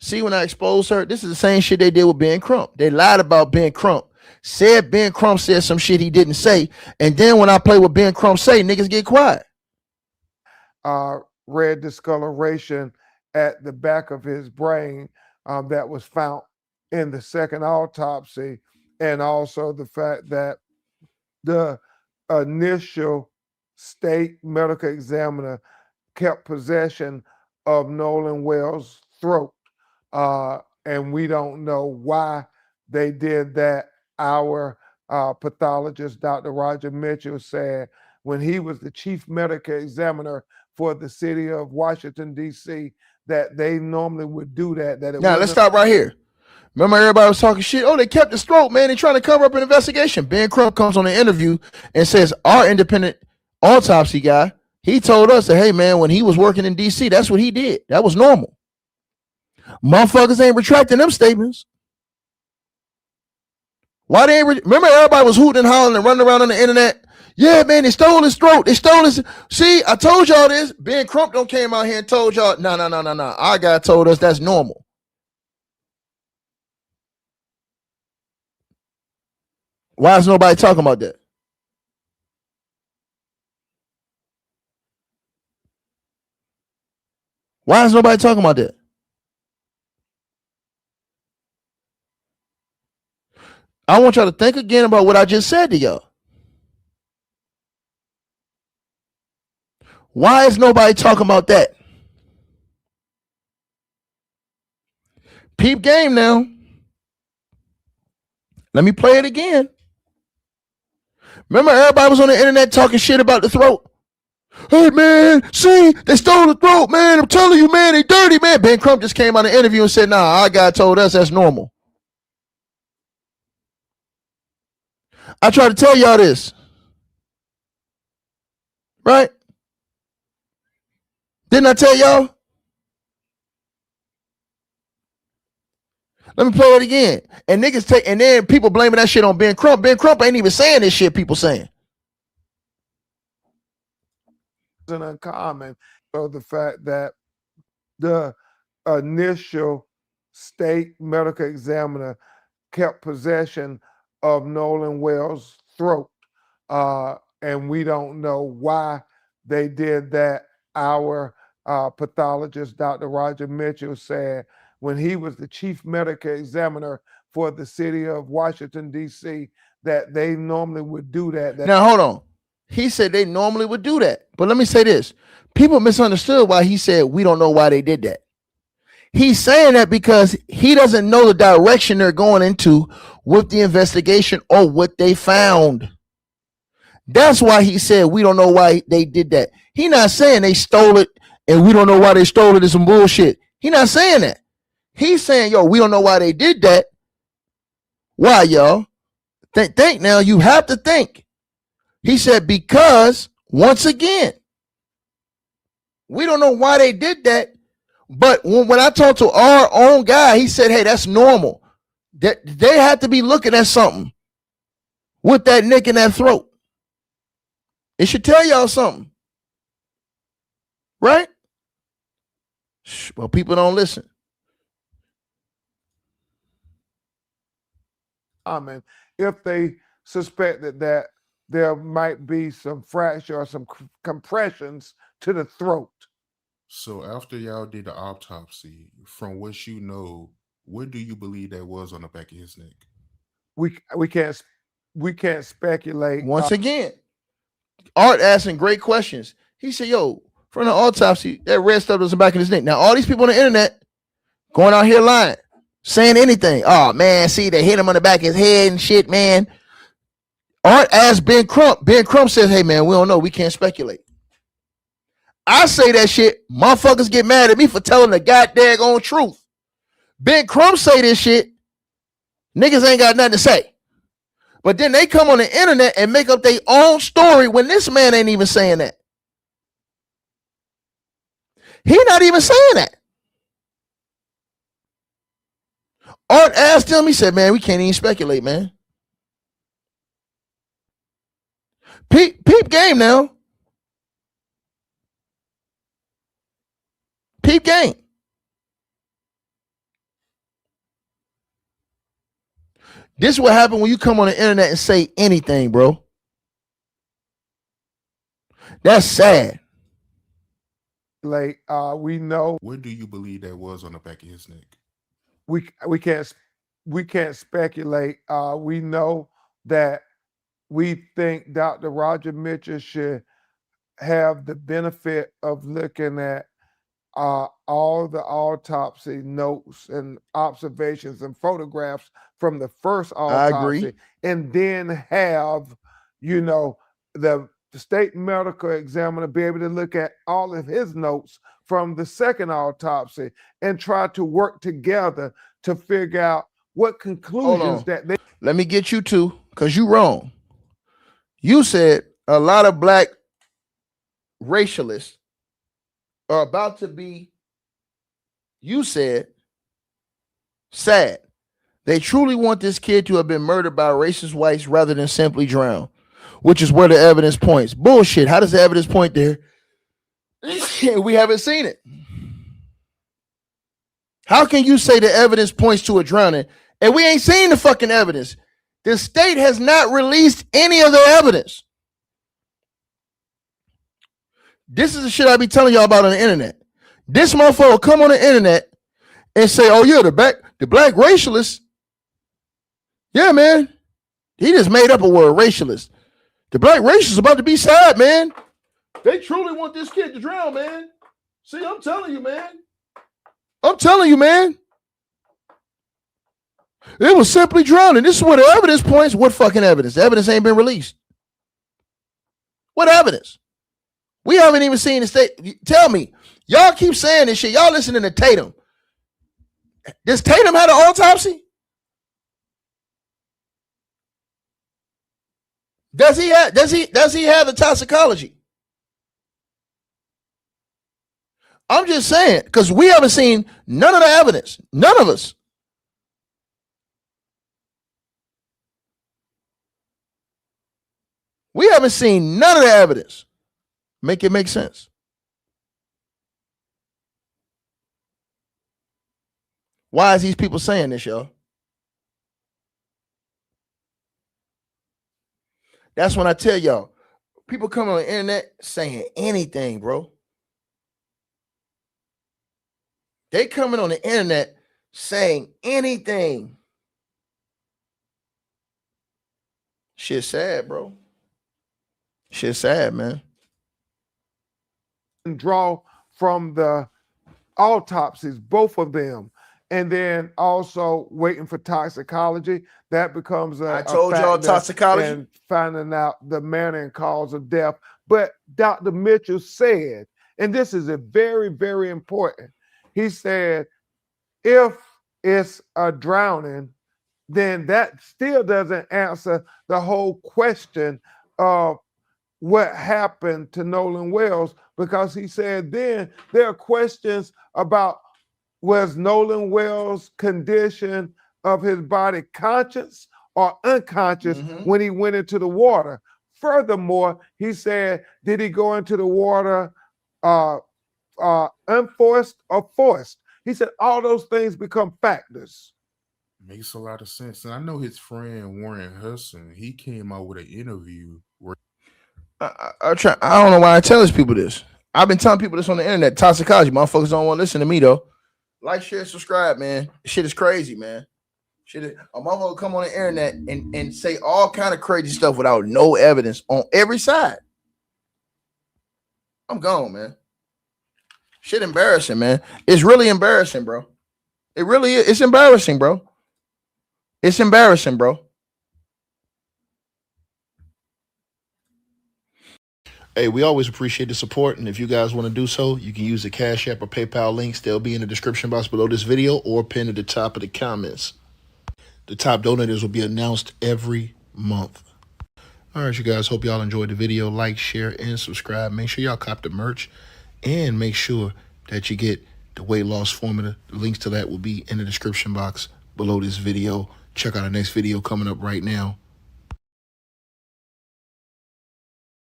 See, when I exposed her, this is the same shit they did with Ben Crump. They lied about Ben Crump. Said Ben Crump said some shit he didn't say. And then when I play what Ben Crump say, niggas get quiet. Red discoloration at the back of his brain that was found in the second autopsy, and also the fact that the initial state medical examiner kept possession of Nolan Wells' throat. And we don't know why they did that. Our pathologist, Dr. Roger Mitchell, said when he was the chief medical examiner for the city of Washington, D.C., that they normally would do that. That it Now, let's stop right here. Remember, everybody was talking shit. Oh, they kept his throat, man. They trying to cover up an investigation. Ben Crump comes on the interview and says, our independent autopsy guy, he told us that, hey, man, when he was working in D.C., that's what he did. That was normal. Motherfuckers ain't retracting them statements. Why they ain't remember everybody was hooting and hollering and running around on the internet? Yeah, man, they stole his throat. They stole his. See, I told y'all this. Ben Crump don't came out here and told y'all, no. Our guy told us that's normal. Why is nobody talking about that? Why is nobody talking about that? I want y'all to think again about what I just said to y'all. Why is nobody talking about that? Peep game now. Let me play it again. Remember, everybody was on the internet talking shit about the throat. Hey, man, see, they stole the throat, man. I'm telling you, man, they dirty, man. Ben Crump just came on the interview and said, nah, our guy told us that's normal. I try to tell y'all this. Right? Didn't I tell y'all? Let me play it again. And niggas take, and then people blaming that shit on Ben Crump. Ben Crump ain't even saying this shit people saying. Uncommon. So the fact that the initial state medical examiner kept possession of Nolan Wells' throat. And we don't know why they did that. Our pathologist, Dr. Roger Mitchell, said when he was the chief medical examiner for the city of Washington, D.C., that they normally would do that. Now, hold on. He said they normally would do that. But let me say this. People misunderstood why he said we don't know why they did that. He's saying that because he doesn't know the direction they're going into with the investigation or what they found. That's why he said we don't know why they did that. He not saying they stole it and we don't know why they stole it. It's some bullshit. He not saying that. He's saying, yo, we don't know why they did that. Why, y'all? Think now. You have to think. He said because, once again, we don't know why they did that. But when I talked to our own guy, he said, hey, that's normal. That they had to be looking at something with that nick in that throat. It should tell y'all something. Right? Well, people don't listen. If they suspected that there might be some fracture or some compressions to the throat. So after y'all did the autopsy, from what you know, what do you believe that was on the back of his neck? We can't speculate. Once again, Art asking great questions. He said, yo, from the autopsy, that red stuff was in the back of his neck. Now, all these people on the internet going out here lying, saying anything. Oh, man, see, they hit him on the back of his head and shit, man. Art asked Ben Crump. Ben Crump says, hey, man, we don't know. We can't speculate. I say that shit. Motherfuckers get mad at me for telling the goddamn truth. Ben Crump say this shit. Niggas ain't got nothing to say. But then they come on the internet and make up their own story when this man ain't even saying that. He not even saying that. Art asked him, he said, man, we can't even speculate, man. Peep game now. Peep game. This is what happened when you come on the internet and say anything, bro. That's sad. Like we know What do you believe that was on the back of his neck? we can't speculate. We know that we think Dr. Roger Mitchell should have the benefit of looking at all the autopsy notes and observations and photographs from the first I agree. autopsy, and then have, you know, the state medical examiner be able to look at all of his notes from the second autopsy and try to work together to figure out what conclusions that they. Let me get you to, because you wrong. You said a lot of black racialists are about to be, you said, sad. They truly want this kid to have been murdered by racist whites rather than simply drown, which is where the evidence points. Bullshit. How does the evidence point there? We haven't seen it. How can you say the evidence points to a drowning and we ain't seen the fucking evidence? The state has not released any of the evidence. This is the shit I be telling y'all about on the internet. This motherfucker will come on the internet and say, oh yeah, the black racialist. Yeah, man. He just made up a word, racialist. The black racialist about to be sad, man. They truly want this kid to drown, man. See, I'm telling you, man. It was simply drowning. This is where the evidence points. What fucking evidence? The evidence ain't been released. What evidence? We haven't even seen the state. Tell me, y'all keep saying this shit. Y'all listening to Tatum. Does Tatum have an autopsy? Does he have the toxicology? I'm just saying, because we haven't seen none of the evidence. None of us. We haven't seen none of the evidence. Make it make sense. Why is these people saying this, y'all? That's when I tell y'all, people come on the internet saying anything, bro. They coming on the internet saying anything. Shit sad, bro. Shit sad, man. Draw from the autopsies, both of them, and then also waiting for toxicology. That becomes I told y'all toxicology and finding out the manner and cause of death. But Dr. Mitchell said, and this is a very, very important. He said, if it's a drowning, then that still doesn't answer the whole question of what happened to Nolan Wells, because he said then there are questions about, was Nolan Wells' condition of his body conscious or unconscious when he went into the water? Furthermore, he said, did he go into the water unforced or forced? He said all those things become factors. Makes a lot of sense. And I know his friend Warren Hudson, he came out with an interview where I don't know why I tell these people this. I've been telling people this on the internet. Toxicology. Motherfuckers don't want to listen to me, though. Like, share, subscribe, man. Shit is crazy, man. A motherfucker come on the internet and say all kind of crazy stuff without no evidence on every side. I'm gone, man. Shit embarrassing, man. It's really embarrassing, bro. It really is. It's embarrassing, bro. It's embarrassing, bro. Hey, we always appreciate the support, and if you guys want to do so, you can use the Cash App or PayPal links. They'll be in the description box below this video or pinned at the top of the comments. The top donators will be announced every month. All right, you guys, hope y'all enjoyed the video. Like, share, and subscribe. Make sure y'all cop the merch, and make sure that you get the weight loss formula. The links to that will be in the description box below this video. Check out our next video coming up right now.